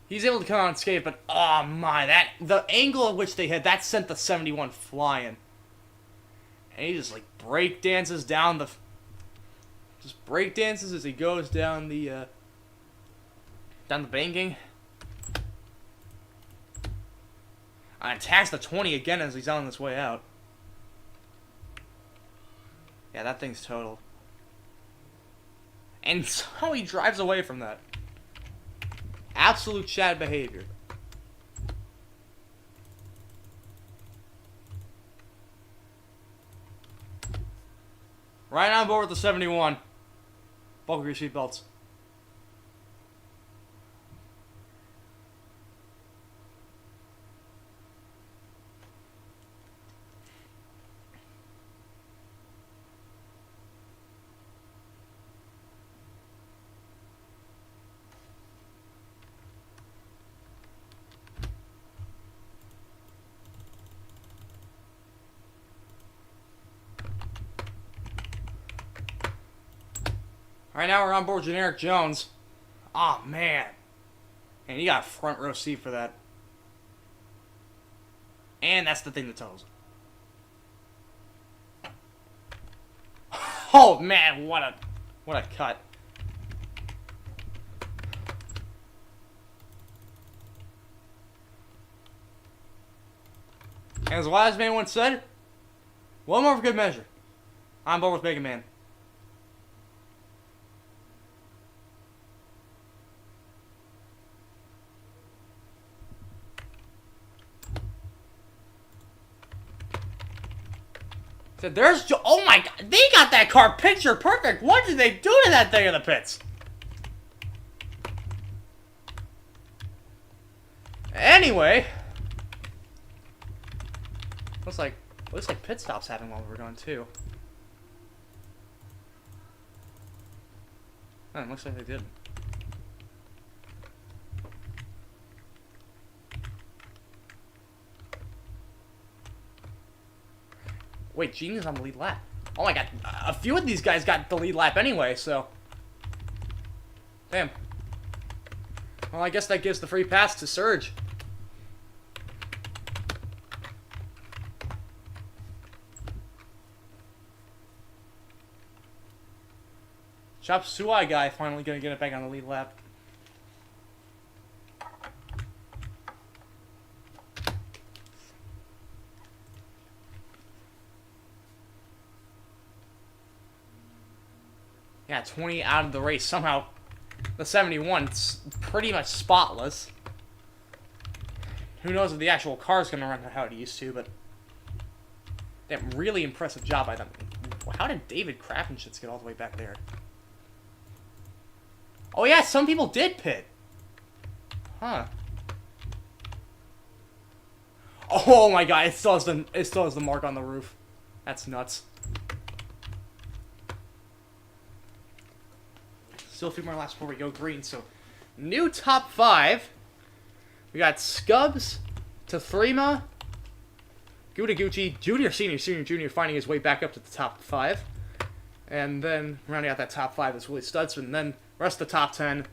He's able to come out unscathed, but oh my, the angle at which they hit, that sent the 71 flying. And he just like break dances down the as he goes down the banking. And attacks the 20 again as he's on his way out. Yeah, that thing's total. And so he drives away from that. Absolute Chad behavior. Right on board with the 71. Buckle your seatbelts. Right now we're on board Generic Jones. Aw, oh, man. And you got a front row seat for that. And that's the thing that tells. Oh, man, what a cut. And as Wise Man once said, one more for good measure. I'm board with Mega Man. So there's oh my god, they got that car picture perfect. What did they do to that thing in the pits? Anyway, looks like pit stops happening while we're going too. Oh, it looks like they did. Wait, Gene is on the lead lap. Oh my god, a few of these guys got the lead lap anyway, so. Damn. Well, I guess that gives the free pass to Surge. Chop Suai guy finally gonna get it back on the lead lap. Yeah, 20 out of the race. Somehow, the 71's pretty much spotless. Who knows if the actual car's going to run how it used to, but... Damn, really impressive job by them. How did David Craftonshits get all the way back there? Oh yeah, some people did pit. Huh. Oh my god, it still has the mark on the roof. That's nuts. Still a few more laps before we go green, so new top 5. We got Scubs, Tathrima, Gudaguchi, Junior, Senior, Senior, Junior, finding his way back up to the top 5. And then rounding out that top 5 is Willie Stutzman. And then rest of the top 10,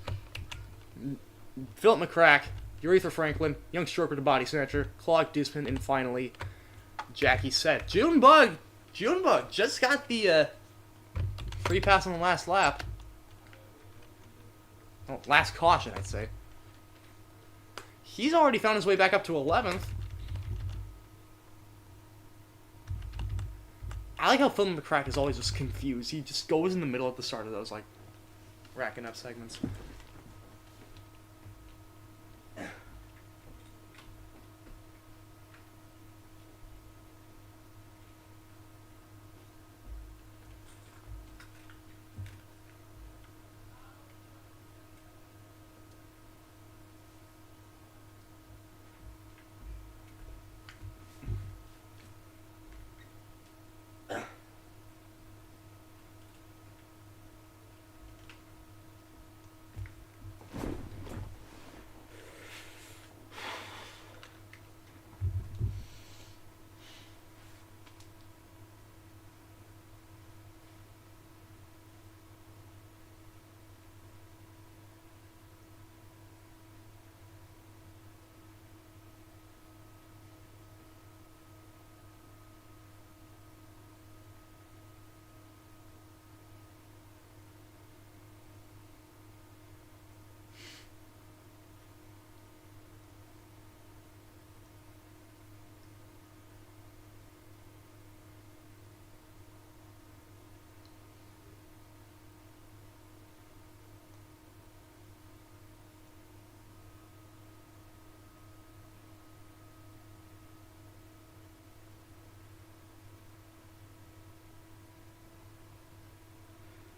Philip McCrack, Urethra Franklin, Young Stroker the Body Snatcher, Claude Disman, and finally, Jackie Set. Junebug just got the free pass on the last lap. Oh, last caution, I'd say. He's already found his way back up to 11th. I like how Phil McCrack is always just confused. He just goes in the middle at the start of those, like, racking up segments.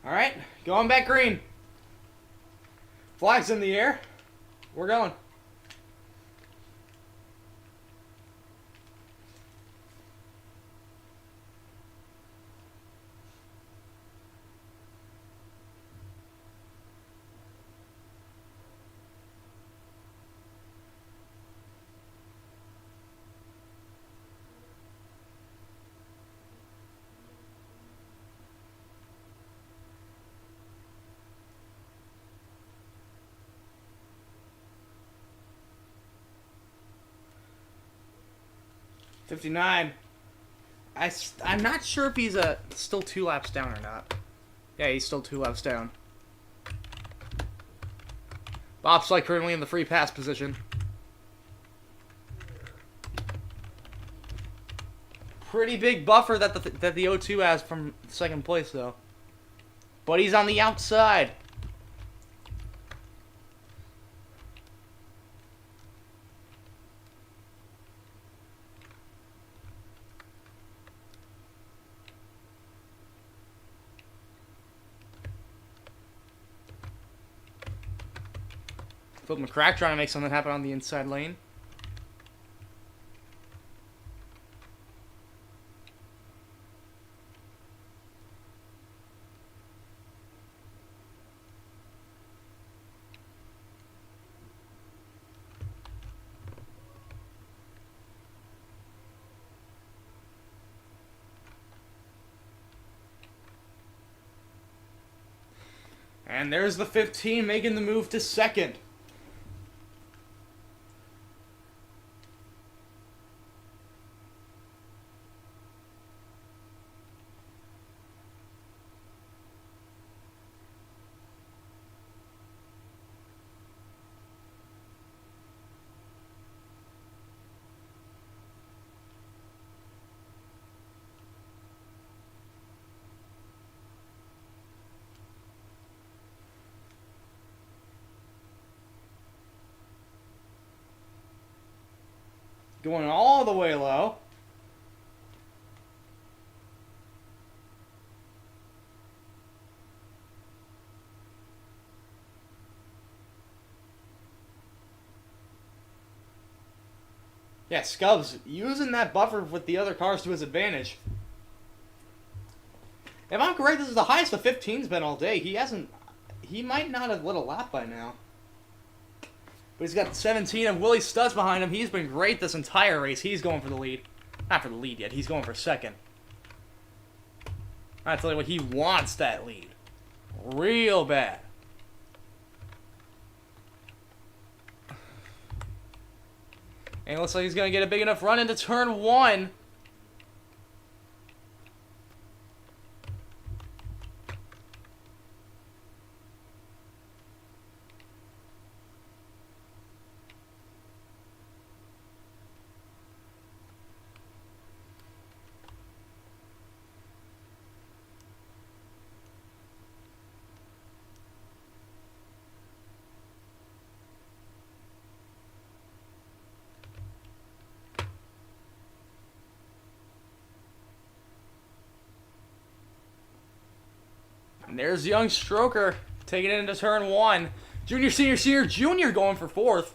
Alright, going back green. Flag's in the air. We're going. $59. I'm not sure if he's still 2 laps down or not. Yeah, he's still 2 laps down. Bobsled currently in the free pass position. Pretty big buffer that the O2 has from second place, though. But he's on the outside. Phil McCrack trying to make something happen on the inside lane. And there's the 15 making the move to second. Going all the way low. Yeah, Scubs using that buffer with the other cars to his advantage. If I'm correct, this is the highest the 15's been all day. He might not have lit a lap by now. But he's got 17 of Willie Stutz behind him. He's been great this entire race. He's going for the lead. Not for the lead yet. He's going for second. I tell you what, he wants that lead. Real bad. And it looks like he's going to get a big enough run into turn 1. And there's young Stroker taking it into turn 1. Junior, senior, senior, junior going for 4th.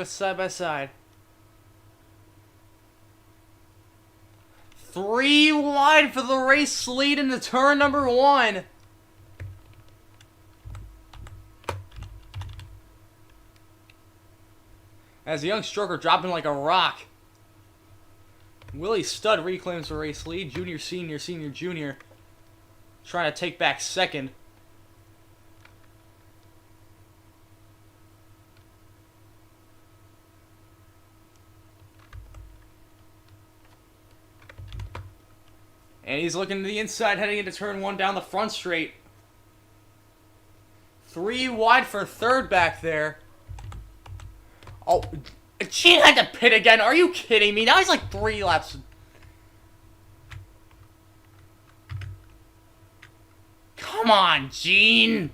Side by side. 3 wide for the race lead into turn number 1. As young Stroker dropping like a rock. Willie Stud reclaims the race lead. Junior, senior, senior, junior. Trying to take back second. And he's looking to the inside, heading into turn 1 down the front straight. 3 wide for third back there. Oh, Gene had to pit again. Are you kidding me? Now he's like 3 laps. Come on, Gene.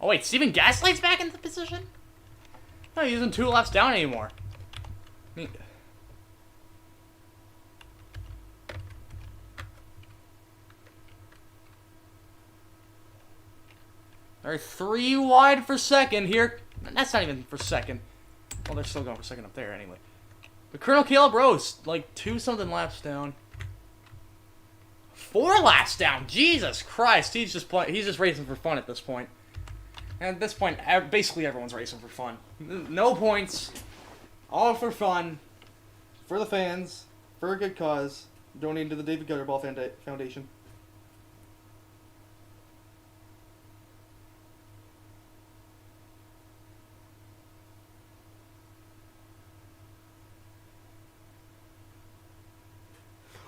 Oh wait, Steven Gaslight's back in the position? No, he isn't 2 laps down anymore. Alright, 3 wide for second here. That's not even for second. Well, they're still going for second up there anyway. But Colonel Caleb Rose, like 2-something laps down. 4 laps down. Jesus Christ, he's just racing for fun at this point. And at this point, basically everyone's racing for fun. No points. All for fun. For the fans. For a good cause. Donating to the David Gutterball Foundation.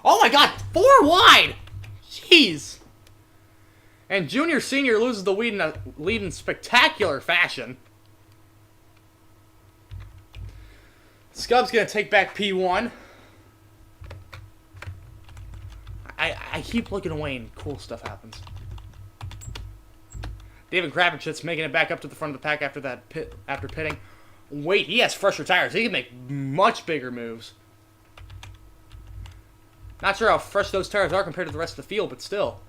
Oh my god! 4 wide! Jeez! And Junior Senior loses the lead in spectacular fashion. Scub's gonna take back P1. I keep looking away and cool stuff happens. David Krapichit's making it back up to the front of the pack after pitting. Wait, he has fresher tires. He can make much bigger moves. Not sure how fresh those tires are compared to the rest of the field, but still.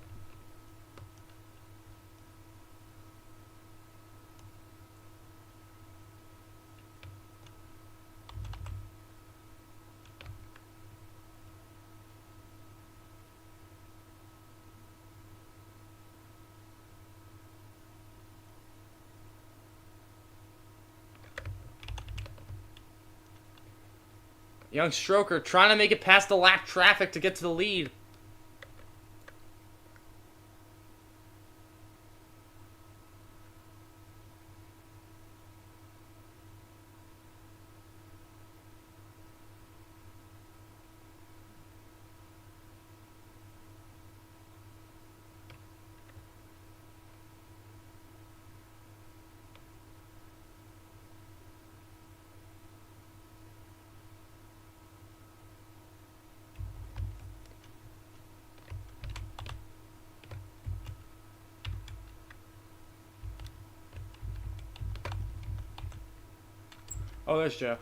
Young Stroker trying to make it past the lap traffic to get to the lead. Oh, there's Joe.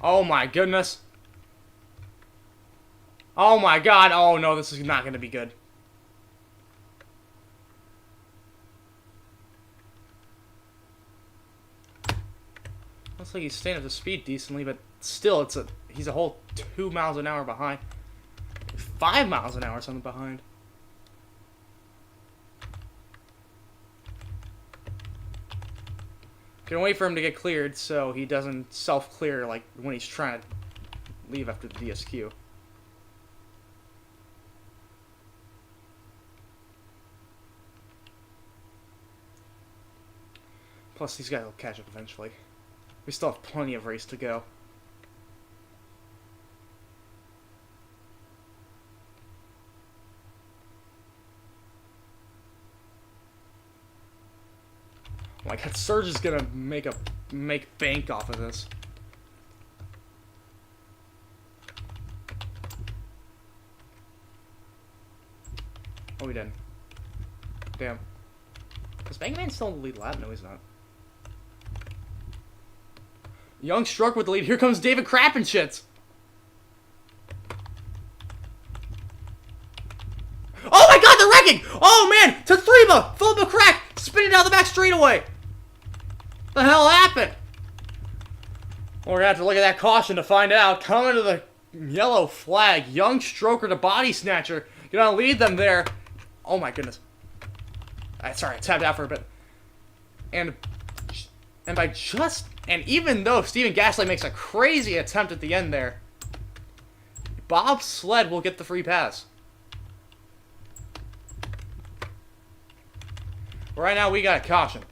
Oh my goodness. Oh my god. Oh no, this is not going to be good. Looks like he's staying at the speed decently, but still, he's a whole 2 miles an hour behind. 5 miles an hour something behind. Gonna wait for him to get cleared so he doesn't self-clear like when he's trying to leave after the DSQ. Plus, these guys will catch up eventually. We still have plenty of race to go. Oh my god, Surge is gonna make bank off of this. Oh, we didn't. Damn. Is Bankman still in the lead lap? No, he's not. Young struck with the lead. Here comes David Crappenshits. Oh my god, they're wrecking! Oh man, to Threema! Philip McCrack! Spinning down the back straightaway! The hell happened? Well, we're gonna have to look at that caution to find out. Coming to the yellow flag. Young stroker to body snatcher. Gonna lead them there. Oh my goodness. Sorry, I tapped out for a bit. And by just... And even though Steven Gasly makes a crazy attempt at the end there, Bob Sled will get the free pass. Right now, we got a caution.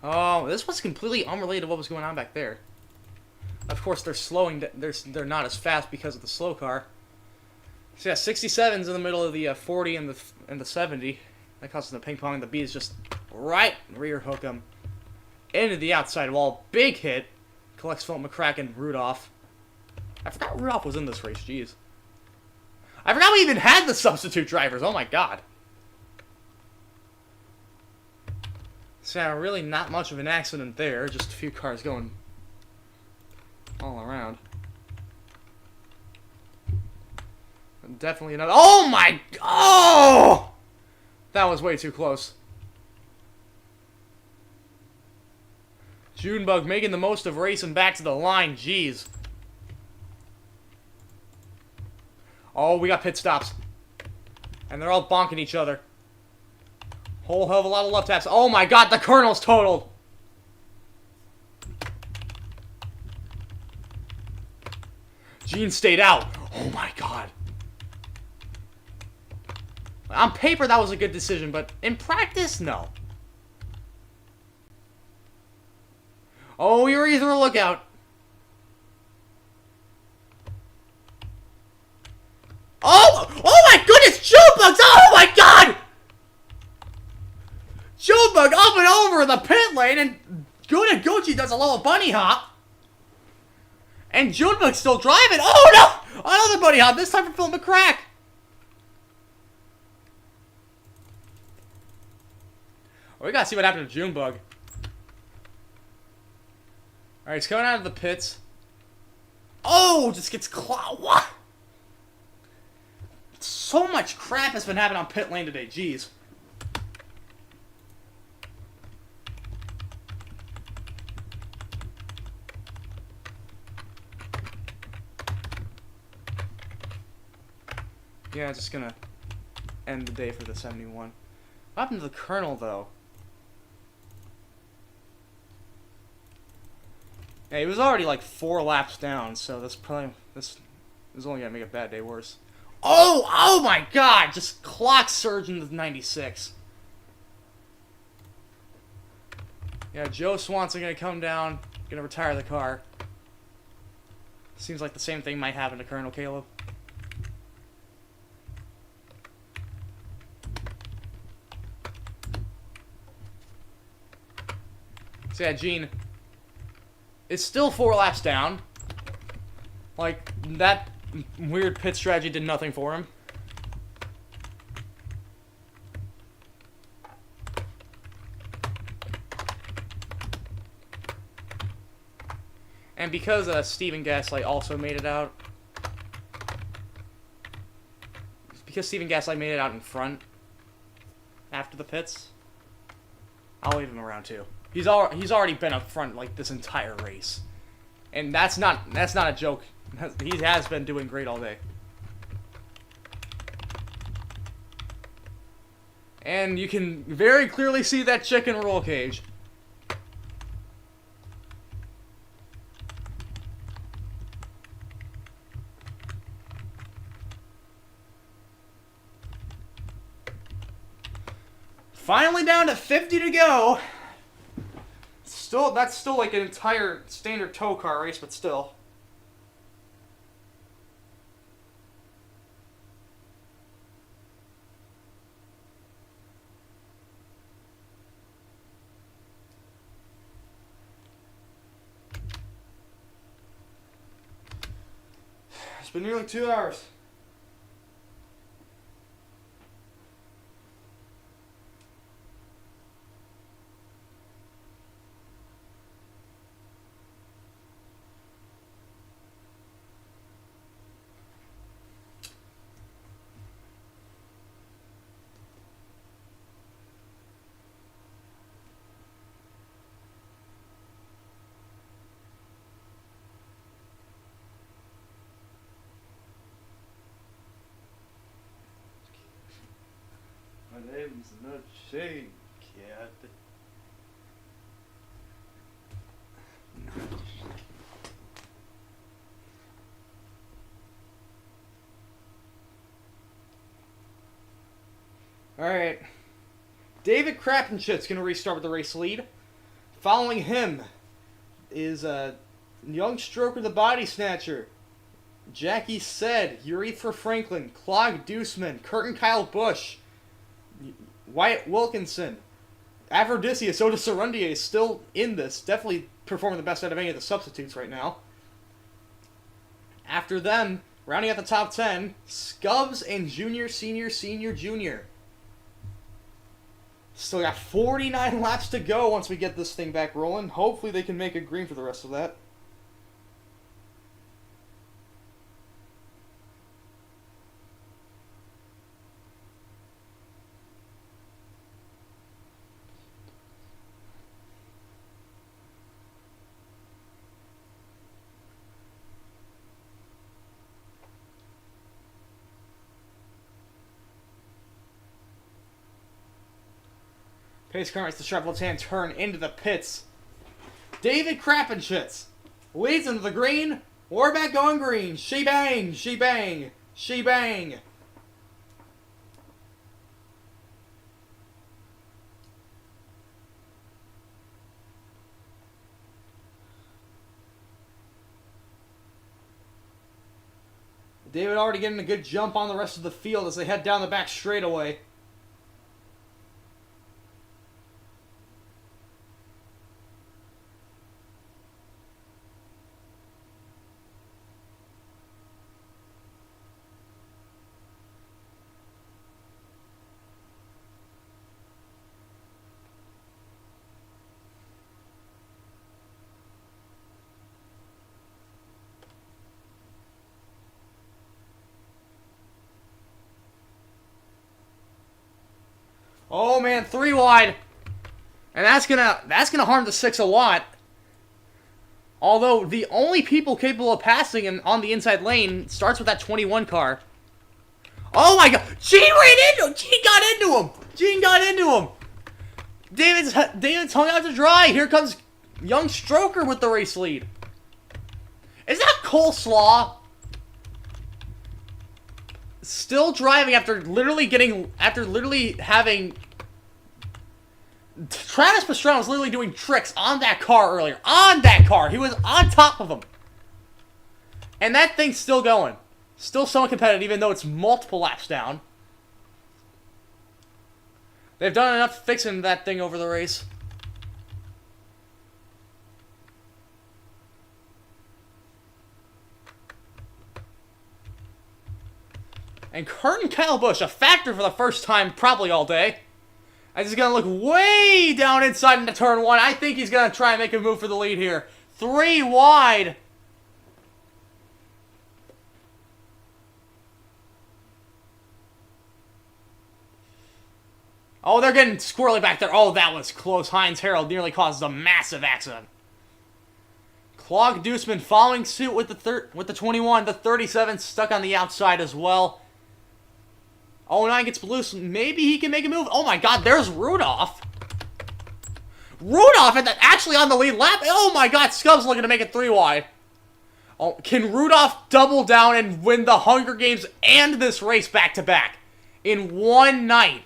Oh, this was completely unrelated to what was going on back there. Of course, they're slowing. They're not as fast because of the slow car. So yeah, 67's in the middle of the 40 and the 70. That causes the ping pong. The B is just right rear hook him into the outside wall. Big hit. Collects Philip McCrack and Rudolph. I forgot Rudolph was in this race. Jeez. I forgot we even had the substitute drivers. Oh my god. So yeah, really not much of an accident there. Just a few cars going all around. Definitely another. Oh my! Oh! That was way too close. Junebug making the most of racing back to the line. Jeez. Oh, we got pit stops. And they're all bonking each other. Whole hell of a lot of left taps. Oh my god, the Colonel's totaled! Gene stayed out. Oh my god. On paper, that was a good decision, but in practice, no. Oh, you're either a lookout. Oh! Oh my goodness! Junebug's! Oh my god! Junebug up and over the pit lane, and Gucci does a little bunny hop. And Junebug's still driving. Oh no! Another bunny hop, this time for Phil McCrack. We gotta see what happened to Junebug. Alright, he's coming out of the pits. Oh, just gets clawed. What? So much crap has been happening on pit lane today. Jeez. Yeah, just gonna end the day for the 71. What happened to the Colonel, though? Yeah, he was already like 4 laps down, so this is only gonna make a bad day worse. Oh, oh my god! Just clock surge into the 96. Yeah, Joe Swanson gonna come down, gonna retire the car. Seems like the same thing might happen to Colonel Caleb. So yeah, Gene, it's still 4 laps down. Like, that weird pit strategy did nothing for him. And because Steven Gaslight also made it out, because Steven Gaslight made it out in front after the pits, I'll leave him around too. He's already been up front like this entire race, and that's not a joke. He has been doing great all day. And you can very clearly see that chicken roll cage. Finally down to 50 to go. That's still like an entire standard tow car race, but still. It's been nearly 2 hours. My name's not Shane, cat. Alright. David Krappenschit's going to restart with the race lead. Following him is young Stroker the Body Snatcher, Jackie Said, Urethra Franklin, Clog Deuceman, Curtin Kyle Bush, Wyatt Wilkinson, Aphrodisias, Oda Sarundier is still in this. Definitely performing the best out of any of the substitutes right now. After them, rounding out the top 10, Scubs and Junior, Senior, Senior, Junior. Still got 49 laps to go once we get this thing back rolling. Hopefully they can make it green for the rest of that. Pace car makes the sharp left-hand turn into the pits. David Krappenschitz leads into the green. We're back going green. She-bang, she-bang, she-bang. David already getting a good jump on the rest of the field as they head down the back straightaway. Oh man, 3 wide. And that's gonna harm the 6 a lot. Although the only people capable of passing him on the inside lane starts with that 21 car. Oh my god! Gene ran into him! Gene got into him! Gene got into him! David's hung out to dry. Here comes young Stroker with the race lead. Is that coleslaw? Still driving after literally having Travis Pastrana was literally doing tricks on that car earlier. On that car. He was on top of him. And that thing's still going. Still somewhat competitive even though it's multiple laps down. They've done enough fixing that thing over the race. And Curtin Kyle Busch, a factor for the first time probably all day. As he's going to look way down inside into turn 1. I think he's going to try and make a move for the lead here. 3 wide. Oh, they're getting squirrely back there. Oh, that was close. Heinz Harold nearly causes a massive accident. Clog Deuceman following suit with the 21. The 37 stuck on the outside as well. 09 gets loose. Maybe he can make a move. Oh my god, there's Rudolph. Rudolph actually on the lead lap. Oh my god, Scub's looking to make it 3 wide. Oh, can Rudolph double down and win the Hunger Games and this race back to back in one night?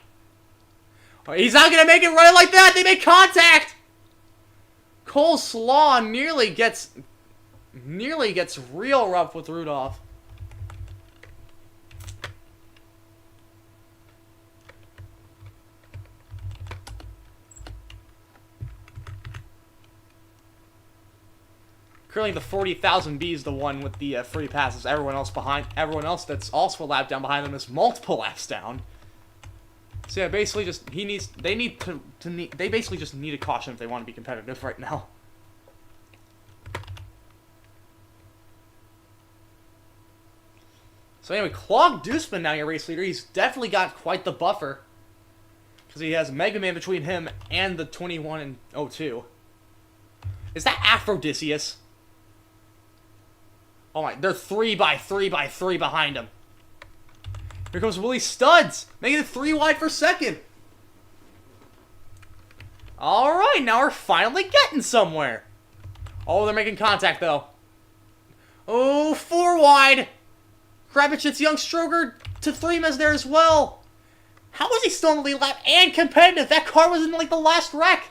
He's not going to make it right like that. They make contact. Cole Slaw nearly gets real rough with Rudolph. Currently, the 40,000 B is the one with the free passes. Everyone else that's also a lap down behind them is multiple laps down. So yeah, basically just they basically just need a caution if they want to be competitive right now. So anyway, Clog Deuceman now your race leader. He's definitely got quite the buffer. Because he has Mega Man between him and the 21 and 02. Is that Aphrodisias? Oh my, they're 3 by 3 by 3 behind him. Here comes Willie Studs, making it 3 wide for second. Alright, now we're finally getting somewhere. Oh, they're making contact, though. Oh, 4 wide. Kravitz hits Young Stroger to 3 Mez there as well. How was he still in the lead lap and competitive? That car was in, like, the last wreck.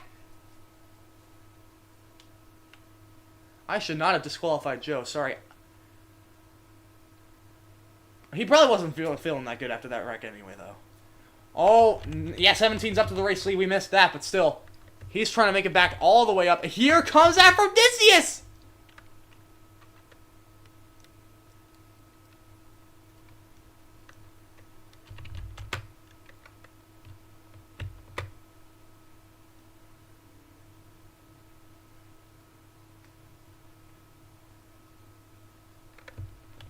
I should not have disqualified Joe, sorry. He probably wasn't feeling that good after that wreck anyway, though. Oh, yeah, 17's up to the race lead. We missed that, but still. He's trying to make it back all the way up. Here comes Aphrodisias!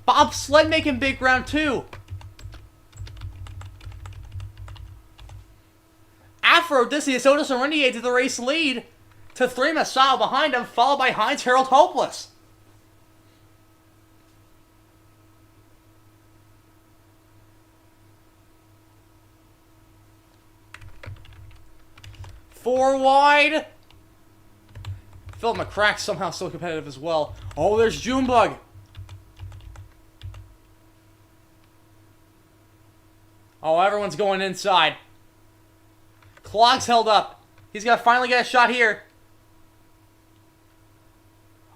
Bob Sled making big ground, too. Aphrodisias Otis Arendier to the race lead to 3 Masao behind him, followed by Heinz Harold Hopeless. Four wide. Phil McCrack somehow still competitive as well. Oh, there's Junebug. Oh, everyone's going inside. Clog's held up. He's got to finally get a shot here.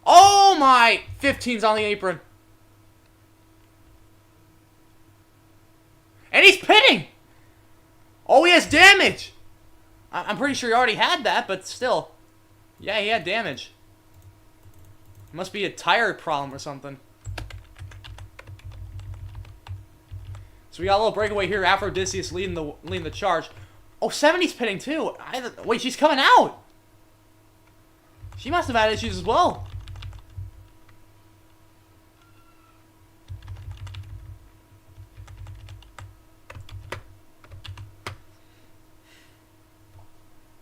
Oh my! 15's on the apron. And he's pitting! Oh, he has damage! I'm pretty sure he already had that, but still. Yeah, he had damage. Must be a tire problem or something. So we got a little breakaway here. Aphrodisias leading the charge. Oh, 70's pitting too. Wait, she's coming out. She must have had issues as well.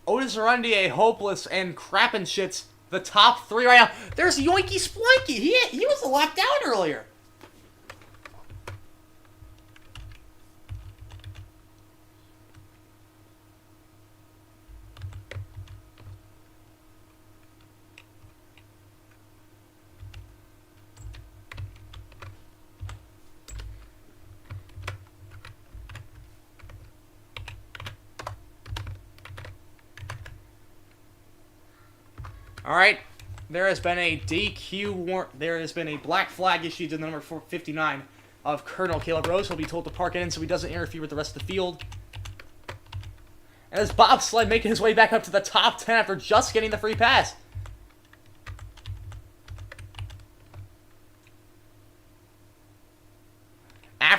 Otis Arendier, Hopeless, and Crappenshit's the top 3 right now. There's Yoinky Splanky. He was a lap down earlier. Alright, there has been a DQ there has been a black flag issued to the number 459 of Colonel Caleb Rose. He'll be told to park it in so he doesn't interfere with the rest of the field. And as Bob Sled making his way back up to the top 10 after just getting the free pass.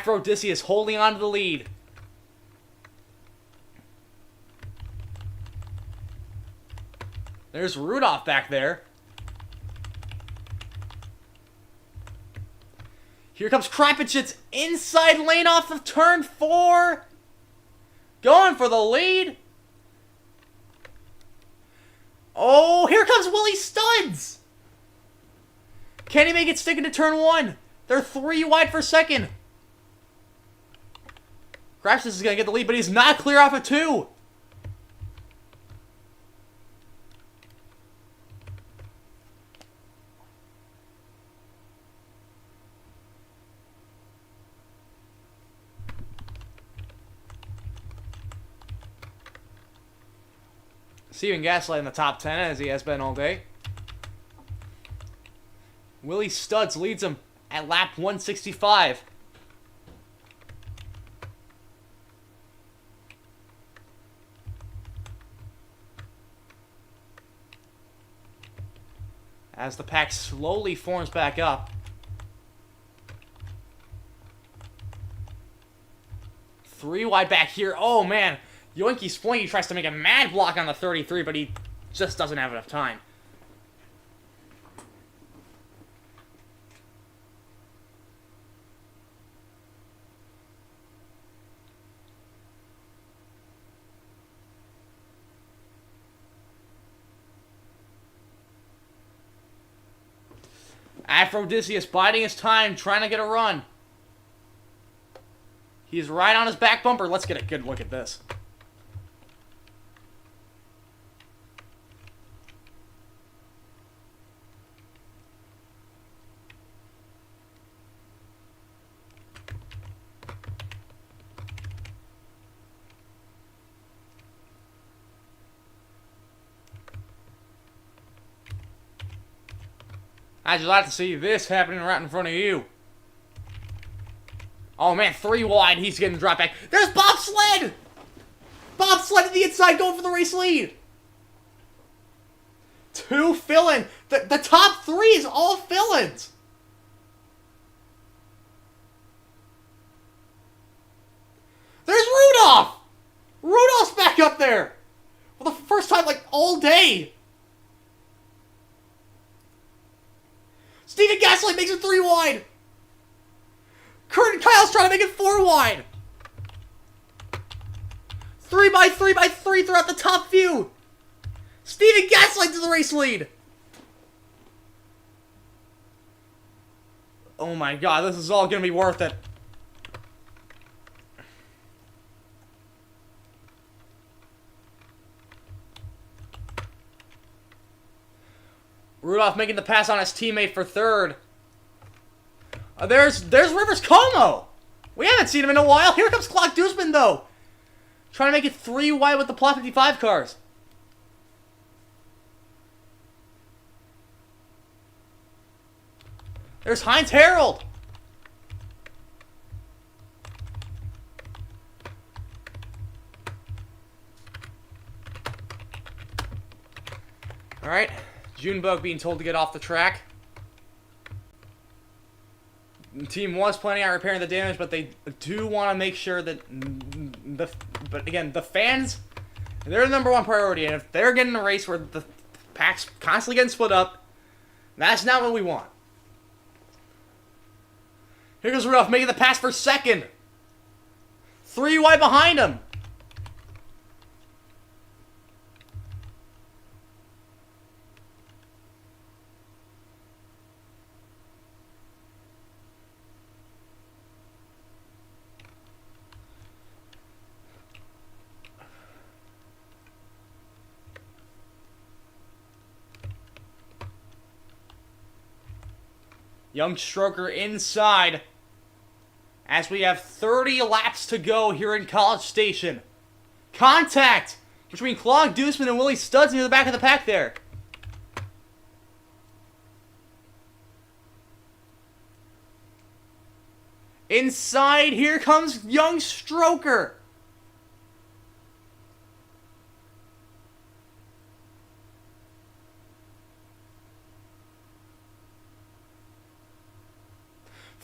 Aphrodisias holding on to the lead. There's Rudolph back there. Here comes Krapicits inside lane off of turn 4. Going for the lead. Oh, here comes Willie Studs. Can he make it stick into turn 1? They're 3 wide for second. Krapicits is going to get the lead, but he's not clear off of 2. Steven Gaslight in the top 10 as he has been all day. Willie Studs leads him at lap 165. As the pack slowly forms back up. Three wide back here. Oh man. Yoinky Splinky tries to make a mad block on the 33, but he just doesn't have enough time. Aphrodisias biding his time, trying to get a run. He's right on his back bumper. Let's get a good look at this. How'd you like to see this happening right in front of you? Oh man, 3 wide, he's getting dropped back. There's Bobsled! Bobsled to the inside, going for the race lead. 2 fill-in. The top 3 is all fill-ins. There's Rudolph! Rudolph's back up there! For the first time, like, all day. Steven Gaslight makes it 3 wide. Kurt and Kyle's trying to make it 4 wide. 3 by 3 by 3 throughout the top few. Steven Gaslight to the race lead. Oh my god, this is all going to be worth it. Rudolph making the pass on his teammate for 3rd. There's Rivers Como. We haven't seen him in a while. Here comes Clark Dusman, though. Trying to make it 3 wide with the Plot 55 cars. There's Heinz Harold. All right. Junebug being told to get off the track. The team was planning on repairing the damage, but they do want to make sure that but again, the fans, they're the number 1 priority, and if they're getting a race where the pack's constantly getting split up, that's not what we want. Here goes Rudolph making the pass for 2nd. 3 wide behind him. Young Stroker inside as we have 30 laps to go here in College Station. Contact between Claude Dusman and Willie Studs near the back of the pack there. Inside, here comes Young Stroker.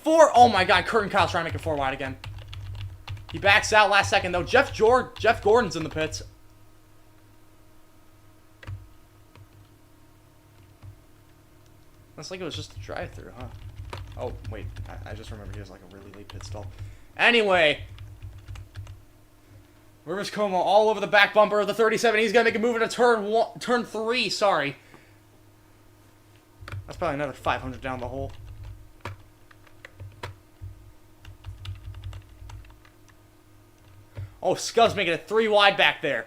4. Oh my god, Kurt and Kyle's trying to make it 4 wide again. He backs out last second, though. Jeff Gordon's in the pits. Looks like it was just a drive-through, huh? Oh, wait. I just remembered he was like a really late pit stall. Anyway. Rivers Como all over the back bumper of the 37. He's going to make a move into turn 3, sorry. That's probably another 500 down the hole. Oh, Scub's making it 3 wide back there.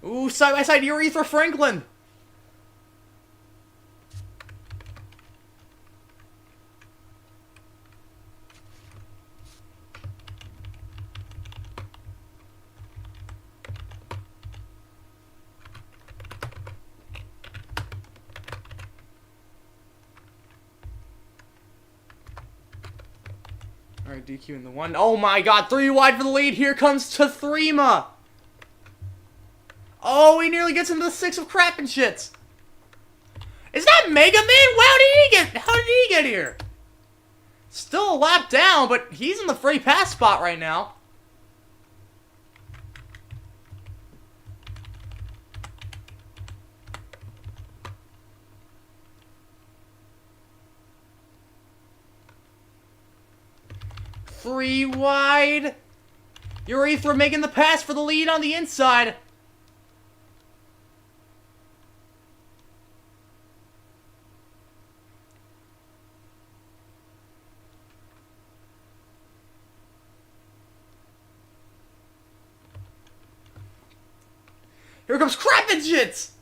Ooh, side by side, Urethra Franklin. Alright, DQ in the 1. Oh my god, 3 wide for the lead. Here comes Tathrima. Oh, he nearly gets into the 6 of crap and shits. Is that Mega Man? How did he get here? Still a lap down, but he's in the free pass spot right now. Three wide. Urethra making the pass for the lead on the inside. Here comes Crappenjits!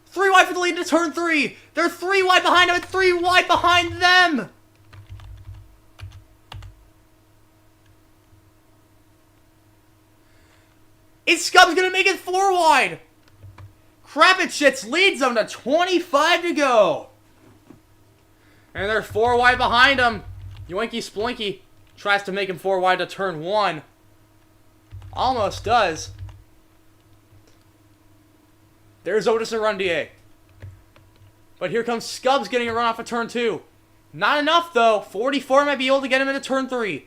3 wide for the lead to turn 3. They're 3 wide behind him and 3 wide behind them. Scub's gonna make it 4 wide. Crappenjits leads them to 25 to go. And they're 4 wide behind him. Yoinky Splinky tries to make him 4 wide to turn 1. Almost does. There's Otis Arundier. But here comes Scubs getting a run off of turn 2. Not enough, though. 44 might be able to get him into turn 3.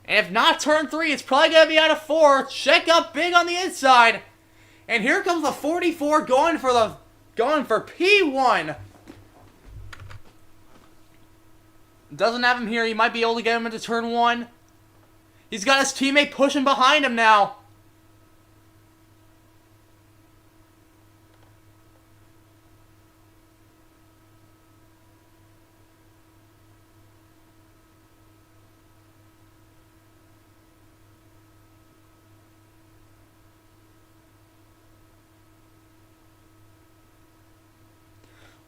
And if not turn 3, it's probably going to be out of 4. Check up big on the inside. And here comes the 44 going for P1. Doesn't have him here. He might be able to get him into turn 1. He's got his teammate pushing behind him now.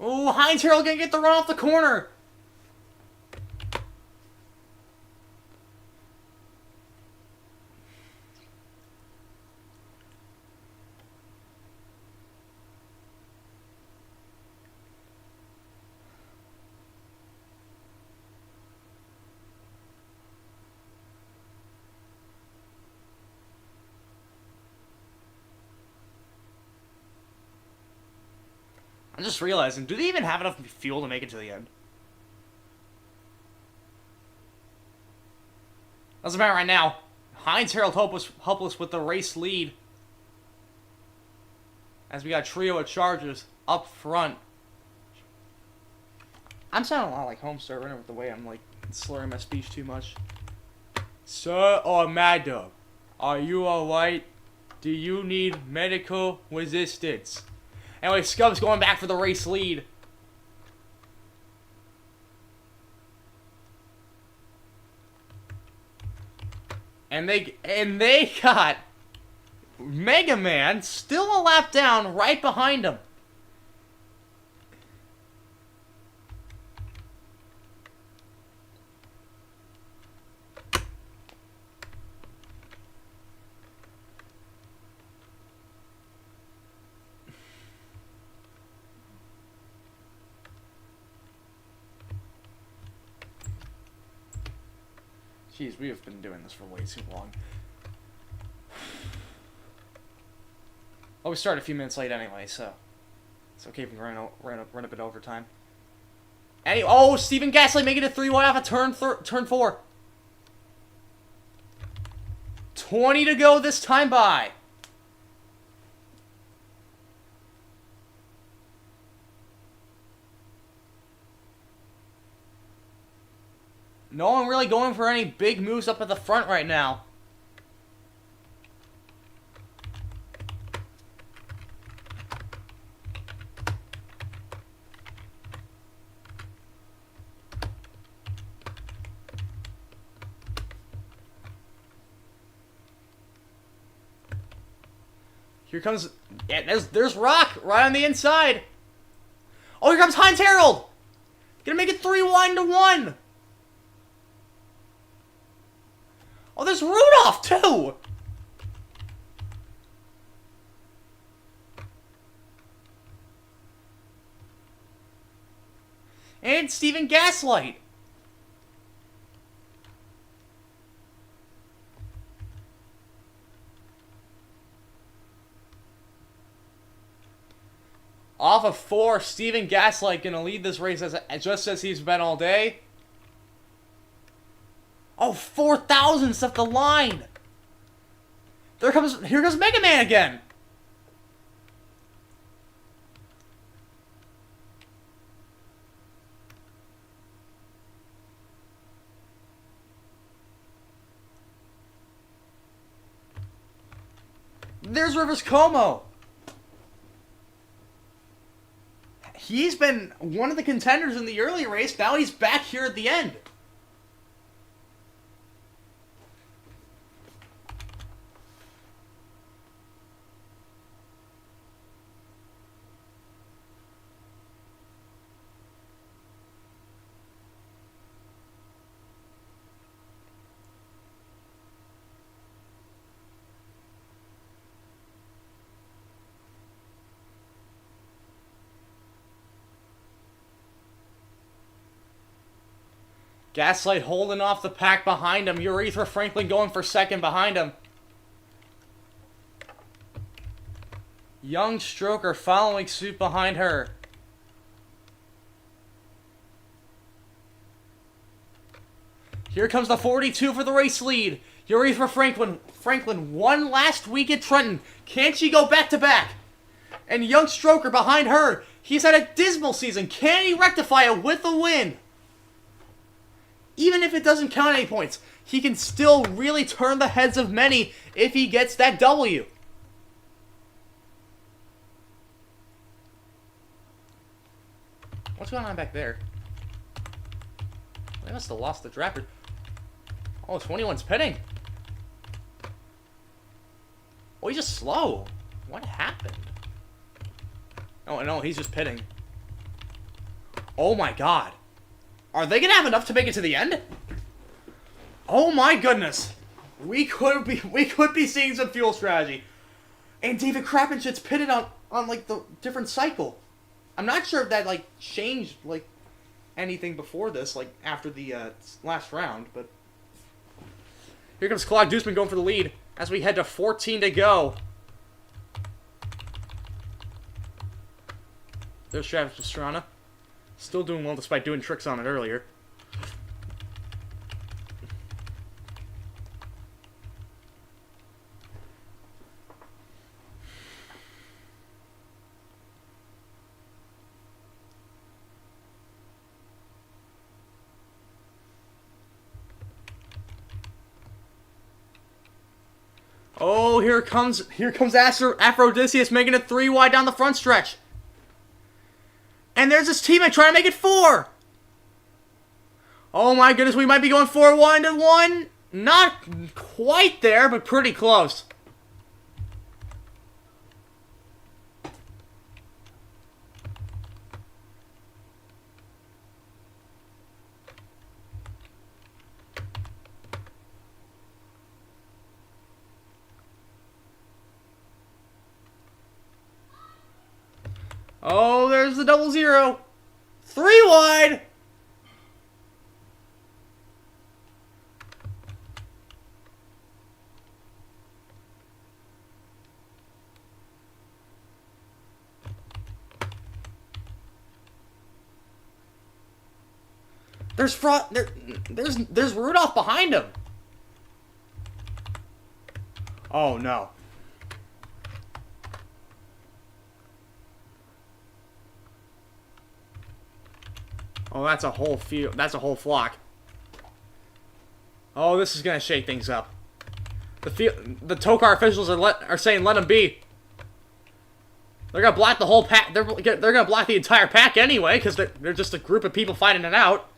Oh, Heinz Harold gonna get the run off the corner. I'm just realizing, do they even have enough fuel to make it to the end? Doesn't matter right now. Heinz Harold helpless with the race lead. As we got a trio of Chargers up front. I'm sounding a lot like Home Server with the way I'm like slurring my speech too much. Sir or madam, are you alright? Do you need medical resistance? Anyway, Scub's going back for the race lead. And they got Mega Man still a lap down right behind him. Jeez, we have been doing this for way too long. Oh, we started a few minutes late anyway, so it's okay if we run a bit overtime. Anyway, oh, Stephen Gasly making it 3 wide off of turn 4. 20 to go this time by. No one really going for any big moves up at the front right now. Here comes... Yeah, there's Rock right on the inside. Oh, here comes Heinz Harold. Gonna make it 3-1 to 1. Oh, there's Rudolph, too! And Stephen Gaslight. Off of 4, Stephen Gaslight gonna lead this race just as he's been all day. Oh, 4 thousandths of the line. Here comes Mega Man again. There's Rivers Como. He's been one of the contenders in the early race. Now he's back here at the end. Gaslight holding off the pack behind him. Urethra Franklin going for second behind him. Young Stroker following suit behind her. Here comes the 42 for the race lead. Urethra Franklin won last week at Trenton. Can she go back to back? And Young Stroker behind her. He's had a dismal season. Can he rectify it with a win? Even if it doesn't count any points, he can still really turn the heads of many if he gets that W. What's going on back there? They must have lost the drafter. Oh, 21's pitting. Oh, he's just slow. What happened? Oh, no, he's just pitting. Oh my god. Are they going to have enough to make it to the end? Oh my goodness. We could be seeing some fuel strategy. And David Krappenschitz pitted on like the different cycle. I'm not sure if that like changed like anything before this, like after the last round, but here comes Claude Dusman going for the lead as we head to 14 to go. There's Travis Pastrana. Still doing well despite doing tricks on it earlier. Oh, here comes Aphrodisias making it 3 wide down the front stretch. And there's his teammate trying to make it 4. Oh my goodness, we might be going 4-1 to 1. Not quite there, but pretty close. Oh, there's the 0-0. 3 wide. There's fraud. There's Rudolph behind him. Oh no. Oh, that's a whole field. That's a whole flock. Oh, this is gonna shake things up. The Tokar officials are saying let him be. They're gonna block the whole pack. They're gonna block the entire pack anyway because they're just a group of people fighting it out.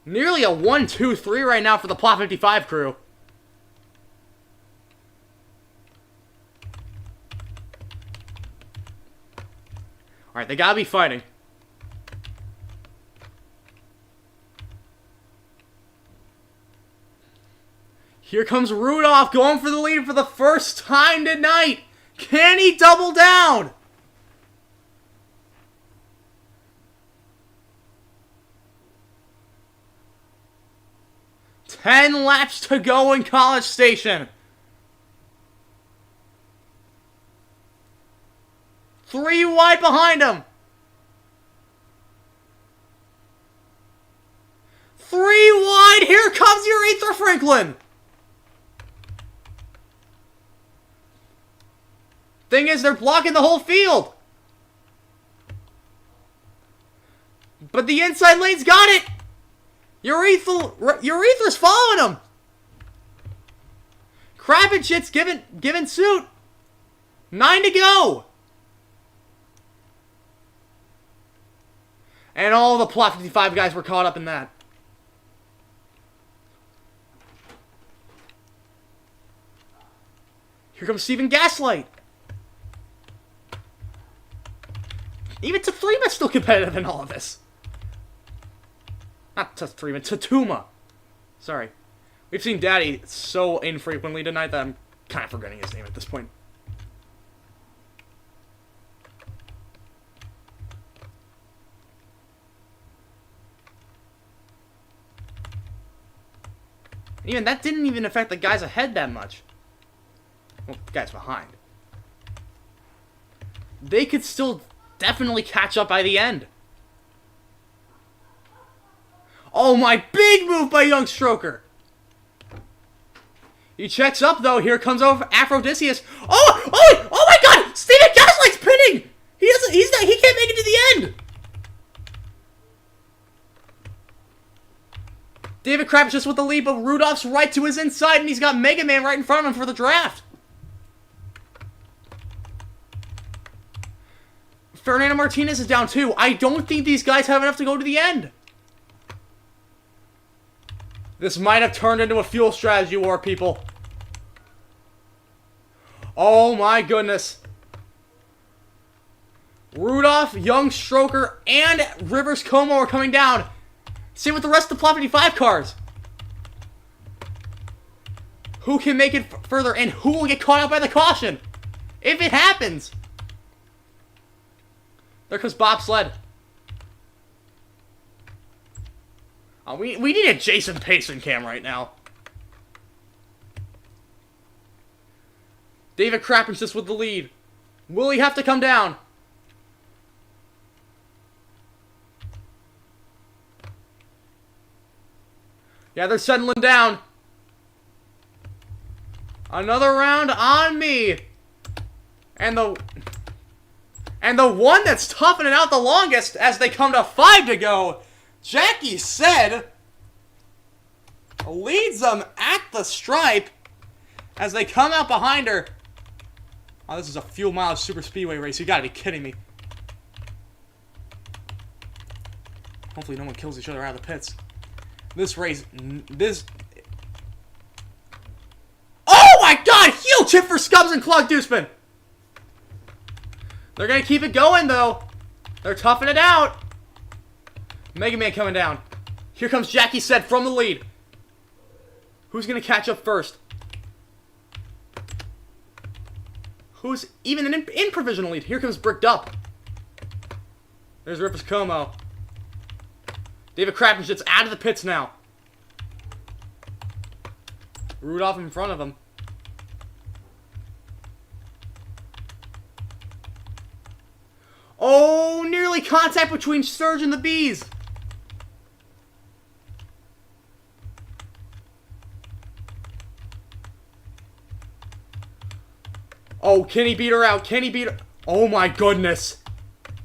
Nearly a 1-2-3 right now for the Plot 55 crew. All right, they gotta be fighting. Here comes Rudolph going for the lead for the first time tonight. Can he double down? Ten laps to go in College Station. 3 wide behind him. 3 wide. Here comes Urethra Franklin. Thing is, they're blocking the whole field. But the inside lane's got it. Urethra's following him. Krabbenschitz giving suit. 9 to go. And all the Plot 55 guys were caught up in that. Here comes Steven Gaslight. Even Tathuma's still competitive in all of this. Not Tathuma, Tatuma. Sorry. We've seen Daddy so infrequently tonight that I'm kind of forgetting his name at this point. Even that didn't even affect the guys ahead that much. Well, the guys behind. They could still definitely catch up by the end. Oh my, big move by Young Stroker. He checks up though. Here comes over Aphrodisius. Oh my God! Steven Gaslight's pinning. He can't make it to the end. David Krabs just with the lead, but Rudolph's right to his inside, and he's got Mega Man right in front of him for the draft. Fernando Martinez is down too. I don't think these guys have enough to go to the end. This might have turned into a fuel strategy war, people. Oh my goodness. Rudolph, Young Stroker, and Rivers Como are coming down. Same with the rest of the Plot 55 cars. Who can make it further, and who will get caught out by the caution? If it happens. There comes Bobsled. Oh, we need a Jason Payson cam right now. David Krappens just with the lead. Will he have to come down? Yeah, they're settling down. Another round on me. And the one that's toughing it out the longest as they come to 5 to go, Jackie said, leads them at the stripe as they come out behind her. Oh, this is a fuel mileage super speedway race. You gotta be kidding me. Hopefully no one kills each other out of the pits. This race, oh my God! Huge hit for Scubs and Claude Deuceman. They're gonna keep it going though. They're toughing it out. Mega Man coming down. Here comes Jackie Said from the lead. Who's gonna catch up first? Who's even in provisional lead? Here comes Bricked Up. There's Rivers Como. David Krappenschitz out of the pits now. Rudolph in front of him. Oh, nearly contact between Surge and the Bees. Oh, can he beat her out? Can he beat her? Oh my goodness.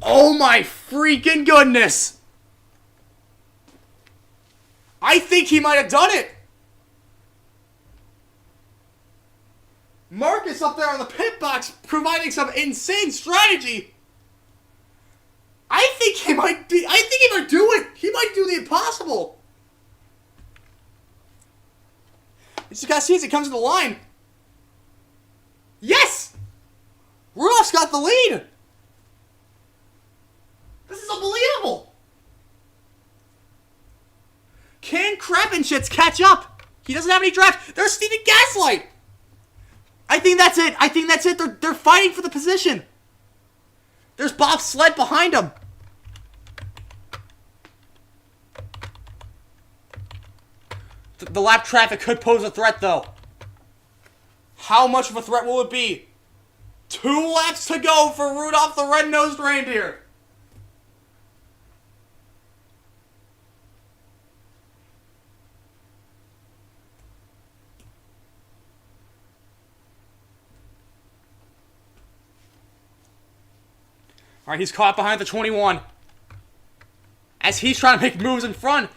Oh my freaking goodness. I think he might have done it. Marcus up there on the pit box providing some insane strategy. I think he might do it. He might do the impossible. You just gotta see as he comes to the line. Yes! Rudolph's got the lead. This is unbelievable. Can Crappenschitz catch up? He doesn't have any draft. There's Steven Gaslight. I think that's it. They're fighting for the position. There's Bob Sled behind him. The lap traffic could pose a threat, though. How much of a threat will it be? 2 laps to go for Rudolph the Red-Nosed Reindeer. All right, he's caught behind the 21. As he's trying to make moves in front.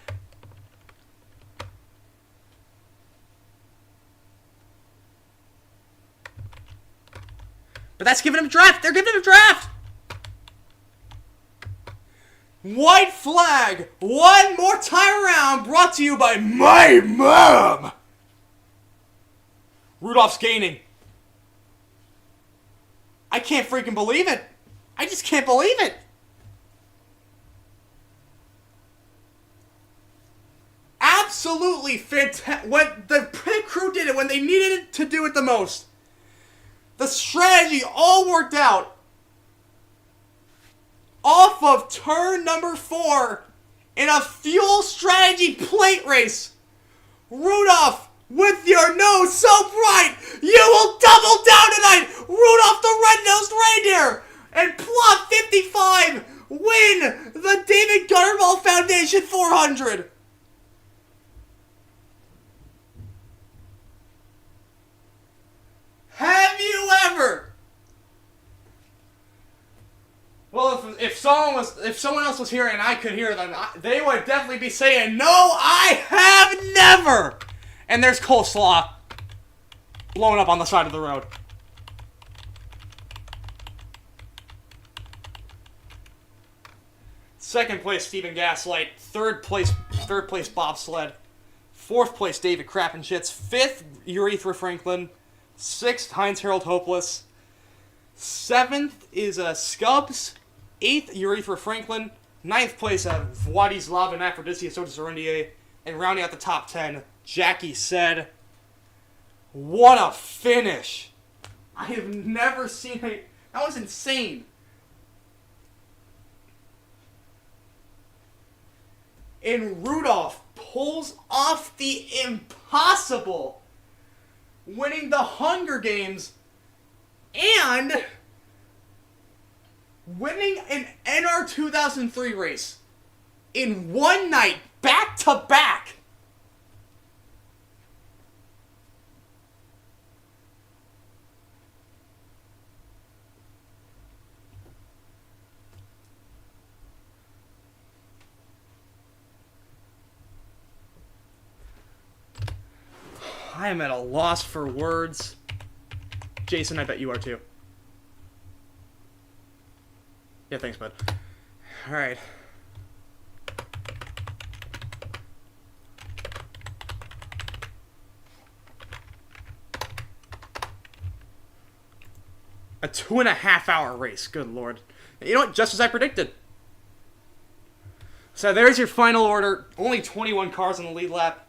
But that's giving him a draft. They're giving him a draft. White flag. One more time around. Brought to you by my mom. Rudolph's gaining. I can't freaking believe it. I just can't believe it. Absolutely fantastic. When the pit crew did it when they needed it to do it the most. The strategy all worked out. Off of turn number 4 in a fuel strategy plate race. Rudolph, with your nose so bright, you will double down tonight. Rudolph the Red-Nosed Reindeer and Plot 55 win the David Gutterball Foundation 400. Have you ever? Well, if someone else was here and I could hear them, they would definitely be saying, "No, I have never." And there's coleslaw blowing up on the side of the road. Second place, Steven Gaslight. Third place, Bobsled. Fourth place, David Crappenschitz. Fifth, Urethra Franklin. Sixth, Heinz Harold Hopeless. Seventh is Scubs. Eighth, Urethra Franklin. Ninth place, Vladislav and Aphrodisia Sotosarendier. And rounding out the top 10, Jackie said, "What a finish! I have never seen it. That was insane." And Rudolph pulls off the impossible, winning the Hunger Games and winning an NR 2003 race in one night, back to back. I am at a loss for words. Jason, I bet you are too. Yeah, thanks, bud. Alright. A 2.5-hour race, good lord. You know what, just as I predicted. So there's your final order. Only 21 cars on the lead lap.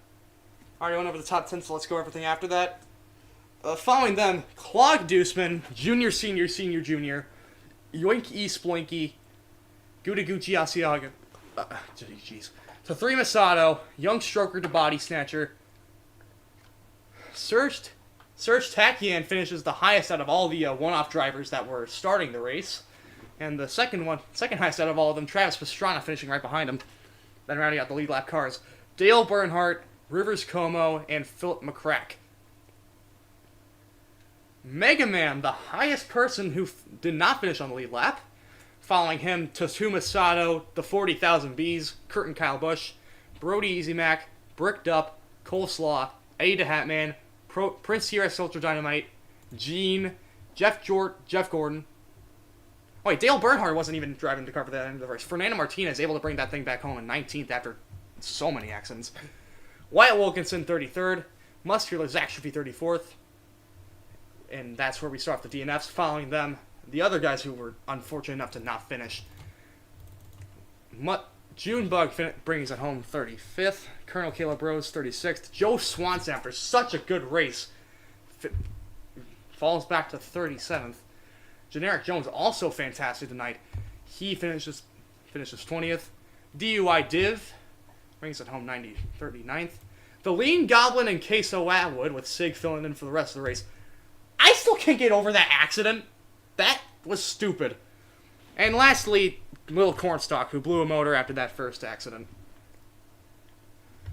Already went over the top 10, so let's go everything after that. Following them, Claude Deuceman, Junior, Senior, Senior, Junior, Yoink E. Sploinky, Guda Gucci Asiaga, jeez, Tathrima Masato, Young Stroker to Body Snatcher. Serge Takian finishes the highest out of all the one-off drivers that were starting the race. And the second highest out of all of them, Travis Pastrana finishing right behind him. Then rounding out the lead lap cars, Dale Bernhardt, Rivers Como, and Philip McCrack. Mega Man, the highest person who did not finish on the lead lap. Following him, Tatuma Sato, the 40,000 Bees, Kurt Kyle Busch, Brody Easy Mac, Bricked Up, Coleslaw, Eddie the Hatman, Prince TRS Ultra Dynamite, Gene, Jeff Gordon. Oh wait, Dale Bernhardt wasn't even driving the car for that end of the race. Fernando Martinez able to bring that thing back home in 19th after so many accidents. Wyatt Wilkinson 33rd, Muscular Zach Schiffy 34th, and that's where we start off the DNFs. Following them, the other guys who were unfortunate enough to not finish. Junebug brings it home 35th. Colonel Caleb Rose 36th. Joe Swanson, after such a good race, falls back to 37th. Generic Jones also fantastic tonight. He finishes 20th. DUI Div brings it home 39th. The Lean Goblin and Queso Atwood, with Sig filling in for the rest of the race. I still can't get over that accident. That was stupid. And lastly, Little Cornstalk, who blew a motor after that first accident.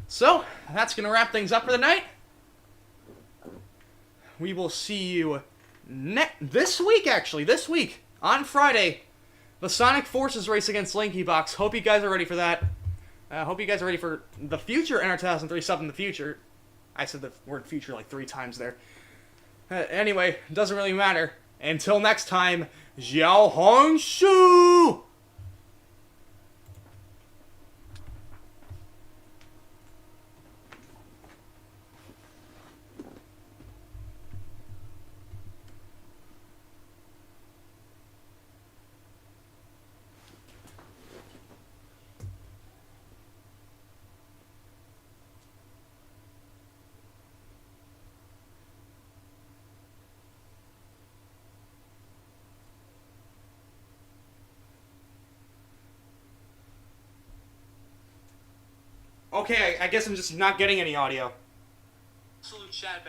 So, that's going to wrap things up for the night. We will see you this week, on Friday. The Sonic Forces race against Linky Box. Hope you guys are ready for that. Hope you guys are ready for the future Enter 2003 stuff in the future. I said the word future like 3 times there. Anyway, doesn't really matter. Until next time, Jiao Hong Shu! Okay, I guess I'm just not getting any audio. Absolute chat.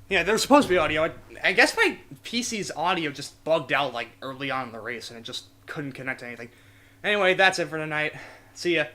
Yeah, there's supposed to be audio. I guess my PC's audio just bugged out like early on in the race and it just couldn't connect to anything. Anyway, that's it for tonight. See ya.